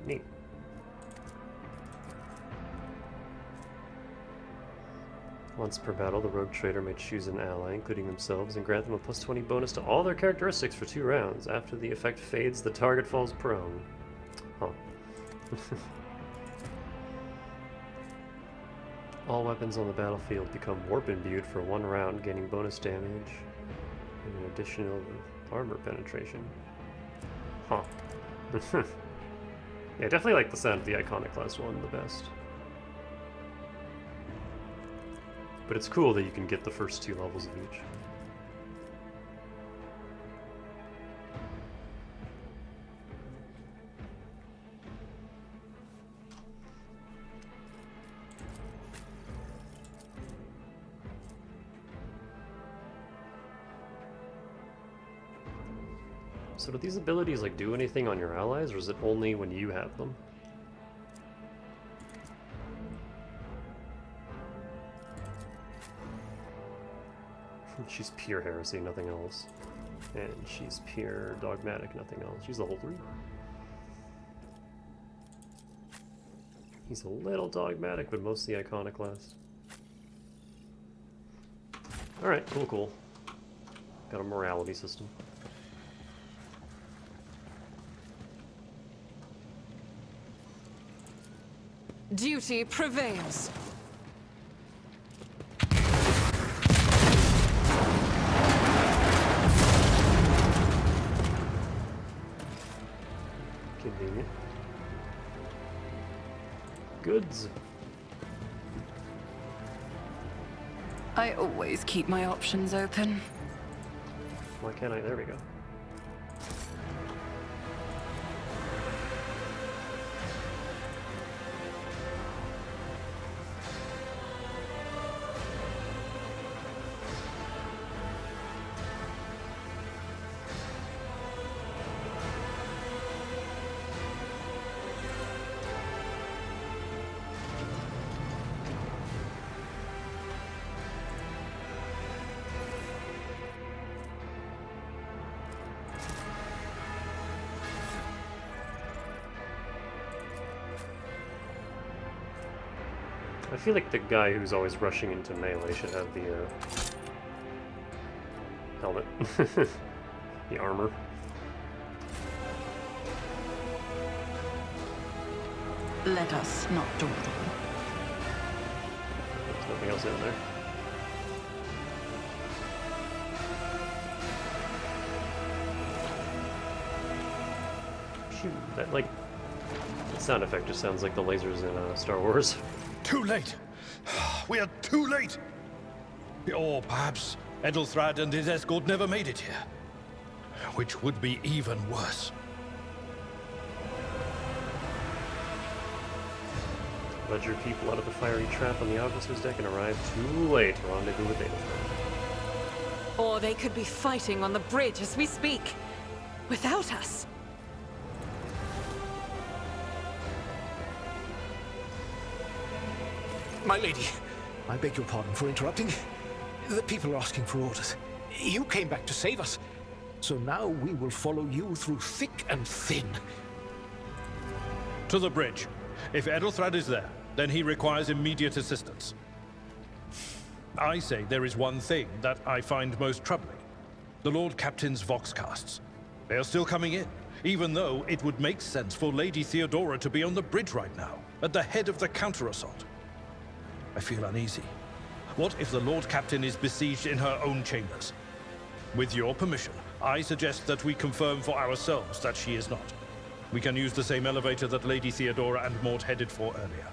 Neat. Once per battle, the Rogue Trader may choose an ally, including themselves, and grant them a +20 bonus to all their characteristics for 2 rounds. After the effect fades, the target falls prone. Huh. All weapons on the battlefield become warp imbued for 1 round, gaining bonus damage and an additional armor penetration. Huh. Yeah, definitely like the sound of the Iconoclast one the best. But it's cool that you can get the first 2 levels of each. So do these abilities like do anything on your allies, or is it only when you have them? She's pure heresy, nothing else. And she's pure dogmatic, nothing else. She's the whole 3. He's a little dogmatic, but mostly iconoclast. Alright, cool. Got a morality system. Duty prevails. Convenient. Goods. I always keep my options open. Why can't I? There we go. I feel like the guy who's always rushing into melee should have the helmet. The armor. Let us not dawdle. There's nothing else in there. Shoot, that like that sound effect just sounds like the lasers in Star Wars. Too late. We are too late. Or perhaps Edelthrad and his escort never made it here. Which would be even worse. Led your people out of the fiery trap on the officer's deck and arrived too late to rendezvous with Edelthrad. Or they could be fighting on the bridge as we speak. Without us. My lady, I beg your pardon for interrupting. The people are asking for orders. You came back to save us, so now we will follow you through thick and thin. To the bridge. If Edelthrad is there, then he requires immediate assistance. I say there is one thing that I find most troubling. The Lord Captain's Voxcasts. They are still coming in, even though it would make sense for Lady Theodora to be on the bridge right now, at the head of the counter-assault. I feel uneasy. What if the Lord Captain is besieged in her own chambers? With your permission, I suggest that we confirm for ourselves that she is not. We can use the same elevator that Lady Theodora and Mort headed for earlier.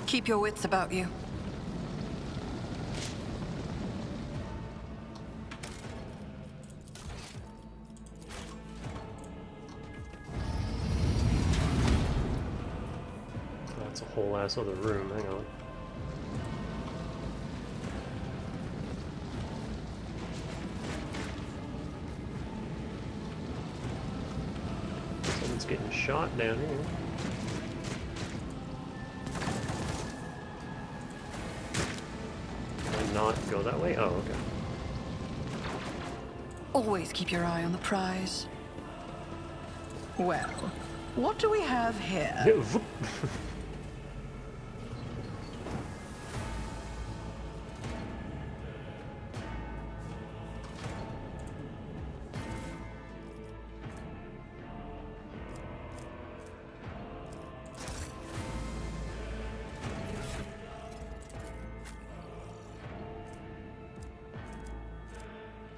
Keep your wits about you. That's a whole ass other room, hang on. Someone's getting shot down here. Can I not go that way? Oh, okay. Always keep your eye on the prize. Well, what do we have here?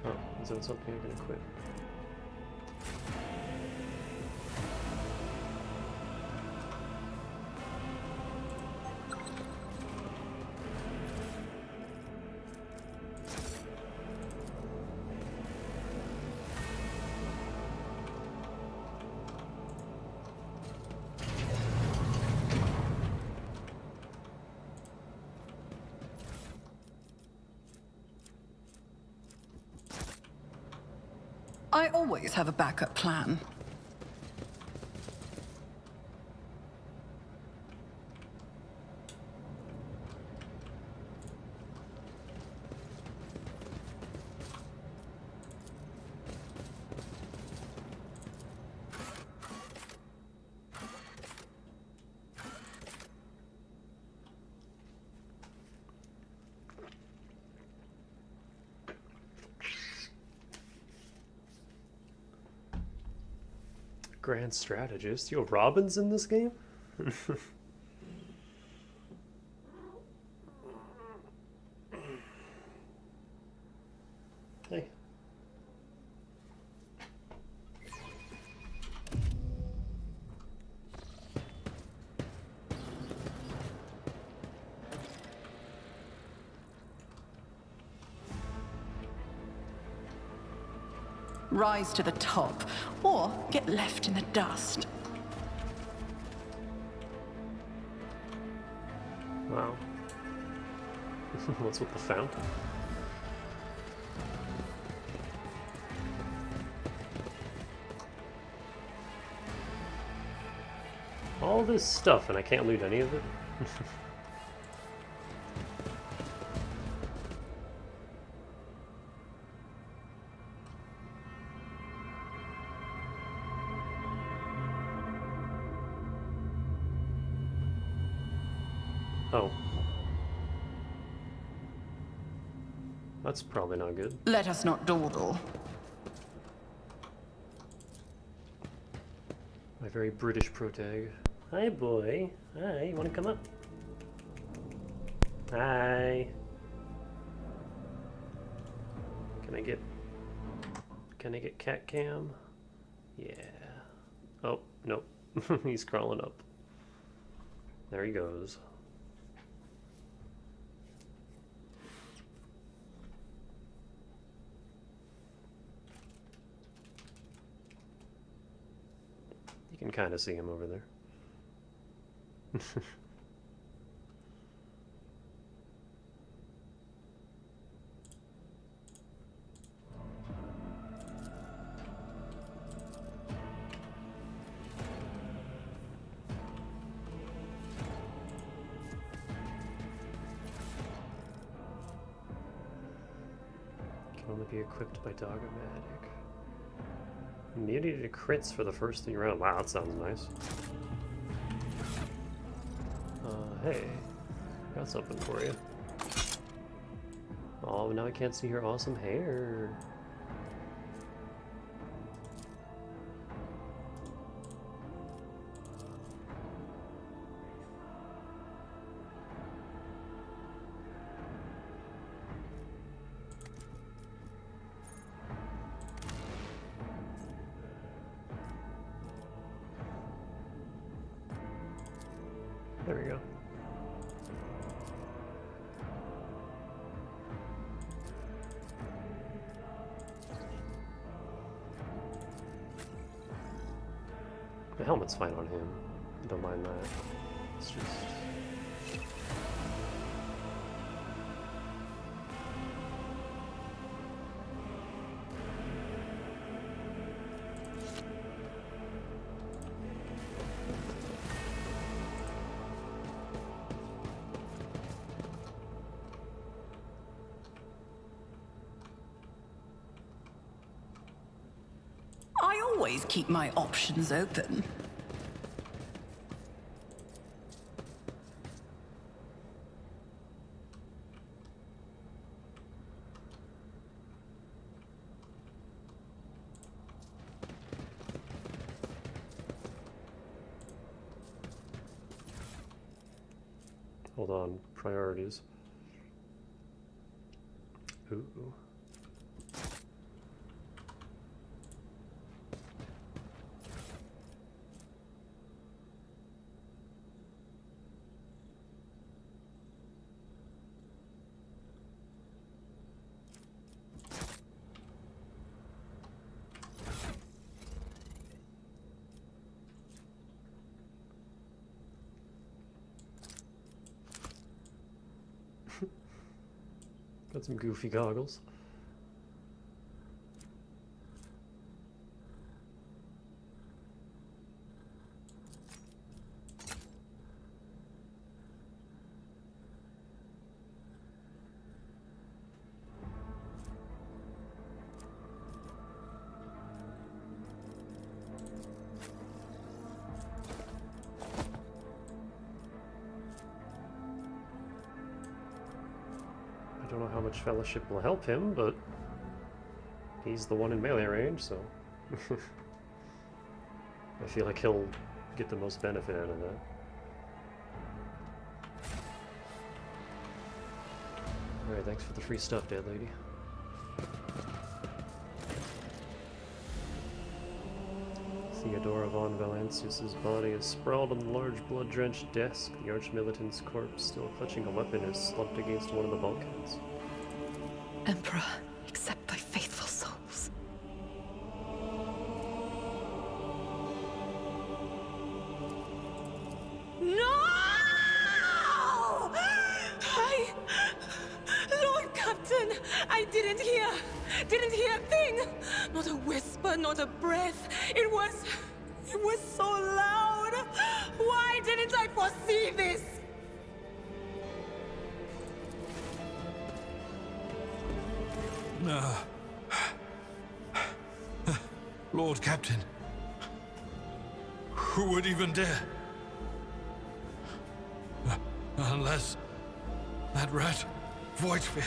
Oh, is that something I can equip? I always have a backup plan. Grand strategist. Yo, Robin's in this game? Hey. Rise to the top, or get left in the dust. Wow. What's with the fountain? All this stuff and I can't loot any of it? Oh. That's probably not good. Let us not dawdle. My very British protag. Hi, boy. Hi, you want to come up? Hi. Can I get cat cam? Yeah. Oh, nope. He's crawling up. There he goes. You can kind of see him over there. Can only be equipped by Dogmatic. Immunity to crits for the first 3 rounds. Wow, that sounds nice. Hey, got something for you. Oh, now I can't see your awesome hair. There we go. The helmet's fine on him. Don't mind that. It's just... always keep my options open. Hold on, priorities. Ooh. Got some goofy goggles. I don't know how much fellowship will help him, but he's the one in melee range, so I feel like he'll get the most benefit out of that. Alright, thanks for the free stuff, Dead Lady. Theodora von Valancius's body is sprawled on the large blood-drenched desk. The arch-militant's corpse, still clutching a weapon, is slumped against one of the bulkheads. Emperor, accept thy faithful souls. No! Lord Captain, I didn't hear a thing. Not a whisper, not a breath. It was so loud. Why didn't I foresee this? Lord Captain, who would even dare? Unless that rat, Voidsphere.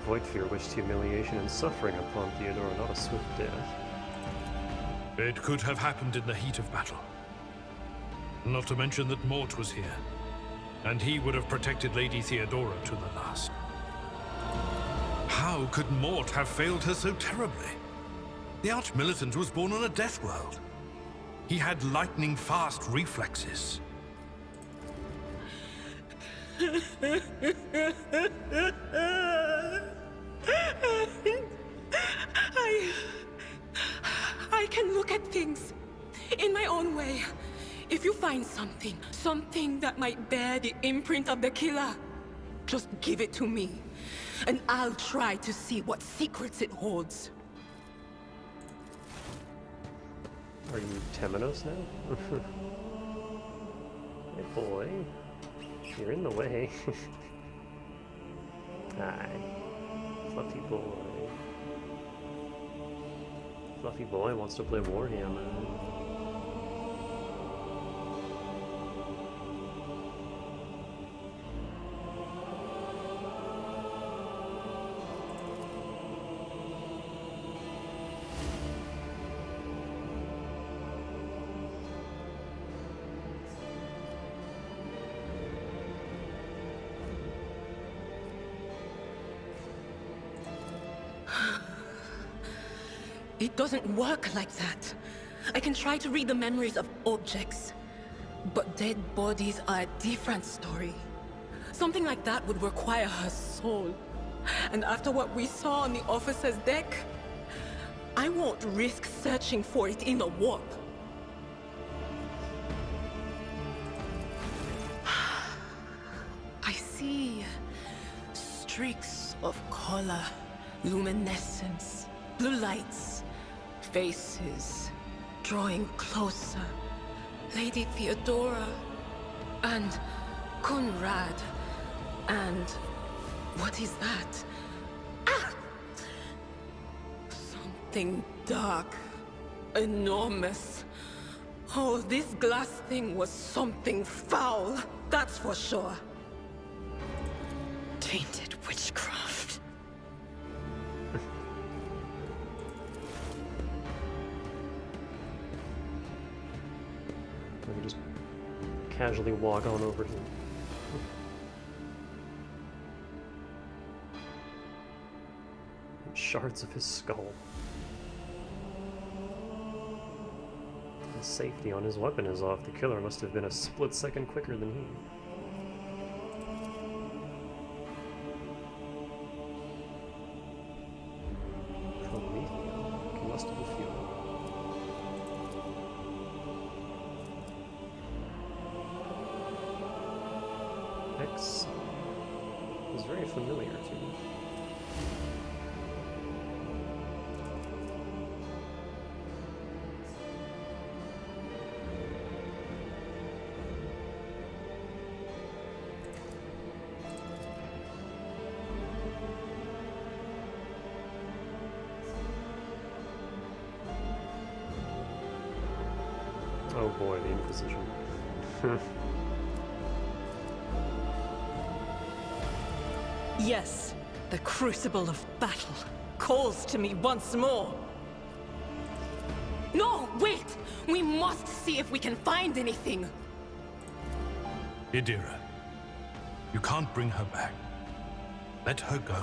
Voidsphere wished humiliation and suffering upon Theodora, not a swift death. It could have happened in the heat of battle. Not to mention that Mort was here, and he would have protected Lady Theodora to the last. How could Mort have failed her so terribly? The Arch-Militant was born on a death world. He had lightning-fast reflexes. I can look at things in my own way. If you find something that might bear the imprint of the killer, just give it to me, and I'll try to see what secrets it holds. Are you Temenos now? Hey boy, you're in the way. Hi, fluffy boy. Fluffy boy wants to play Warhammer. It doesn't work like that. I can try to read the memories of objects, but dead bodies are a different story. Something like that would require her soul. And after what we saw on the officer's deck, I won't risk searching for it in the warp. I see streaks of color, luminescence, blue lights, faces drawing closer. Lady Theodora and Conrad. And what is that? Ah! Something dark, enormous. Oh, this glass thing was something foul, that's for sure. Tainted witchcraft. I can just casually walk on over to him. Shards of his skull. The safety on his weapon is off. The killer must have been a split second quicker than he. Combustible fuel. X is very familiar to me. Oh boy, the Inquisition. Yes, the crucible of battle calls to me once more. No, wait! We must see if we can find anything. Idira, you can't bring her back. Let her go.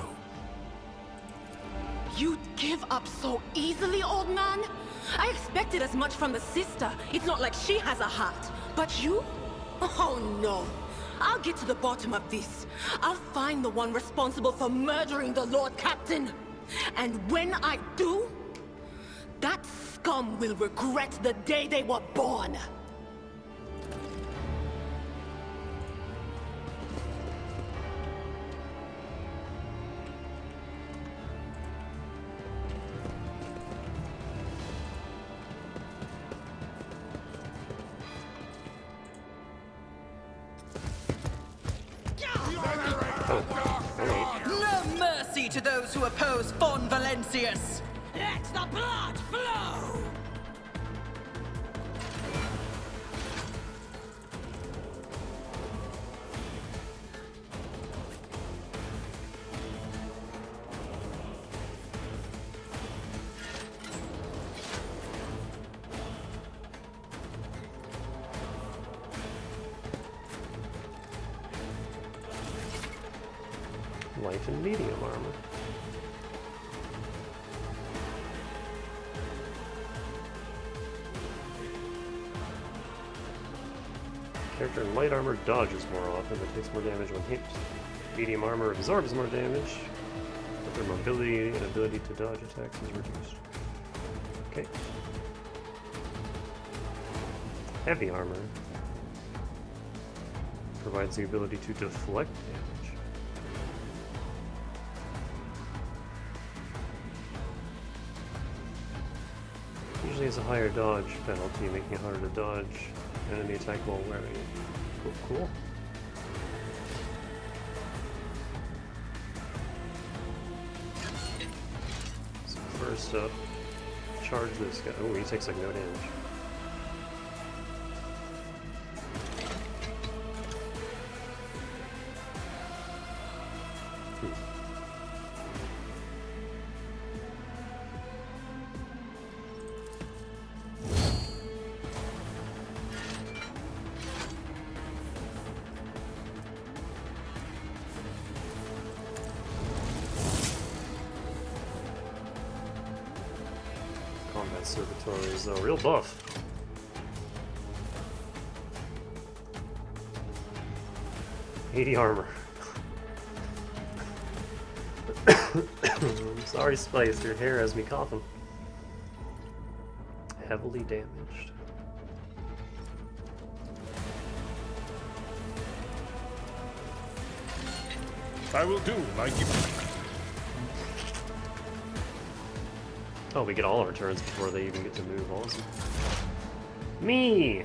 You'd give up so easily, old man? I expected as much from the sister. It's not like she has a heart. But you? Oh no. I'll get to the bottom of this. I'll find the one responsible for murdering the Lord Captain. And when I do, that scum will regret the day they were born. No mercy to those who oppose Von Valencius! Let the blood flow! Light and medium armor. Character in light armor dodges more often, but takes more damage when hit. Medium armor absorbs more damage, but their mobility and ability to dodge attacks is reduced. Okay. Heavy armor provides the ability to deflect damage. Usually has a higher dodge penalty, making it harder to dodge an enemy attack while wearing it. Cool, cool. So first up, charge this guy. Oh, he takes like no damage. Combat Servitor is a real buff. $80 armor. I'm sorry, Spice, your hair has me coughing. Heavily damaged. I will do like you. Oh, we get all our turns before they even get to move. Awesome. Me!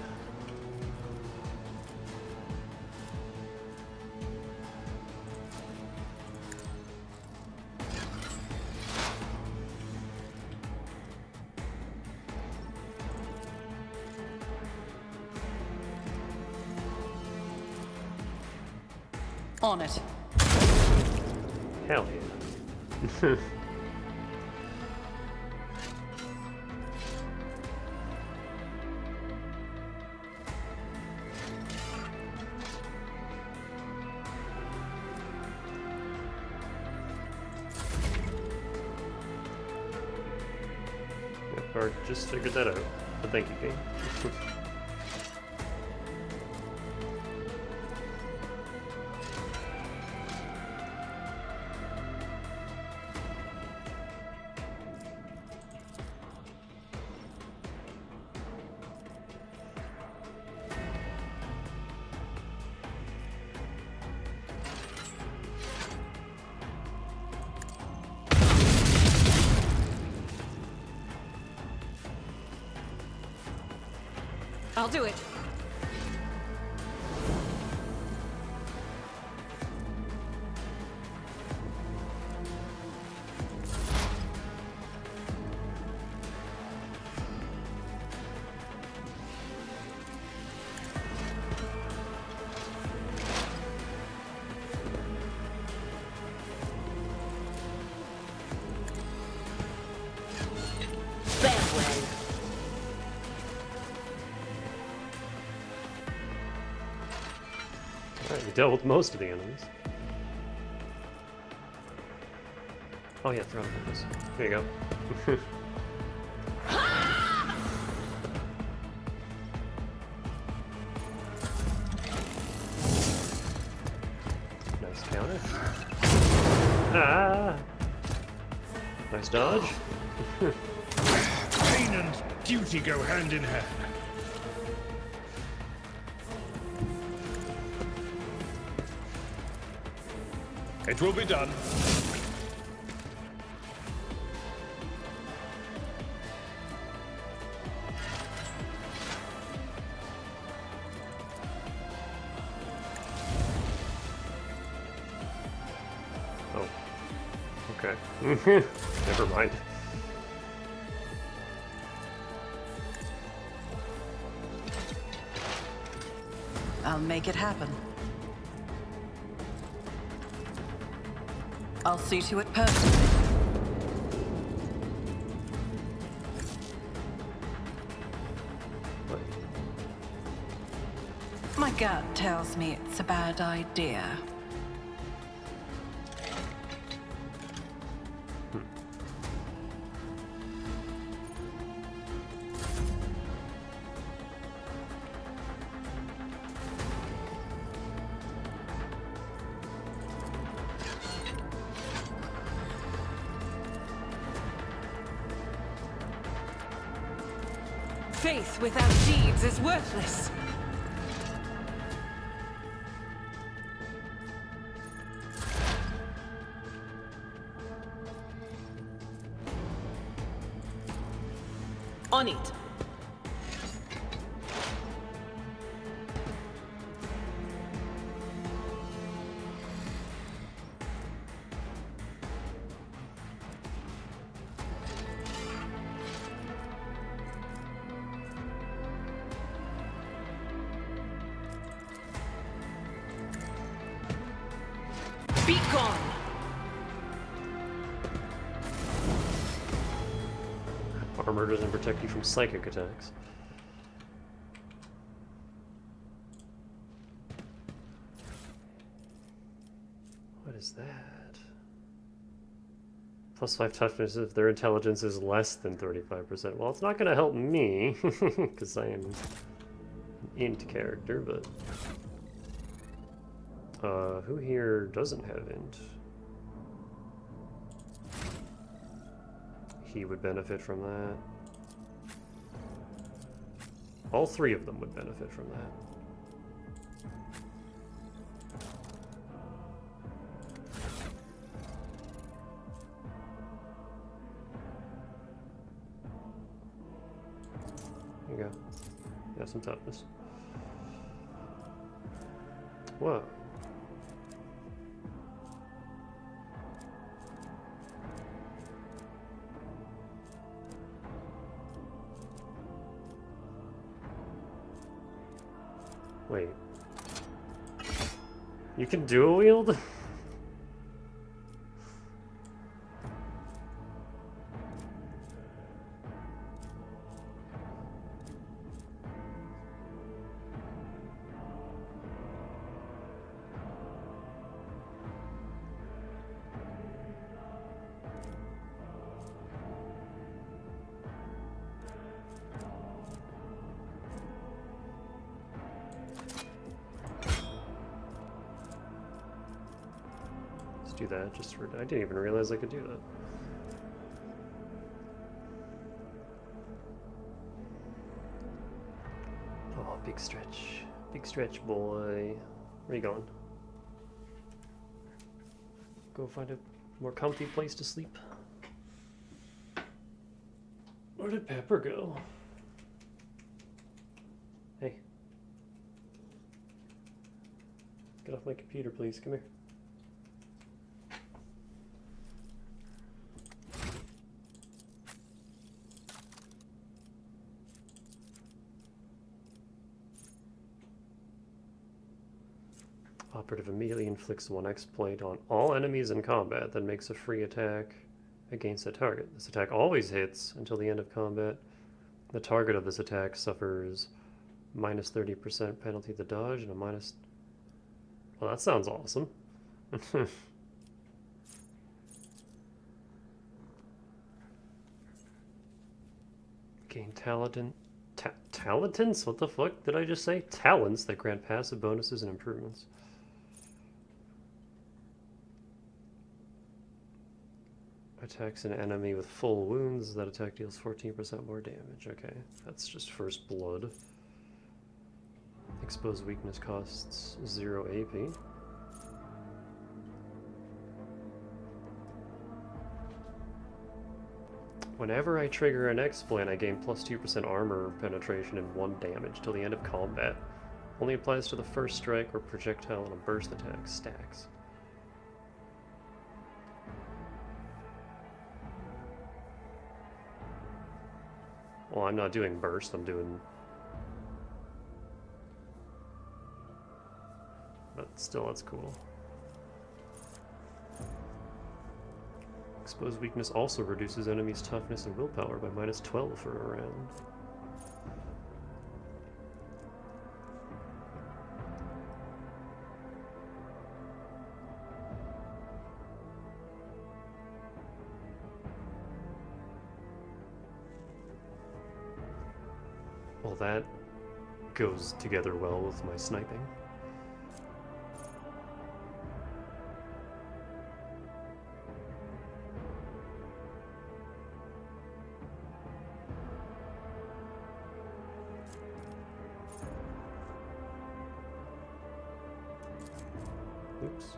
On it. Hell yeah. Or just figured that out. But thank you, game. I'll do it. Farewell. Alright, we dealt with most of the enemies. Oh yeah, throw it at this. There you go. Nice counter. Ah! Nice dodge. Pain and duty go hand in hand. It will be done. Oh. Okay. Never mind. I'll make it happen. I'll see to it personally. My gut tells me it's a bad idea. Faith without deeds is worthless. On it. Be gone. Armor doesn't protect you from psychic attacks. What is that? +5 toughness if their intelligence is less than 35%. Well, it's not going to help me, because I am an int character, but... who here doesn't have int? He would benefit from that. All three of them would benefit from that. There you go. Got some toughness. Whoa. Wait. You can dual wield? Do that just for. I didn't even realize I could do that. Oh, big stretch, boy. Where you going? Go find a more comfy place to sleep. Where did Pepper go? Hey, get off my computer, please. Come here. Operative immediately inflicts 1x plate on all enemies in combat, then makes a free attack against a target. This attack always hits until the end of combat. The target of this attack suffers minus 30% penalty to dodge and a minus... Well, that sounds awesome. Gain talents? What the fuck did I just say? Talents that grant passive bonuses and improvements. Attacks an enemy with full wounds. That attack deals 14% more damage. Okay, that's just first blood. Exposed weakness costs 0 AP. Whenever I trigger an X-Plant, I gain plus 2% armor penetration and 1 damage till the end of combat. Only applies to the first strike or projectile on a burst attack. Stacks. Well, I'm not doing burst, I'm doing... But still, that's cool. Exposed weakness also reduces enemies' toughness and willpower by minus 12 for a round. Well, that goes together well with my sniping. Oops.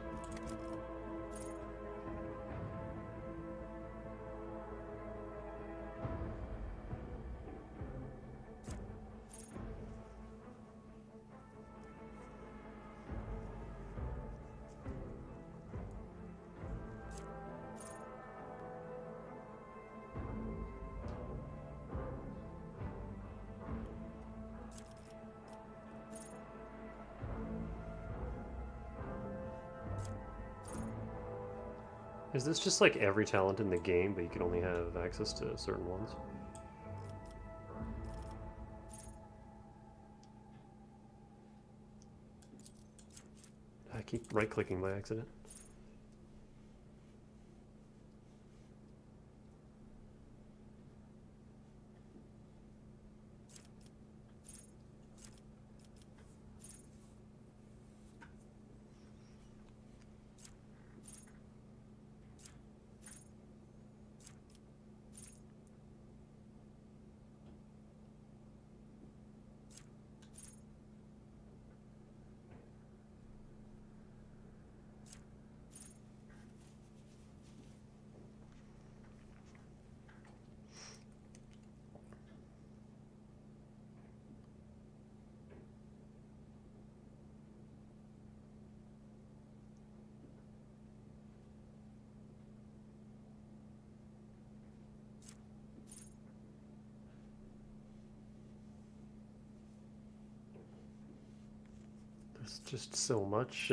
Is this just like every talent in the game, but you can only have access to certain ones? I keep right-clicking by accident. There's just so much.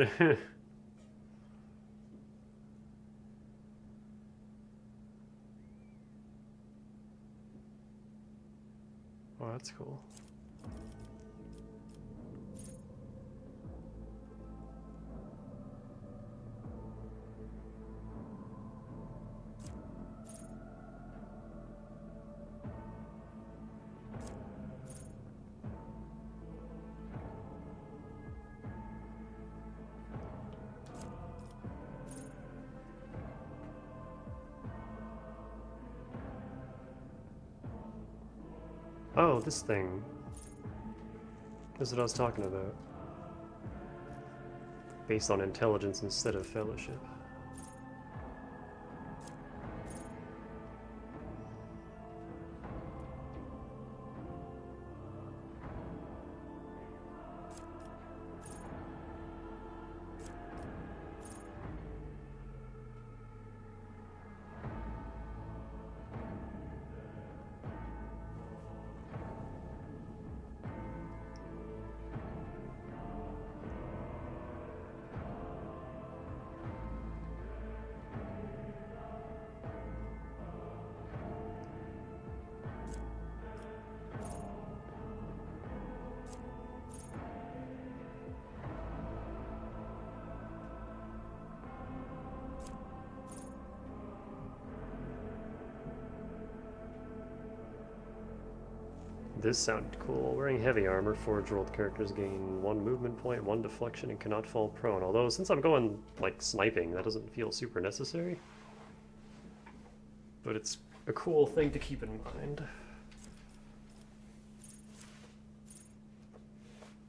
that's cool. Oh, this thing. This is what I was talking about. Based on intelligence instead of fellowship. This sounded cool. Wearing heavy armor, Forge World characters gain 1 movement point, 1 deflection, and cannot fall prone. Although, since I'm going, like, sniping, that doesn't feel super necessary. But it's a cool thing to keep in mind.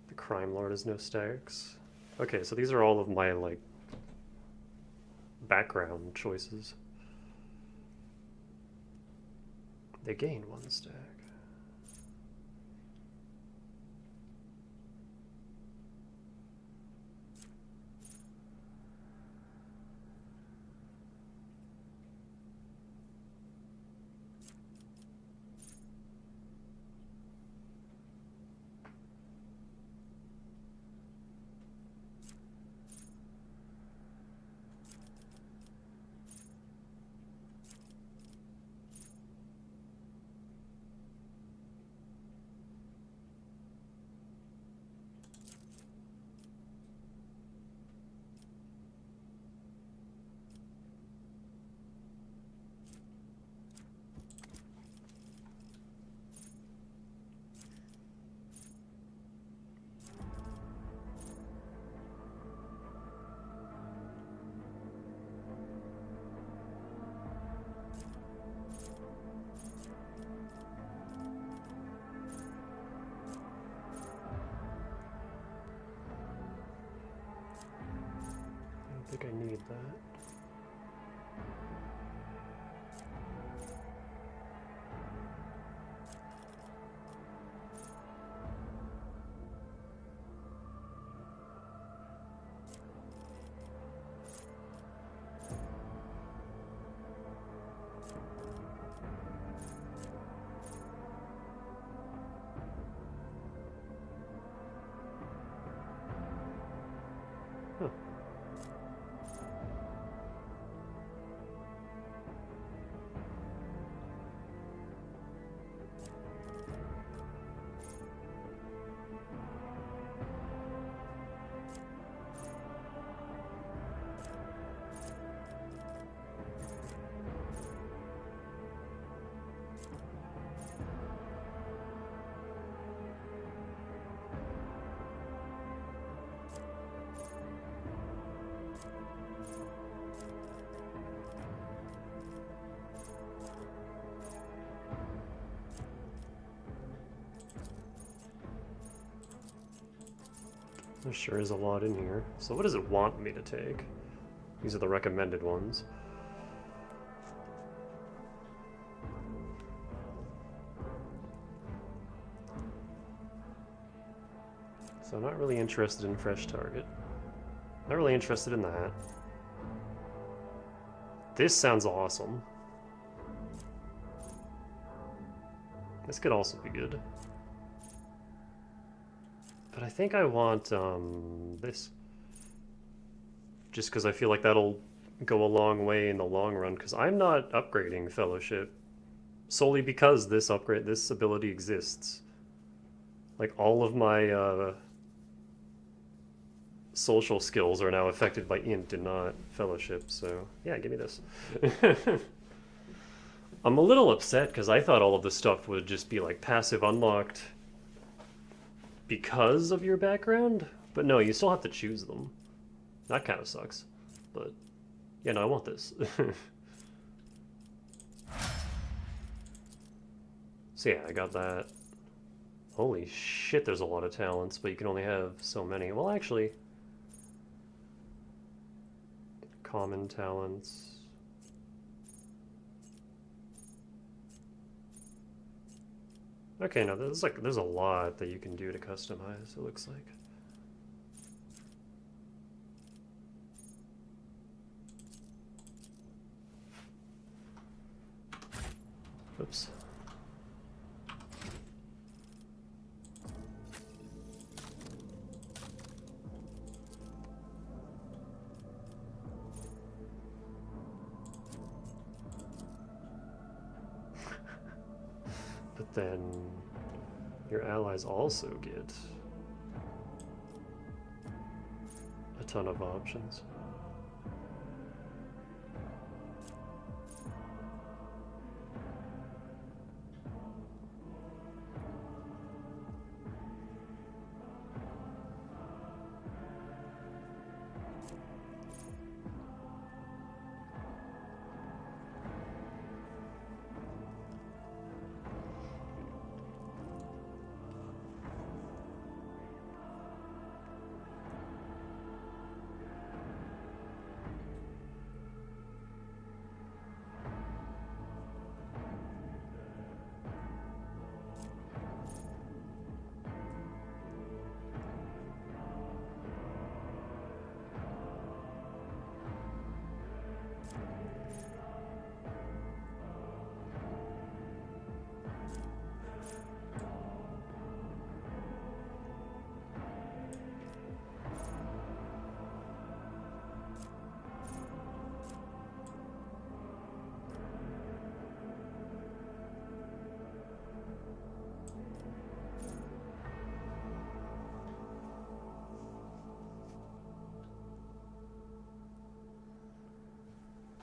The Crime Lord has no stacks. Okay, so these are all of my, like, background choices. They gain 1 stack. I think I need that. Huh. There sure is a lot in here. So what does it want me to take? These are the recommended ones. So I'm not really interested in fresh target. Not really interested in that. This sounds awesome. This could also be good. But I think I want this. Just because I feel like that'll go a long way in the long run, because I'm not upgrading Fellowship solely because this ability exists. Like, all of my social skills are now affected by int and not fellowship, so yeah, give me this. I'm a little upset because I thought all of this stuff would just be like passive unlocked because of your background, but no, you still have to choose them. That kind of sucks, but yeah, no, I want this. So yeah, I got that. Holy shit, there's a lot of talents, but you can only have so many. Well, actually, common talents. Okay, now there's a lot that you can do to customize, it looks like. Oops. But then your allies also get a ton of options.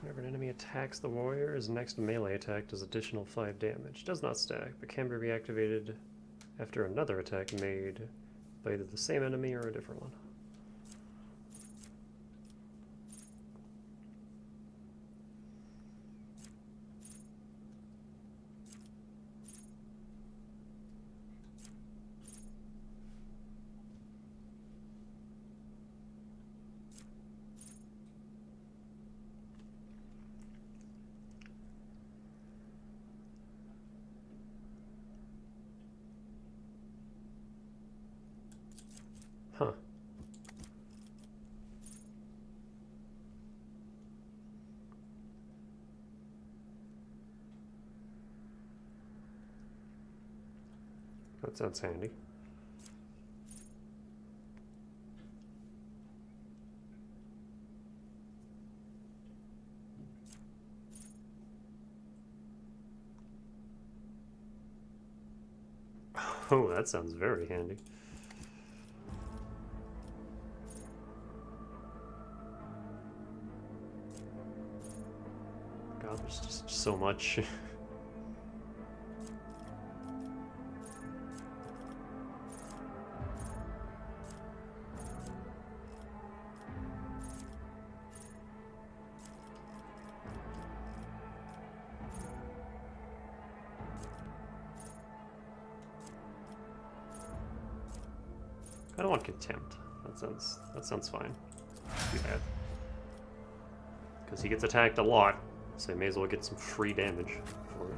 Whenever an enemy attacks the warrior, his next melee attack does additional 5 damage. Does not stack, but can be reactivated after another attack made by either the same enemy or a different one. Huh. That sounds handy. Oh, that sounds very handy. God, there's just so much. I don't want contempt. That sounds fine. Too bad. Because he gets attacked a lot, so he may as well get some free damage for it.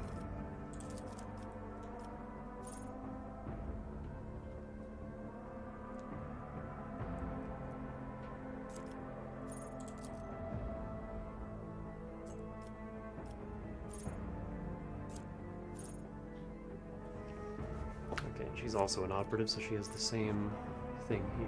Okay, she's also an operative, so she has the same thing here.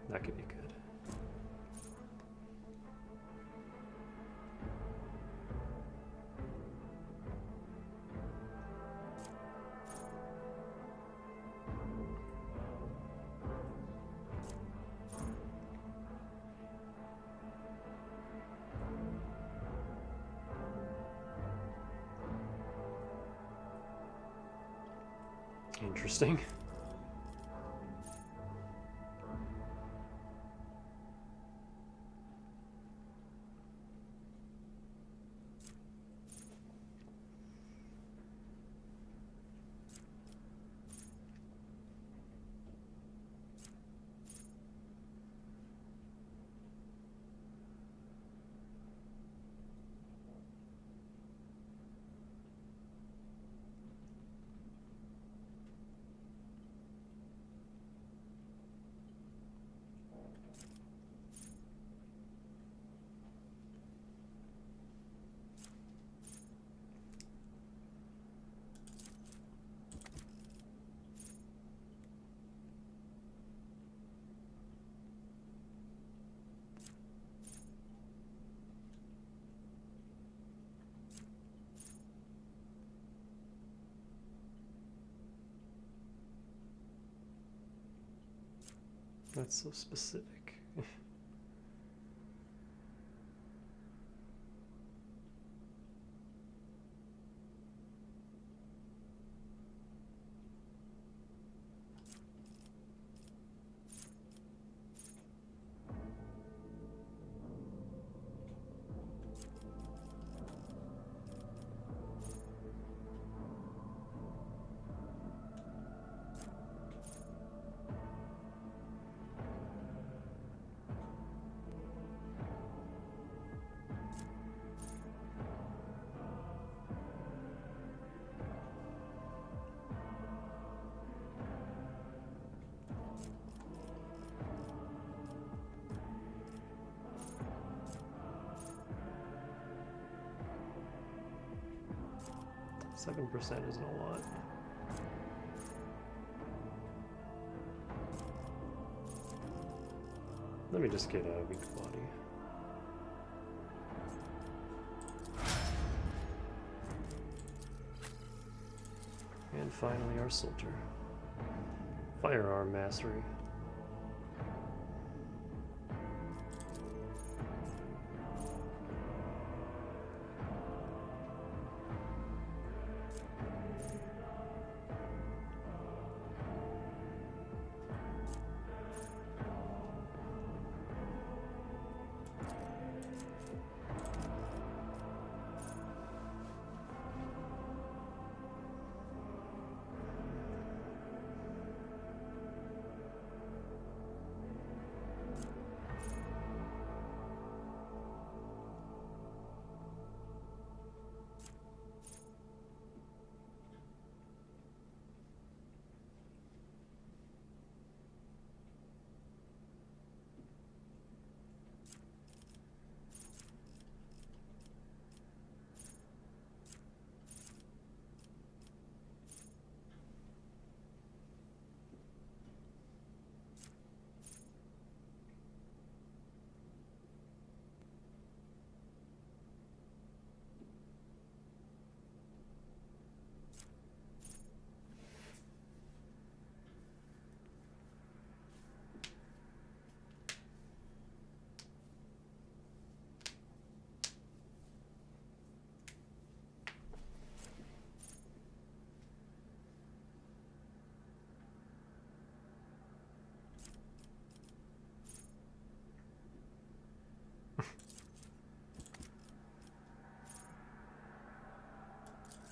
That could be good. Interesting. That's so specific. %7 isn't a lot. Let me just get a weak body. And finally our soldier. Firearm mastery.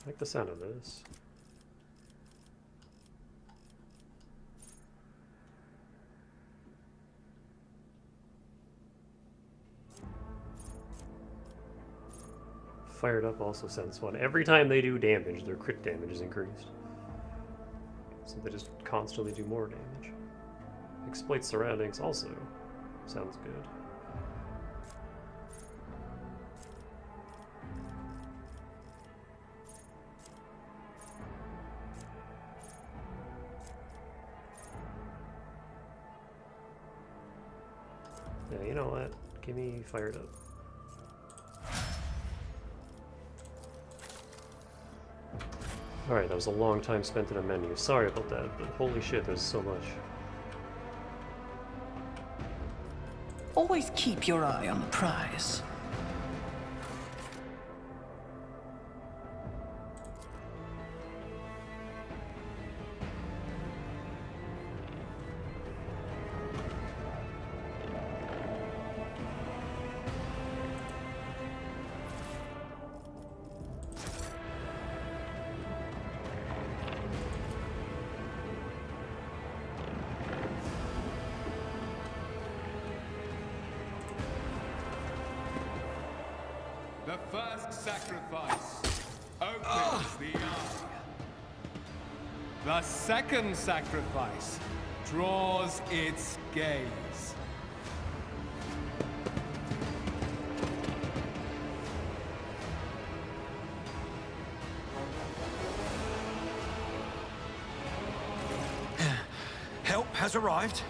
I like the sound of this. Fired up also sounds fun. Every time they do damage, their crit damage is increased. So they just constantly do more damage. Exploit surroundings also sounds good. Yeah, you know what? Get me fired up. Alright, that was a long time spent in a menu. Sorry about that, but holy shit, there's so much. Always keep your eye on the prize. The first sacrifice opens the eye. The second sacrifice draws its gaze. Help has arrived.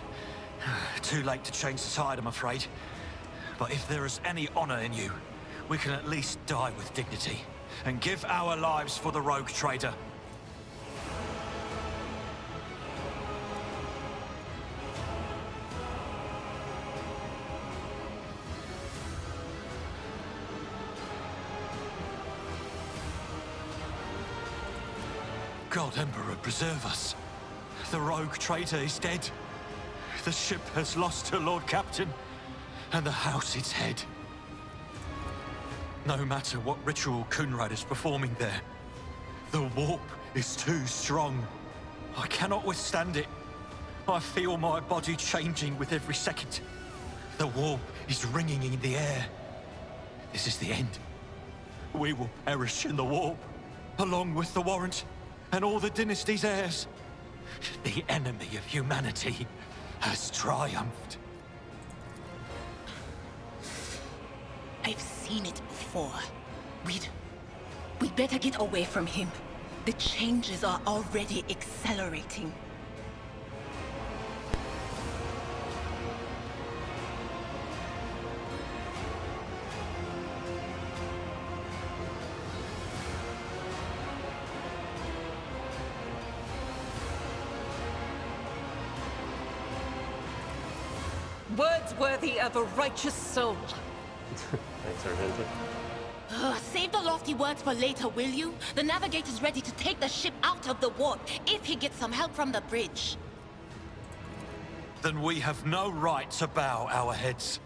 Too late to change the tide, I'm afraid. But if there is any honor in you, we can at least die with dignity and give our lives for the rogue trader. God Emperor, preserve us. The rogue traitor is dead. The ship has lost her Lord Captain, and the house its head. No matter what ritual Kunrad is performing there, the warp is too strong. I cannot withstand it. I feel my body changing with every second. The warp is ringing in the air. This is the end. We will perish in the warp, along with the warrant and all the dynasty's heirs. The enemy of humanity has triumphed. I've seen it before. We'd better get away from him. The changes are already accelerating. Words worthy of a righteous soul. Thanks, Argenta. Save the lofty words for later, will you? The navigator's ready to take the ship out of the warp if he gets some help from the bridge. Then we have no right to bow our heads.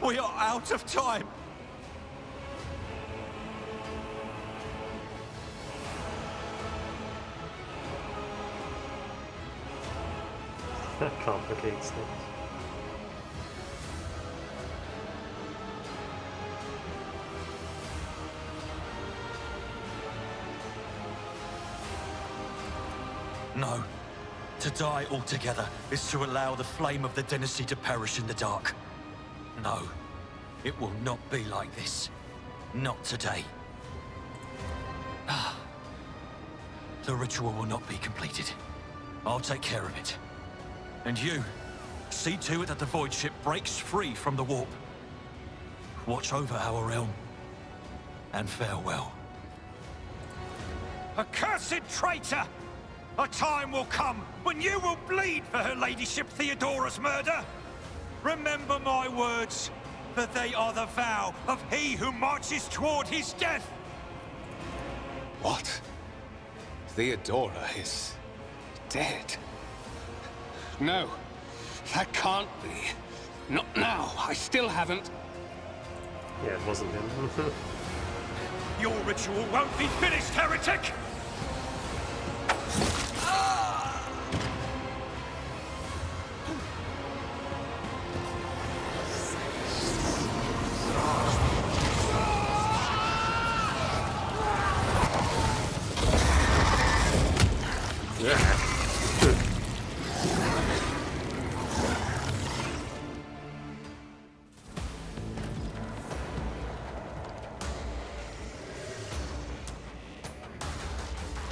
We are out of time! That complicates things. No. To die altogether is to allow the flame of the dynasty to perish in the dark. No. It will not be like this. Not today. The ritual will not be completed. I'll take care of it. And you, see to it that the void ship breaks free from the warp. Watch over our realm. And farewell. Accursed traitor! A time will come when you will bleed for her ladyship Theodora's murder. Remember my words, that they are the vow of he who marches toward his death. What? Theodora is dead? No, that can't be. Not now. I still haven't. Yeah, it wasn't him. Your ritual won't be finished, heretic!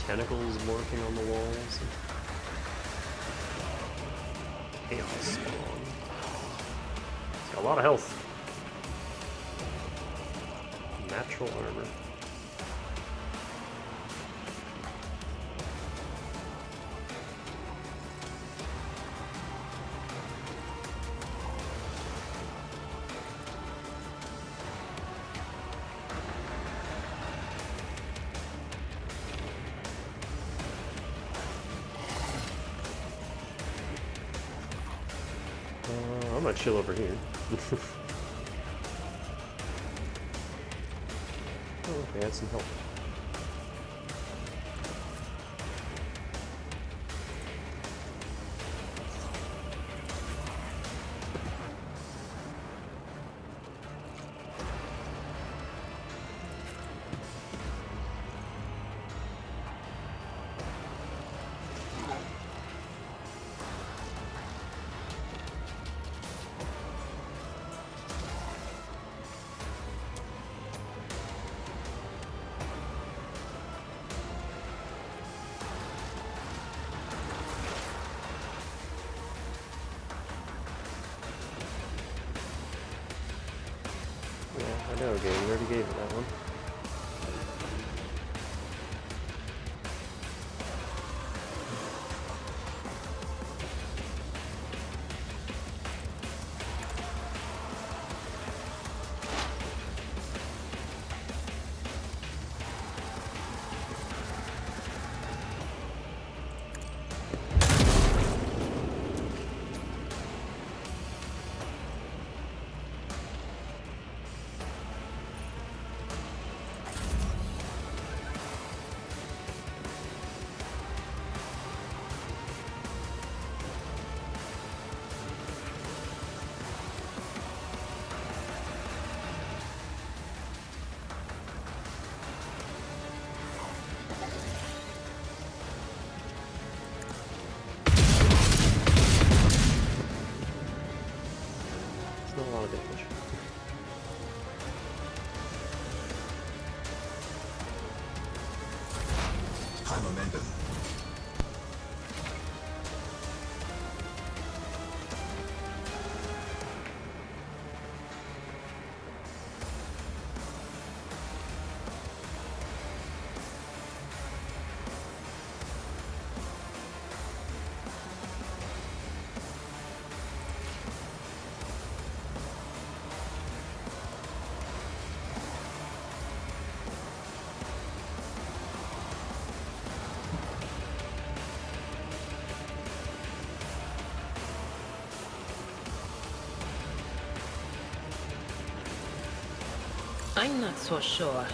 tentacles lurking on the walls. Chaos spawn. It's got a lot of health. Natural armor. I'm gonna chill over here. Oh, they had some help. I know, game. You already gave it that one. A lot of damage. High momentum. I'm not so sure.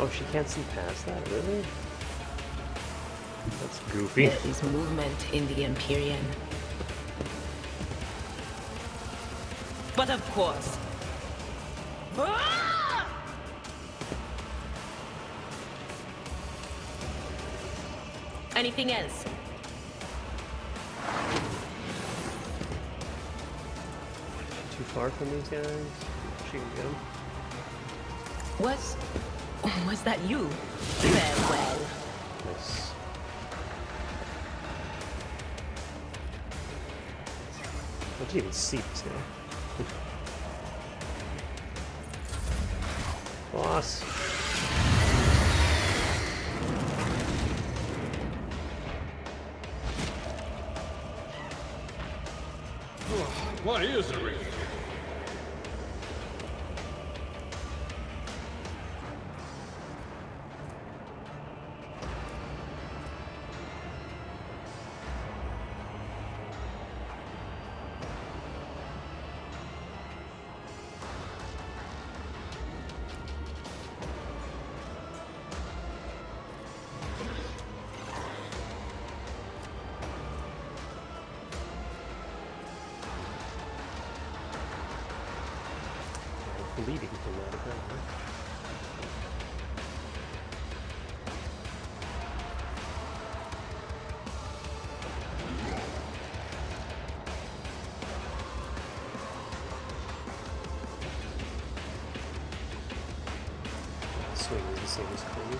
Oh, she can't see past that? Really? That's goofy. There is movement in the Empyrean. But of course. Ah! Anything else? Too far from these guys? She can get them. Was that you? Farewell. Nice. I didn't even see this guy. Boss. What is the reason? Bleeding from that, apparently. Swing is the same as Chloe.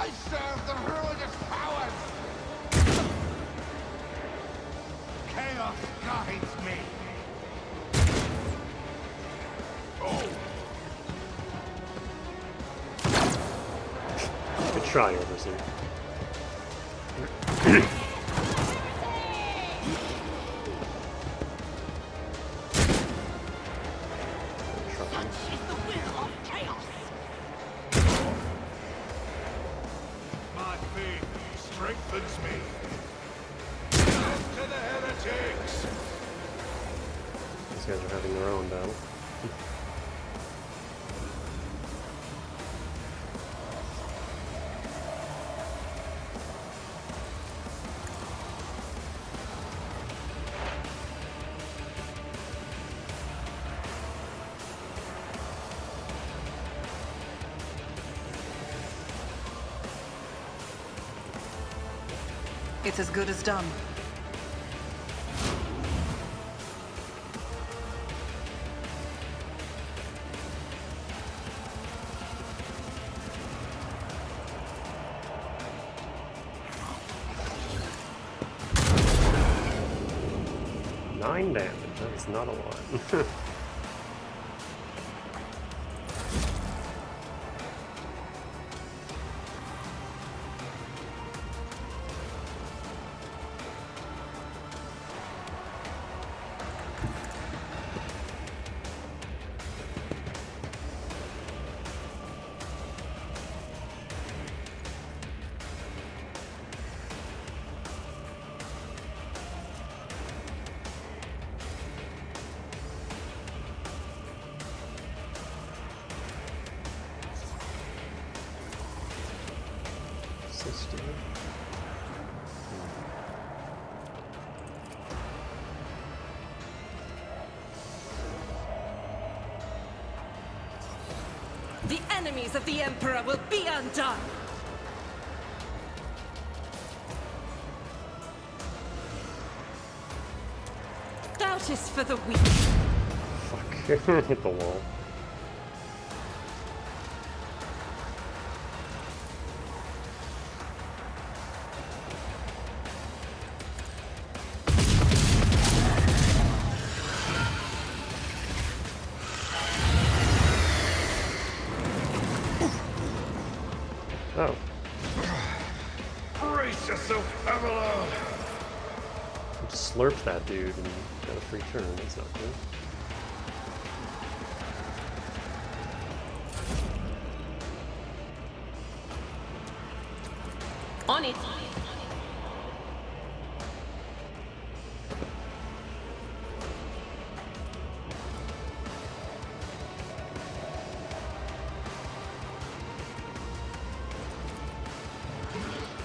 I serve the ruinous powers! Chaos guides me! Oh! Good try, Overseer. My faith strengthens me. Death to the heretics! These guys are having their own battle. It's as good as done. Nine damage. That's not a lot. The enemies of the Emperor will be undone! Doubt is for the weak. Fuck. Hit the wall. Oh. Brace yourself, Avalon! Just slurped that dude and got a free turn. That's not cool. On it.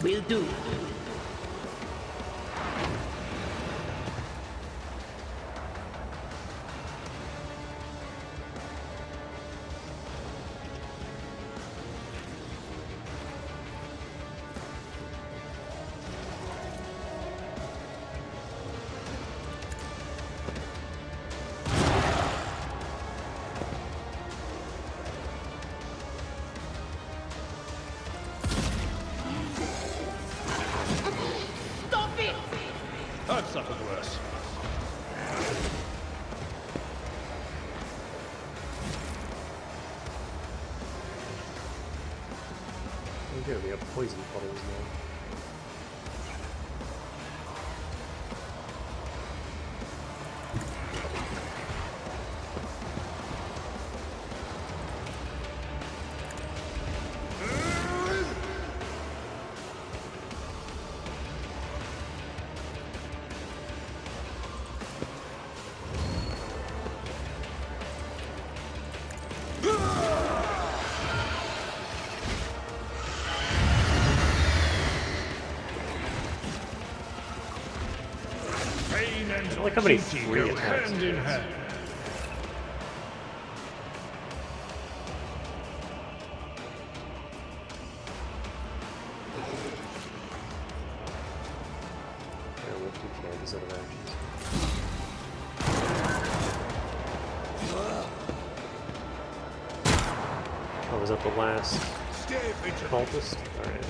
Will do. I've suffered worse. Oh, good. We have poison puddles now. I like how many free attacks. Hand in hand. These other actions. Oh, was that the last Stay vigilant. Cultist? Alright.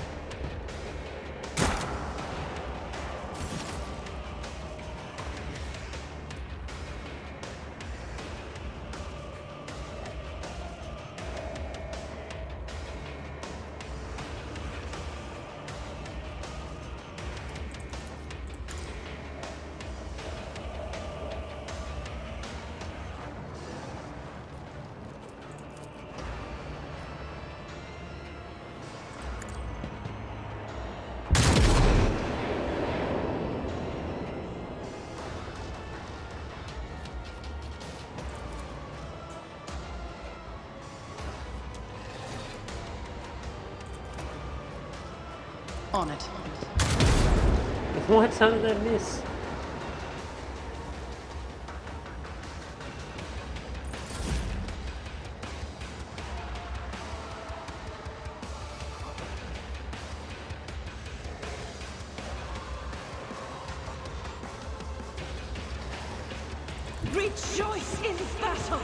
On it. What? How did that miss? Rejoice in battle!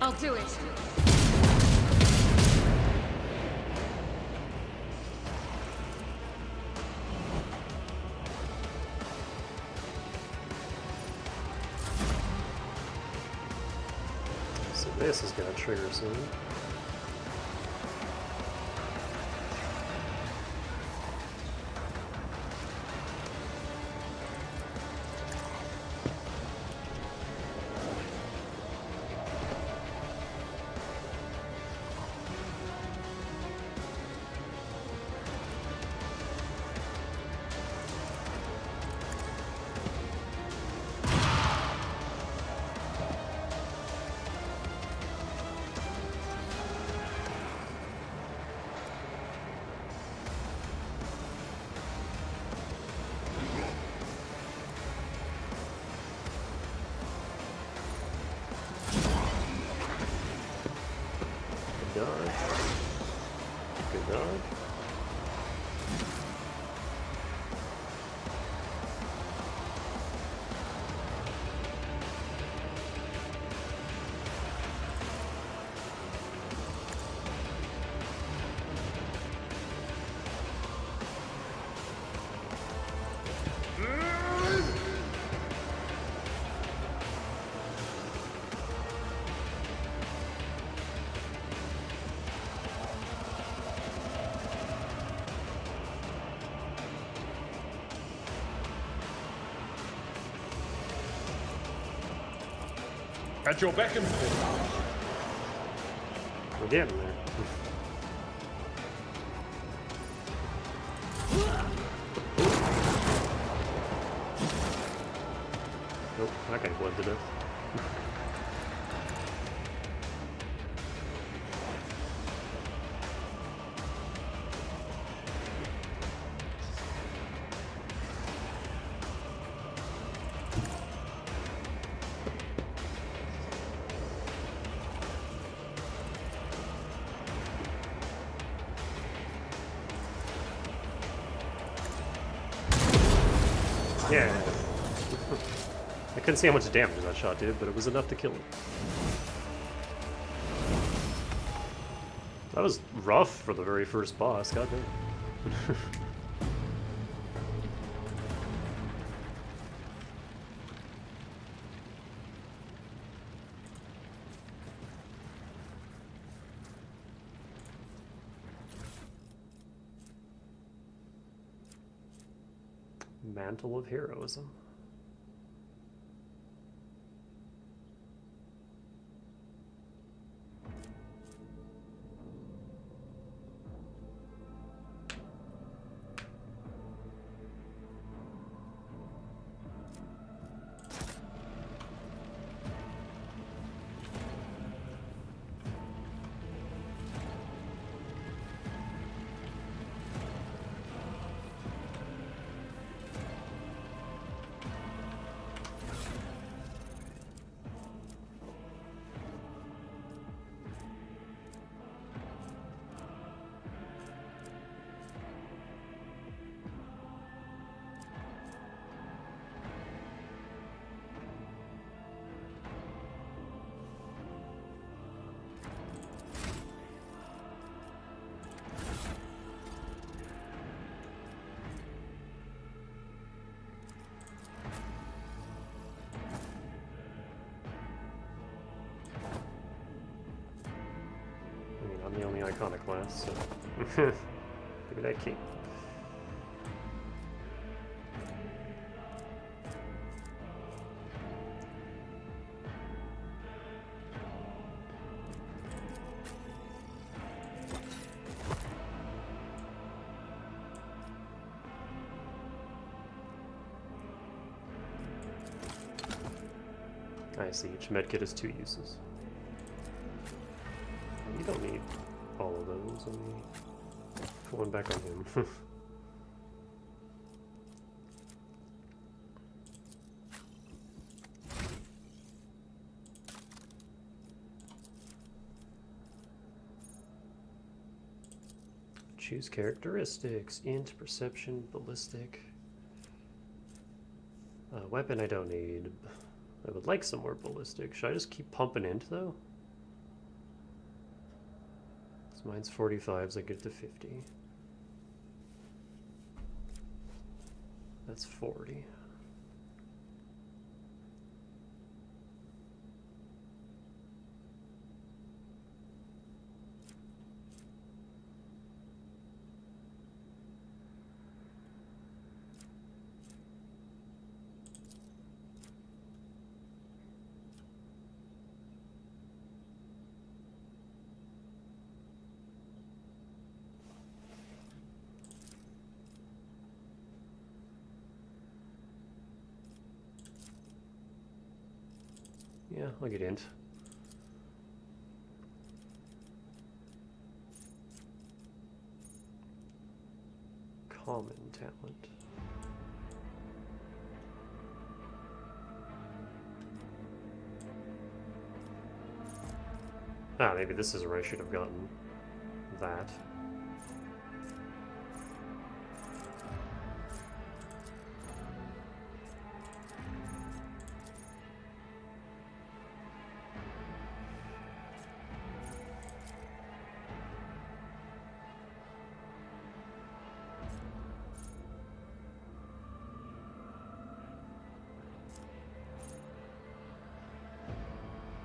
I'll do it. So this is gonna trigger soon. Good dodge. Good dodge. At your beck and call. We're getting there. Nope, that guy bled to death. Yeah. I couldn't see how much damage that shot did, but it was enough to kill him. That was rough for the very first boss, goddamn. Mantle of Heroism. iconoclast, so maybe that king. I see, each medkit has 2 uses. You don't need all of those. Let me put one back on him. Choose characteristics. Int, perception, ballistic. Weapon I don't need. I would like some more ballistic. Should I just keep pumping int though? So mine's 45, so I get to 50. That's 40. Yeah, I'll get int. Common talent. Ah, maybe this is where I should have gotten that.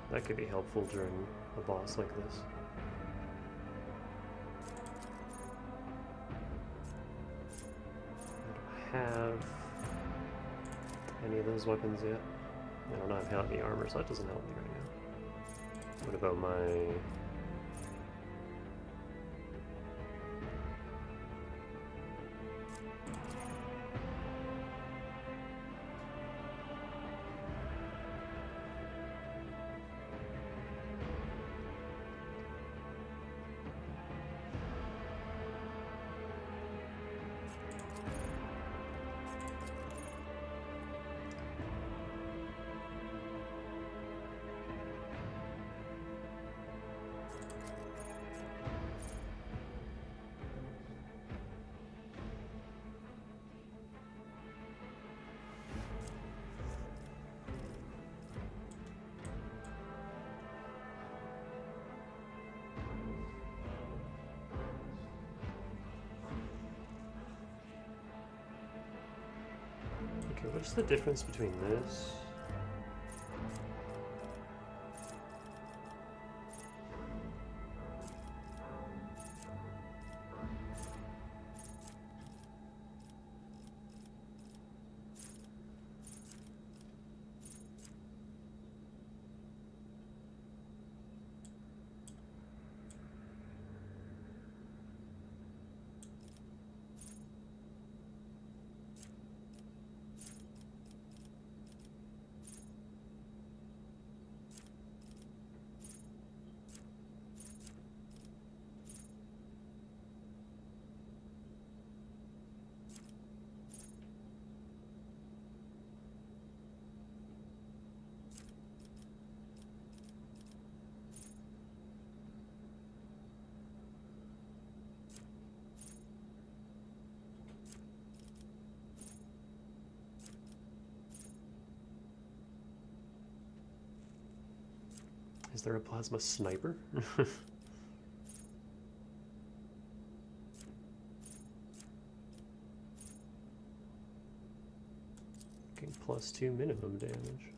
That could be helpful during a boss like this. I don't have any of those weapons yet. I don't have heavy armor, so that doesn't help me right now. What about my... Okay, what's the difference between this? Is there a plasma sniper? Getting +2 minimum damage.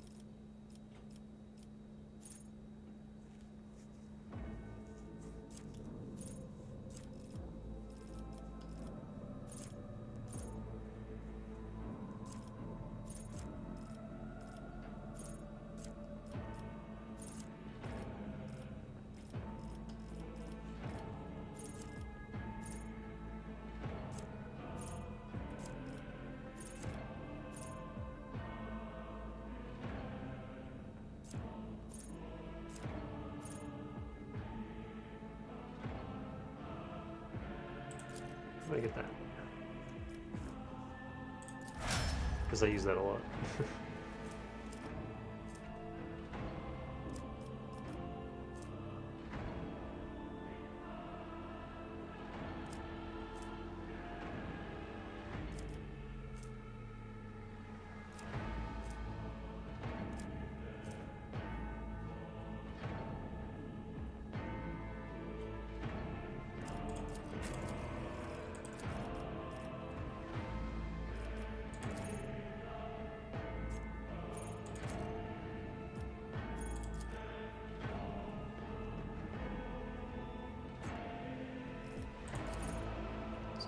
Let me get that. Because I use that a lot.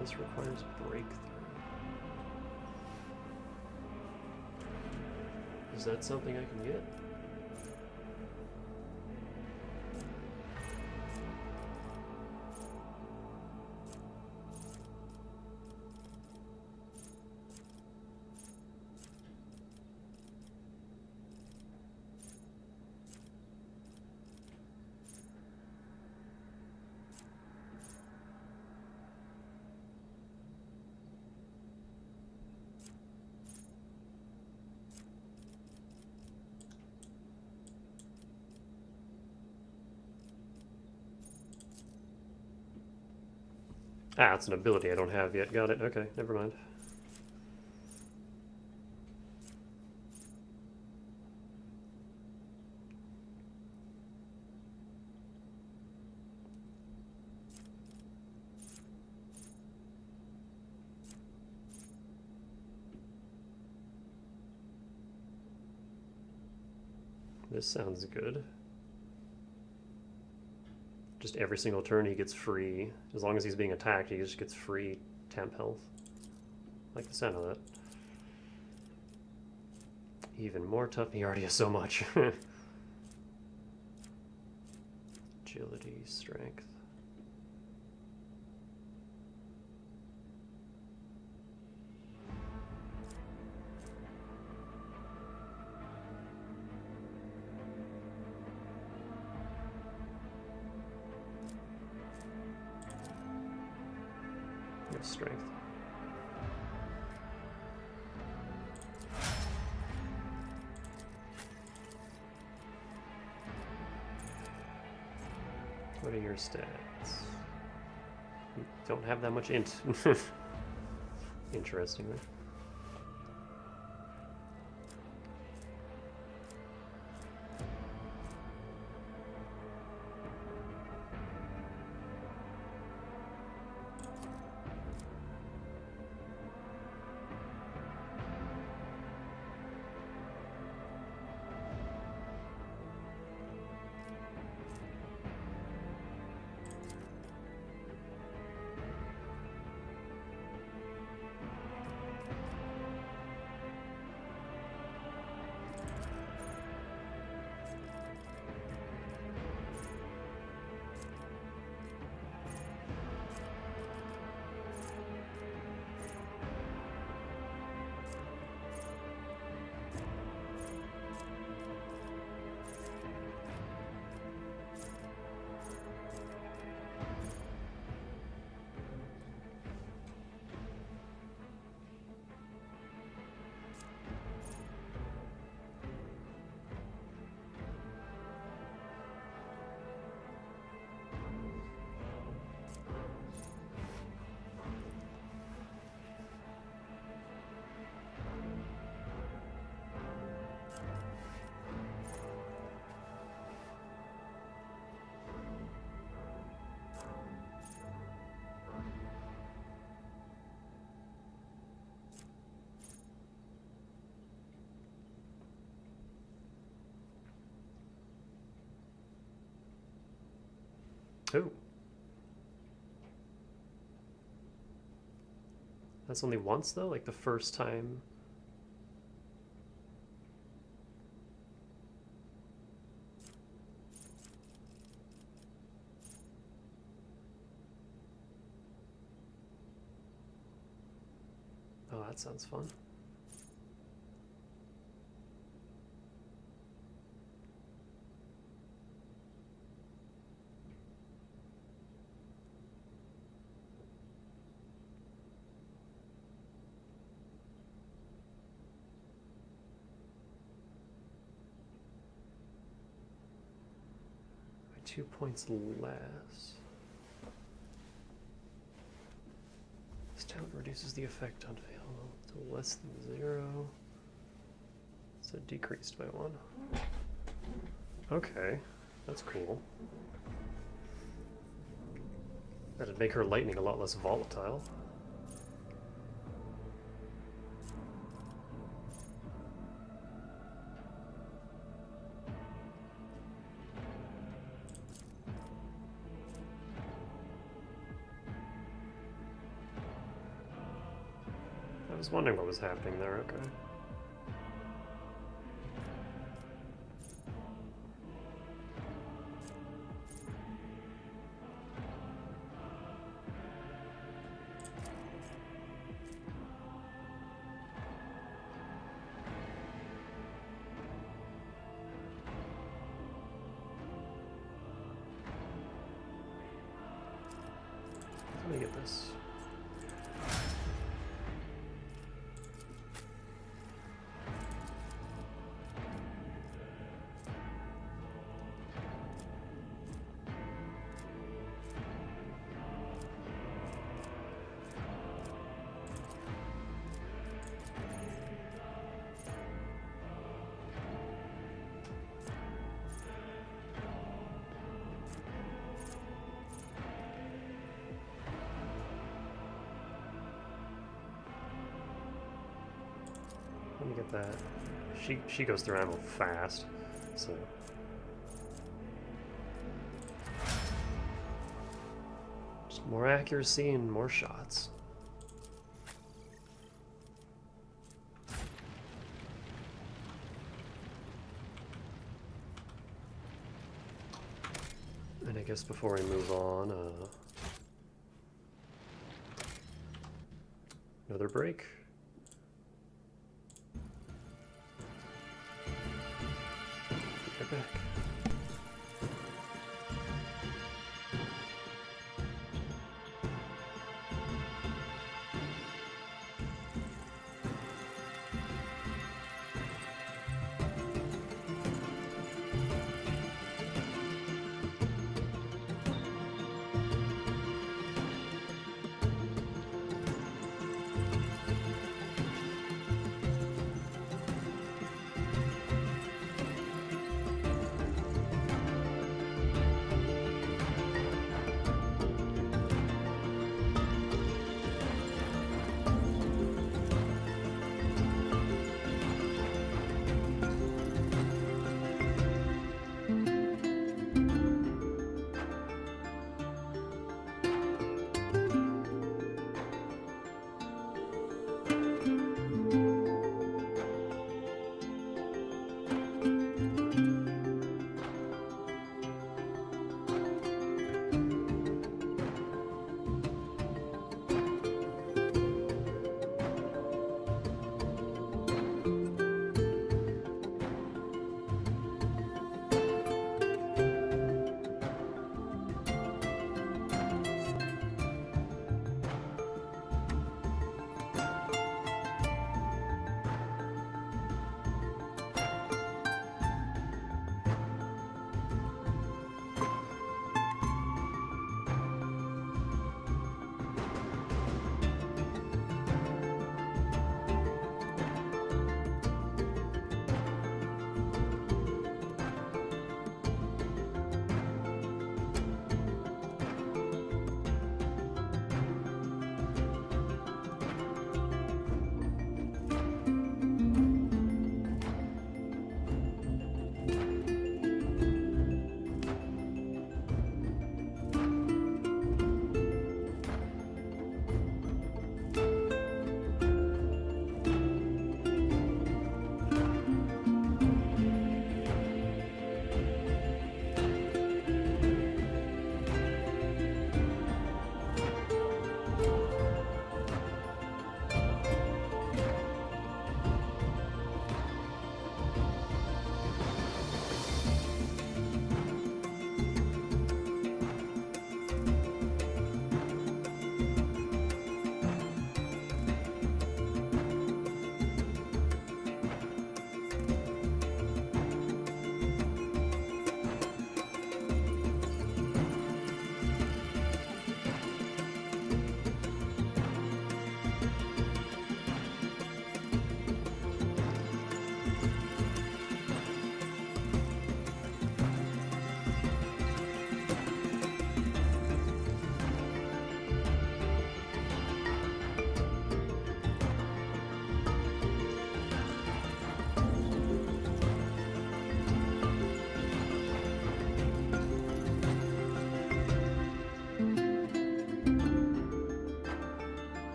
This requires breakthrough. Is that something I can get? Ah, it's an ability I don't have yet. Got it. Okay, never mind. This sounds good. Just every single turn he gets free. As long as he's being attacked, he just gets free temp health. I like the sound of that. Even more tough. He already has so much. Agility, strength. Strength. What are your stats? You don't have that much int. Interestingly. Oh. That's only once, though? Like the first time? Oh, that sounds fun. 2 points less. This talent reduces the effect on fail to less than 0. So decreased by 1. Okay, that's cool. That'd make her lightning a lot less volatile. I was wondering what was happening there, okay. Let me get this. Let me get that. She goes through ammo fast, so. Just more accuracy and more shots. And I guess before we move on, another break. Back.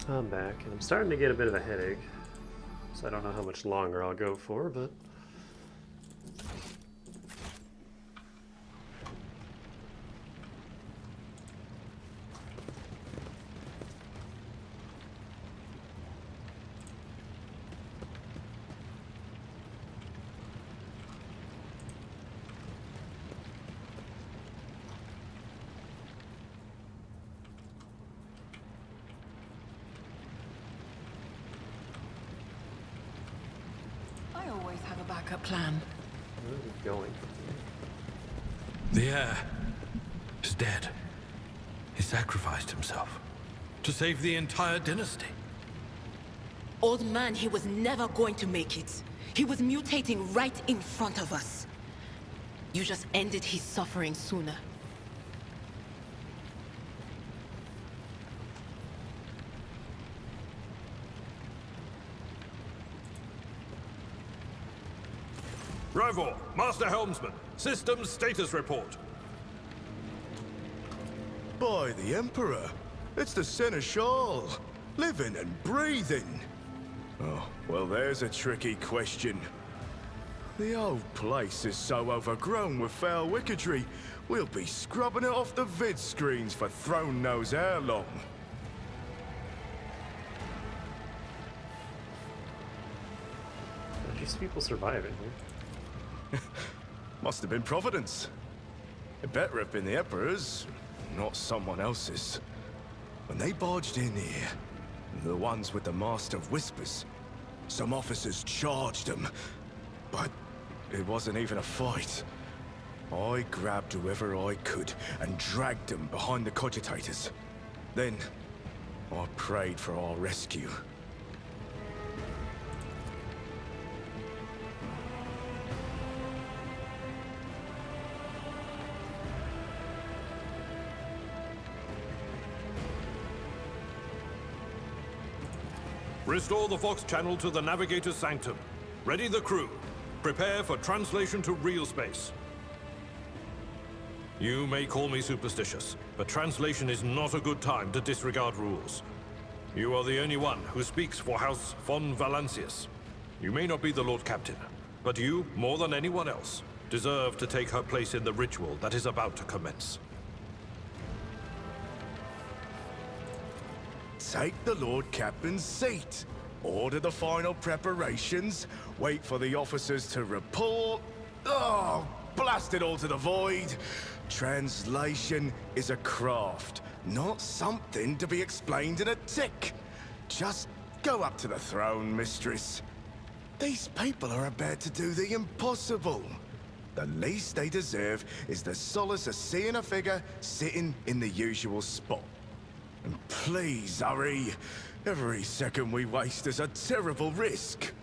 I'm back, and I'm starting to get a bit of a headache, so I don't know how much longer I'll go for, but... I always have a backup plan. Where are we going? The heir is dead. He sacrificed himself to save the entire dynasty. Old man, he was never going to make it. He was mutating right in front of us. You just ended his suffering sooner. Rivor, Master Helmsman, systems status report. By the Emperor, it's the Seneschal, living and breathing. Oh, well, there's a tricky question. The old place is so overgrown with foul wickedry, we'll be scrubbing it off the vid screens for throne knows how long. Are these people surviving here? Must have been Providence. It better have been the Emperor's, not someone else's. When they barged in here, the ones with the Master of Whispers, some officers charged them, but it wasn't even a fight. I grabbed whoever I could and dragged them behind the cogitators. Then, I prayed for our rescue. Restore the Vox channel to the Navigator's Sanctum. Ready the crew. Prepare for translation to real space. You may call me superstitious, but translation is not a good time to disregard rules. You are the only one who speaks for House von Valancius. You may not be the Lord Captain, but you, more than anyone else, deserve to take her place in the ritual that is about to commence. Take the Lord Captain's seat. Order the final preparations. Wait for the officers to report. Oh, blast it all to the void. Translation is a craft, not something to be explained in a tick. Just go up to the throne, mistress. These people are about to do the impossible. The least they deserve is the solace of seeing a figure sitting in the usual spot. And please, hurry. Every second we waste is a terrible risk.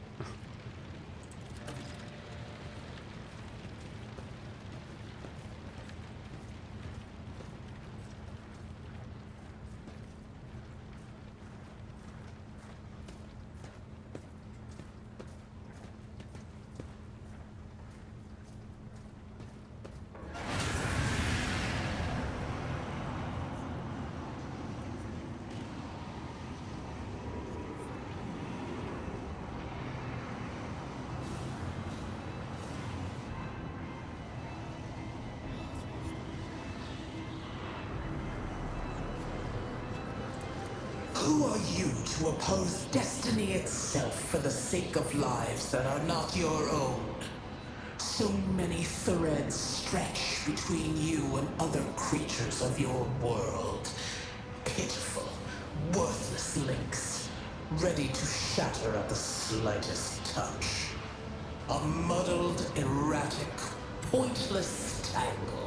Who are you to oppose destiny itself for the sake of lives that are not your own? So many threads stretch between you and other creatures of your world. Pitiful, worthless links, ready to shatter at the slightest touch. A muddled, erratic, pointless tangle.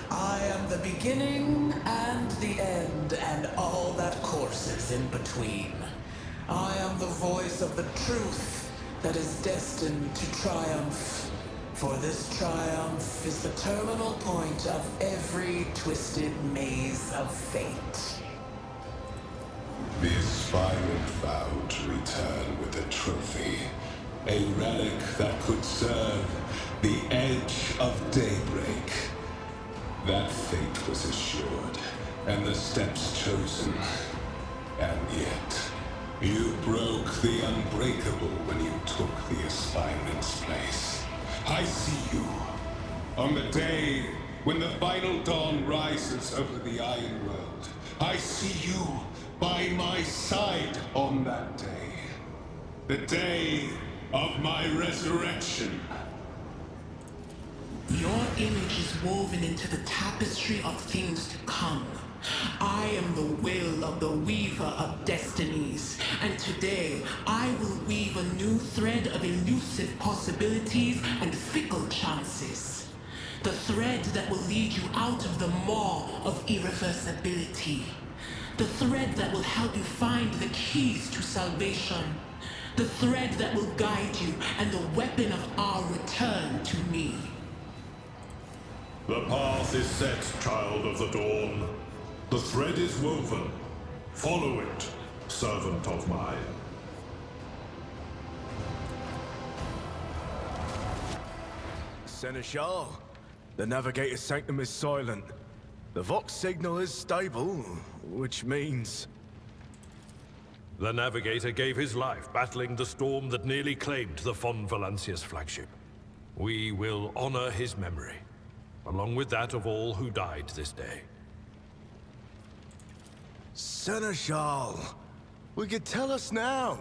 I am the beginning and the end, and all that courses in between. I am the voice of the truth that is destined to triumph For this triumph is the terminal point of every twisted maze of fate. The aspirant vowed to return with a trophy, a relic that could serve the edge of daybreak. That fate was assured, and the steps chosen. And yet, you broke the unbreakable when you took the aspirant's place. I see you. On the day when the final dawn rises over the Iron World, I see you by my side on that day. The day of my resurrection. Your image is woven into the tapestry of things to come. I am the will of the weaver of destinies, and today I will weave a new thread of elusive possibilities and fickle chances. The thread that will lead you out of the maw of irreversibility. The thread that will help you find the keys to salvation. The thread that will guide you and the weapon of our return to me. The path is set, child of the dawn. The thread is woven. Follow it, servant of mine. Seneschal, the navigator's sanctum is silent. The Vox signal is stable, which means... The navigator gave his life battling the storm that nearly claimed the Von Valancius flagship. We will honor his memory, along with that of all who died this day. Seneschal, we could tell us now.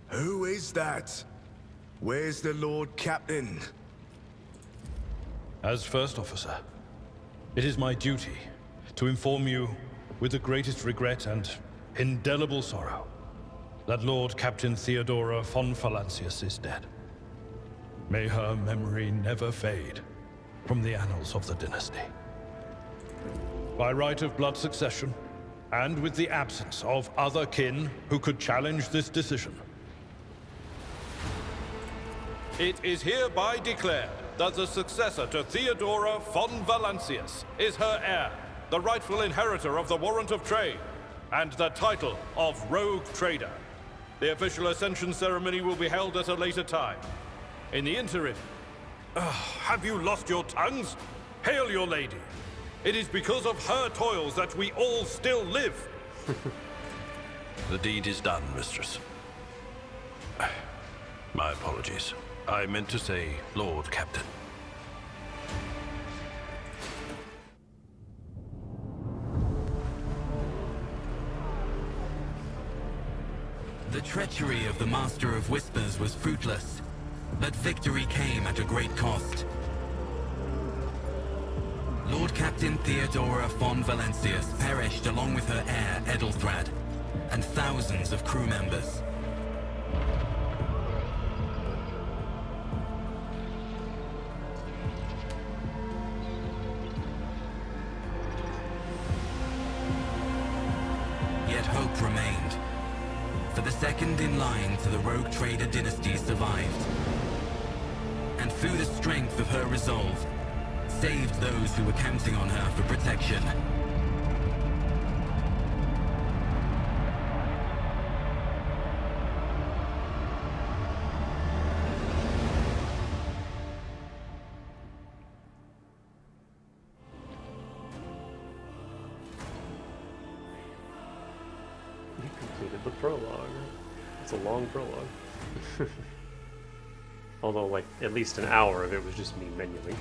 Who is that? Where's the Lord Captain? As First Officer, it is my duty to inform you, with the greatest regret and indelible sorrow, that Lord Captain Theodora von Valancius is dead. May her memory never fade from the annals of the dynasty. By right of blood succession, and with the absence of other kin who could challenge this decision, it is hereby declared that the successor to Theodora von Valancius is her heir, the rightful inheritor of the Warrant of Trade, and the title of Rogue Trader. The official ascension ceremony will be held at a later time. In the interim, have you lost your tongues? Hail your lady. It is because of her toils that we all still live. The deed is done, mistress. My apologies. I meant to say Lord Captain. The treachery of the Master of Whispers was fruitless, but victory came at a great cost. Lord Captain Theodora von Valancius perished along with her heir, Edelthrad, and thousands of crew members. Yet hope remained, for the second in line to the Rogue Trader dynasty survived. And through the strength of her resolve, saved those who were counting on her for protection. You completed the prologue. It's a long prologue. Although, like, at least an hour of it was just me menuing.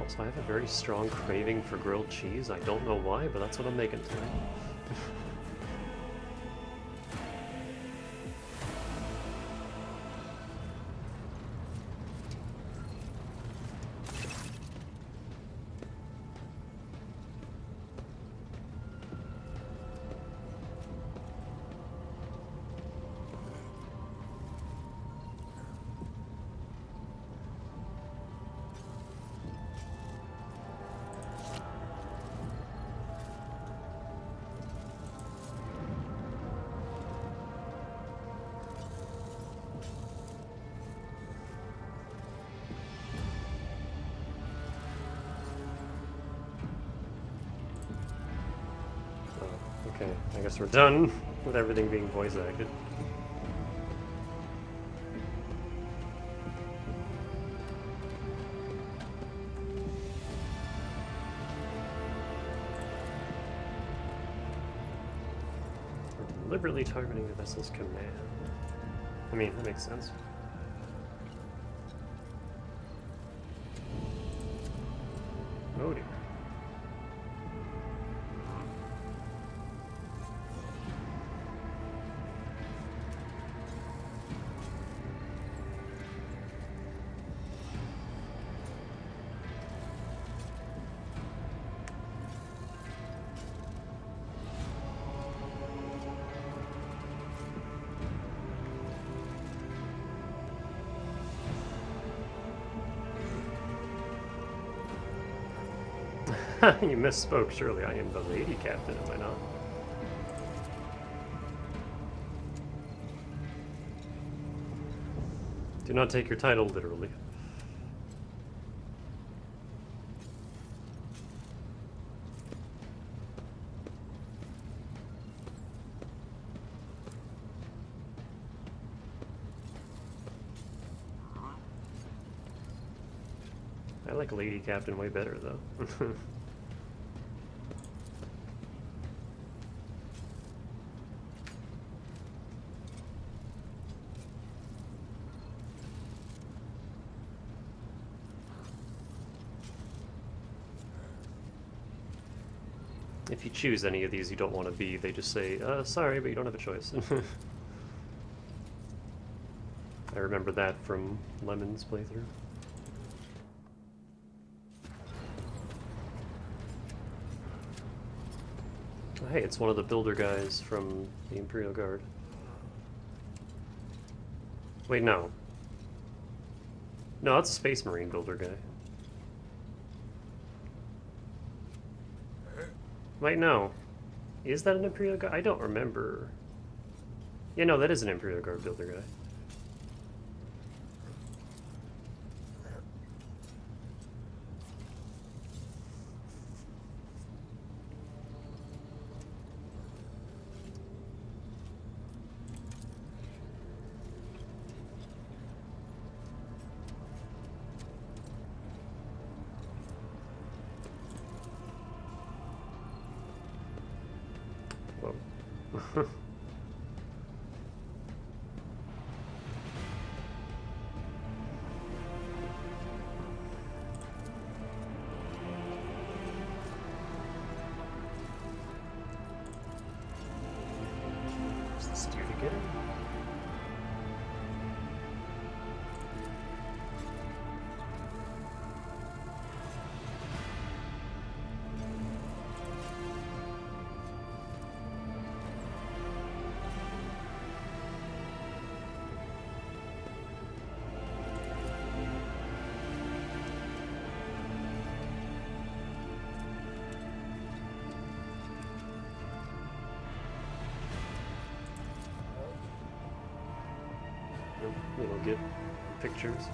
Also, I have a very strong craving for grilled cheese. I don't know why, but that's what I'm making tonight. Okay, I guess we're done with everything being voice acted. We're deliberately targeting the vessel's command. I mean, that makes sense. Oh dear. You misspoke, surely. I am the lady captain, am I not? Do not take your title literally. I like lady captain way better, though. If you choose any of these you don't want to be, they just say, sorry, but you don't have a choice. I remember that from Lemon's playthrough. Oh, hey, it's one of the builder guys from the Imperial Guard. Wait, no. No, it's a Space Marine builder guy. Wait, no. Is that an Imperial Guard? I don't remember. Yeah, no, that is an Imperial Guard builder guy. Whoa. Is this dude again? We'll get pictures.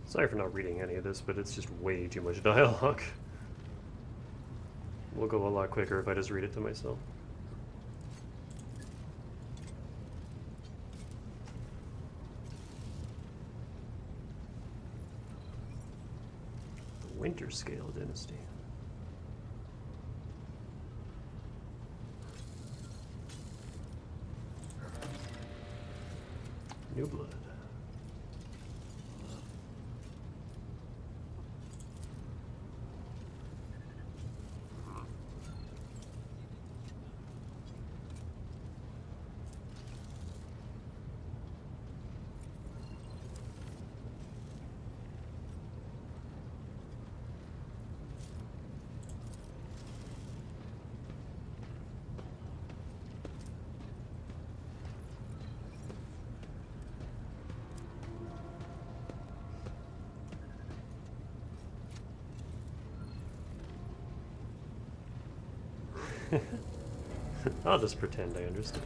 Sorry for not reading any of this, but it's just way too much dialogue. We'll go a lot quicker if I just read it to myself. The Winter Scale Dynasty. New blood. I'll just pretend I understood.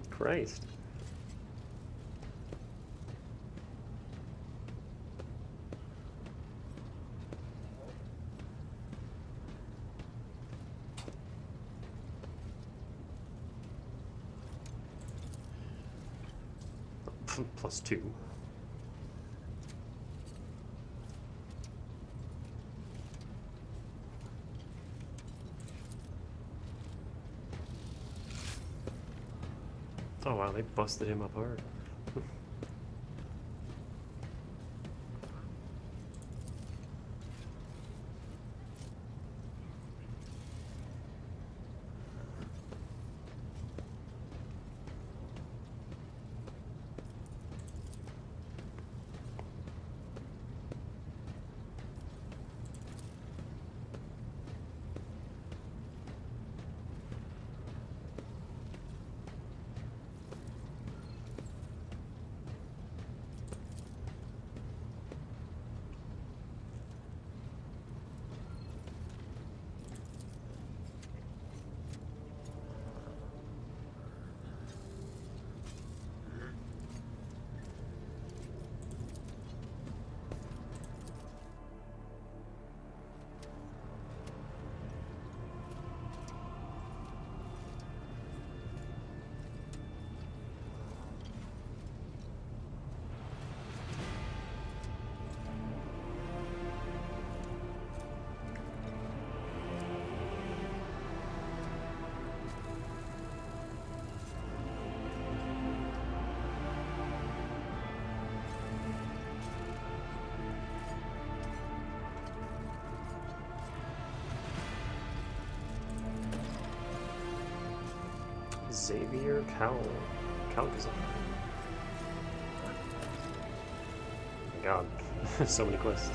Christ. +2. Oh wow, they busted him up hard. Xavier Calgazar. Oh my god, so many quests.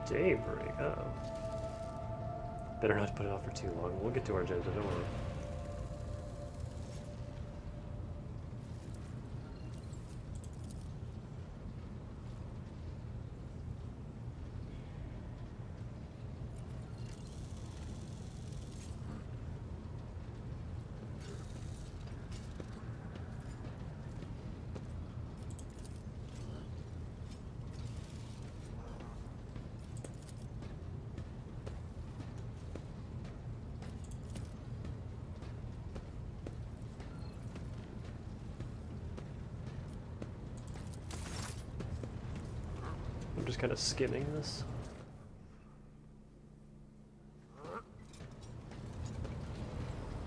Daybreak, oh. Better not put it off for too long. We'll get to our agenda, don't worry. I'm just kind of skimming this.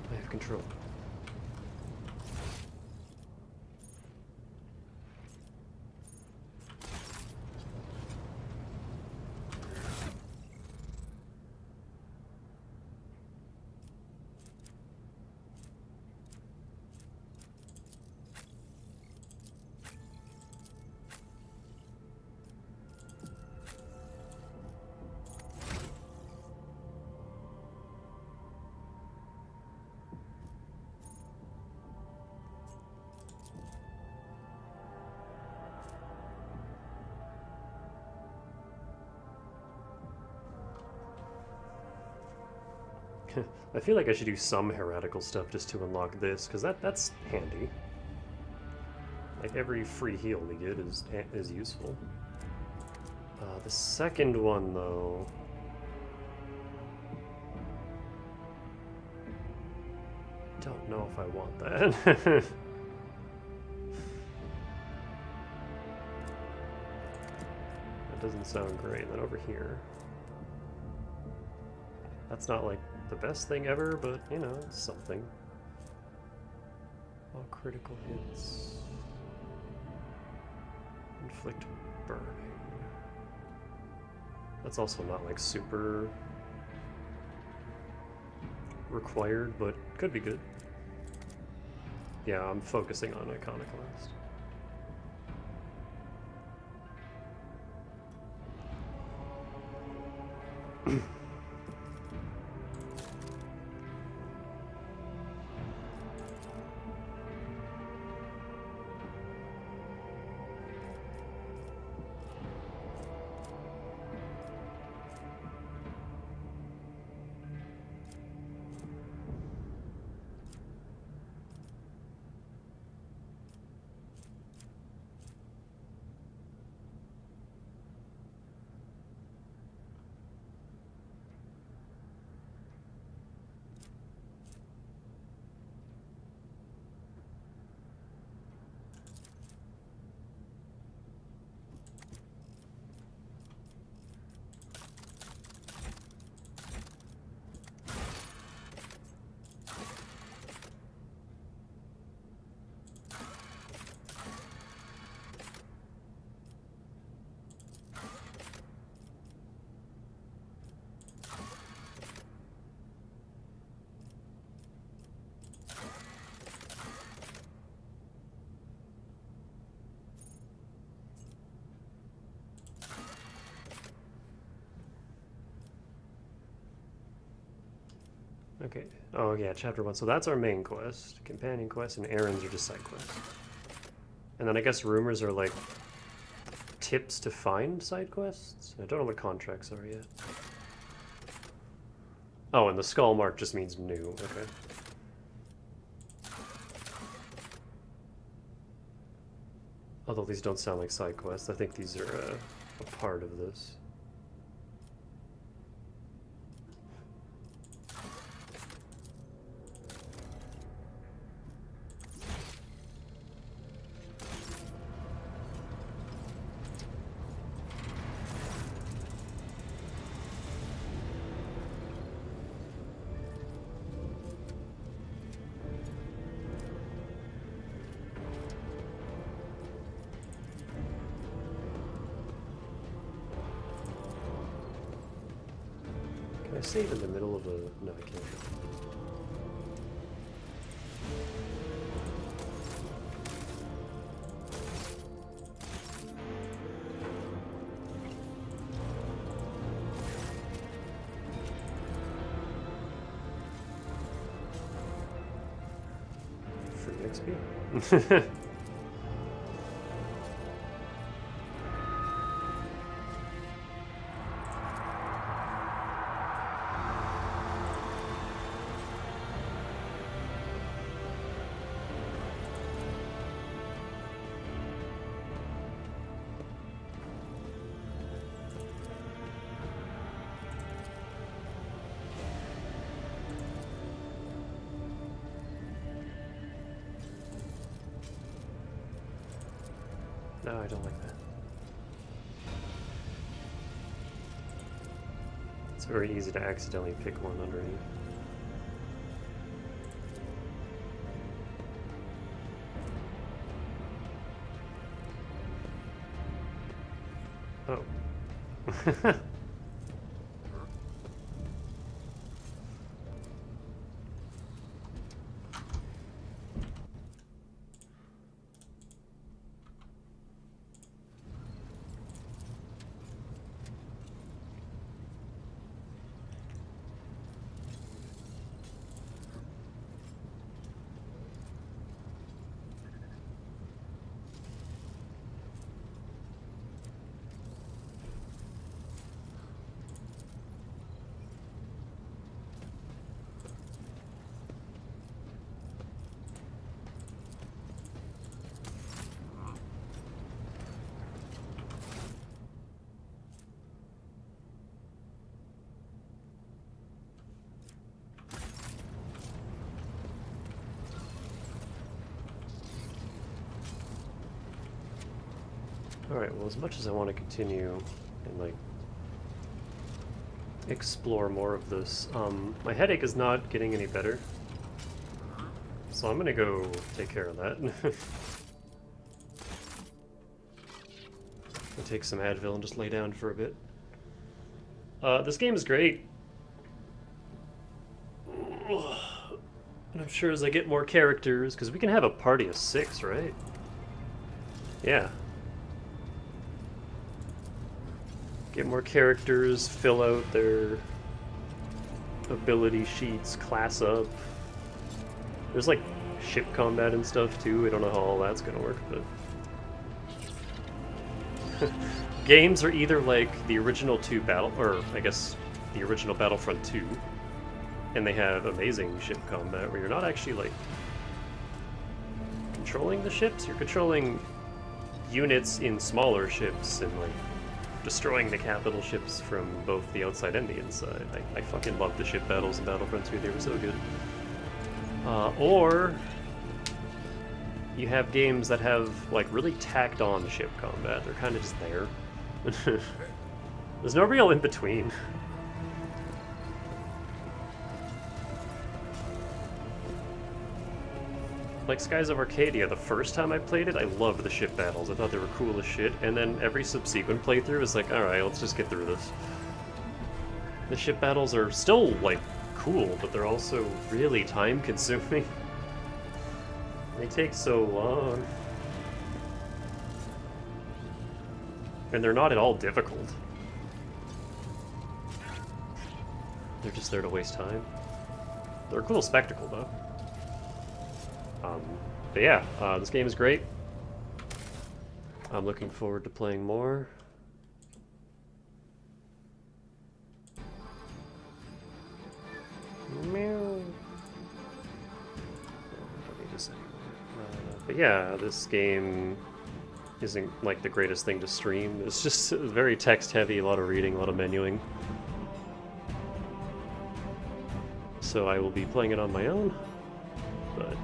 I have control. I feel like I should do some heretical stuff just to unlock this, because that's handy. Like, every free heal we get is useful. The second one, though... don't know if I want that. That doesn't sound great. Then over here... that's not, like, the best thing ever, but, you know, it's something. All critical hits. Inflict burning. That's also not, like, super required, but could be good. Yeah, I'm focusing on Iconoclast. Okay. Oh, yeah, chapter 1. So that's our main quest. Companion quests and errands are just side quests. And then I guess rumors are like tips to find side quests? I don't know what contracts are yet. Oh, and the skull mark just means new. Okay. Although these don't sound like side quests. I think these are a part of this. Can I save in the middle of a... no, I can't. Free XP? No, I don't like that. very easy to accidentally pick one underneath. Oh. Alright, well, as much as I want to continue and, like, explore more of this, my headache is not getting any better. So I'm gonna go take care of that. I'll take some Advil and just lay down for a bit. This game is great. And I'm sure as I get more characters, because we can have a party of 6, right? Yeah. Get more characters, fill out their ability sheets, class up. There's like ship combat and stuff too. I don't know how all that's gonna work, but games are either like the original or I guess the original Battlefront 2, and they have amazing ship combat where you're not actually like controlling the ships, you're controlling units in smaller ships and like destroying the capital ships from both the outside and the inside. I fucking love the ship battles in Battlefront 2, they were so good. Or you have games that have like really tacked on ship combat. They're kind of just there. There's no real in between. Like Skies of Arcadia, the first time I played it, I loved the ship battles. I thought they were cool as shit, and then every subsequent playthrough is like, alright, let's just get through this. The ship battles are still, like, cool, but they're also really time-consuming. They take so long. And they're not at all difficult. They're just there to waste time. They're a cool spectacle, though. But yeah, this game is great. I'm looking forward to playing more. Meow. But yeah, this game isn't like the greatest thing to stream. It's just very text heavy, a lot of reading, a lot of menuing. So I will be playing it on my own, but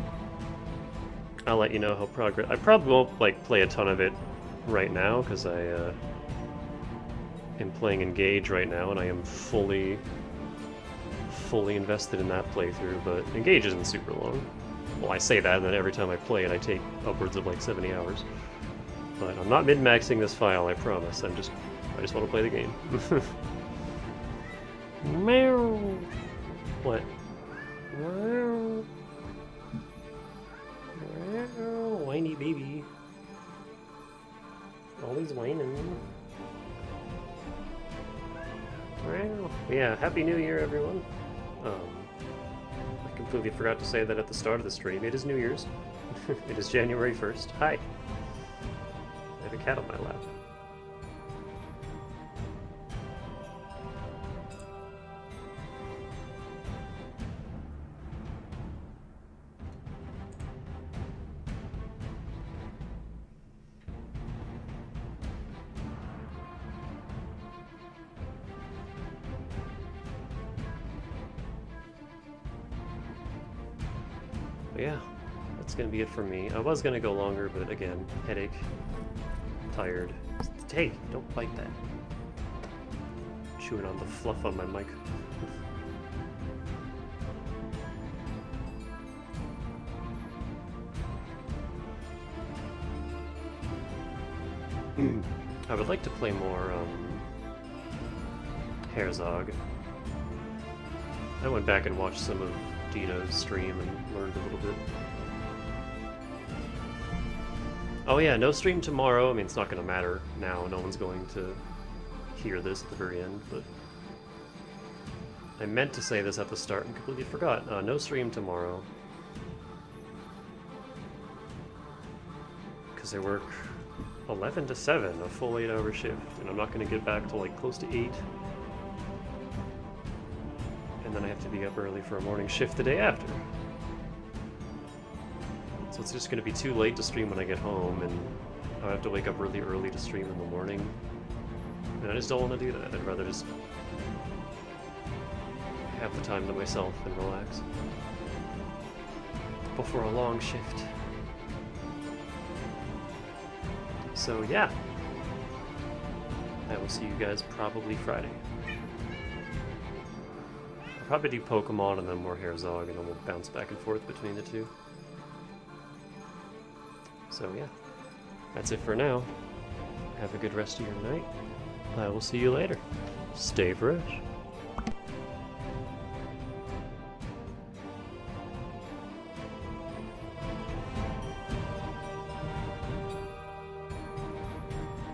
I'll let you know how progress. I probably won't like play a ton of it right now because I am playing Engage right now, and I am fully invested in that playthrough. But Engage isn't super long. Well, I say that, and then every time I play it, I take upwards of like 70 hours. But I'm not min-maxing this file, I promise. I just want to play the game. Meow. What? Meow. Whiny baby. Always whining. Well, yeah, Happy New Year, everyone. I completely forgot to say that at the start of the stream. It is New Year's. It is January 1st. Hi. I have a cat on my lap. But yeah, that's gonna be it for me. I was gonna go longer, but again, headache, tired. Hey, don't bite that. Chewing on the fluff on my mic. I would like to play more Herzog. I went back and watched some of Dino's stream and learned a little bit. Oh yeah, no stream tomorrow. I mean, it's not going to matter now. No one's going to hear this at the very end, but I meant to say this at the start and completely forgot. No stream tomorrow. Because I work 11 to 7, a full 8-hour shift, and I'm not going to get back till like close to 8. And then I have to be up early for a morning shift the day after. So it's just going to be too late to stream when I get home, and I have to wake up really early to stream in the morning. And I just don't want to do that. I'd rather just have the time to myself and relax before a long shift. So yeah, I will see you guys probably Friday. I'll probably do Pokemon and then more Herzog, and then we'll bounce back and forth between the two. So yeah, that's it for now. Have a good rest of your night. I will see you later. Stay fresh.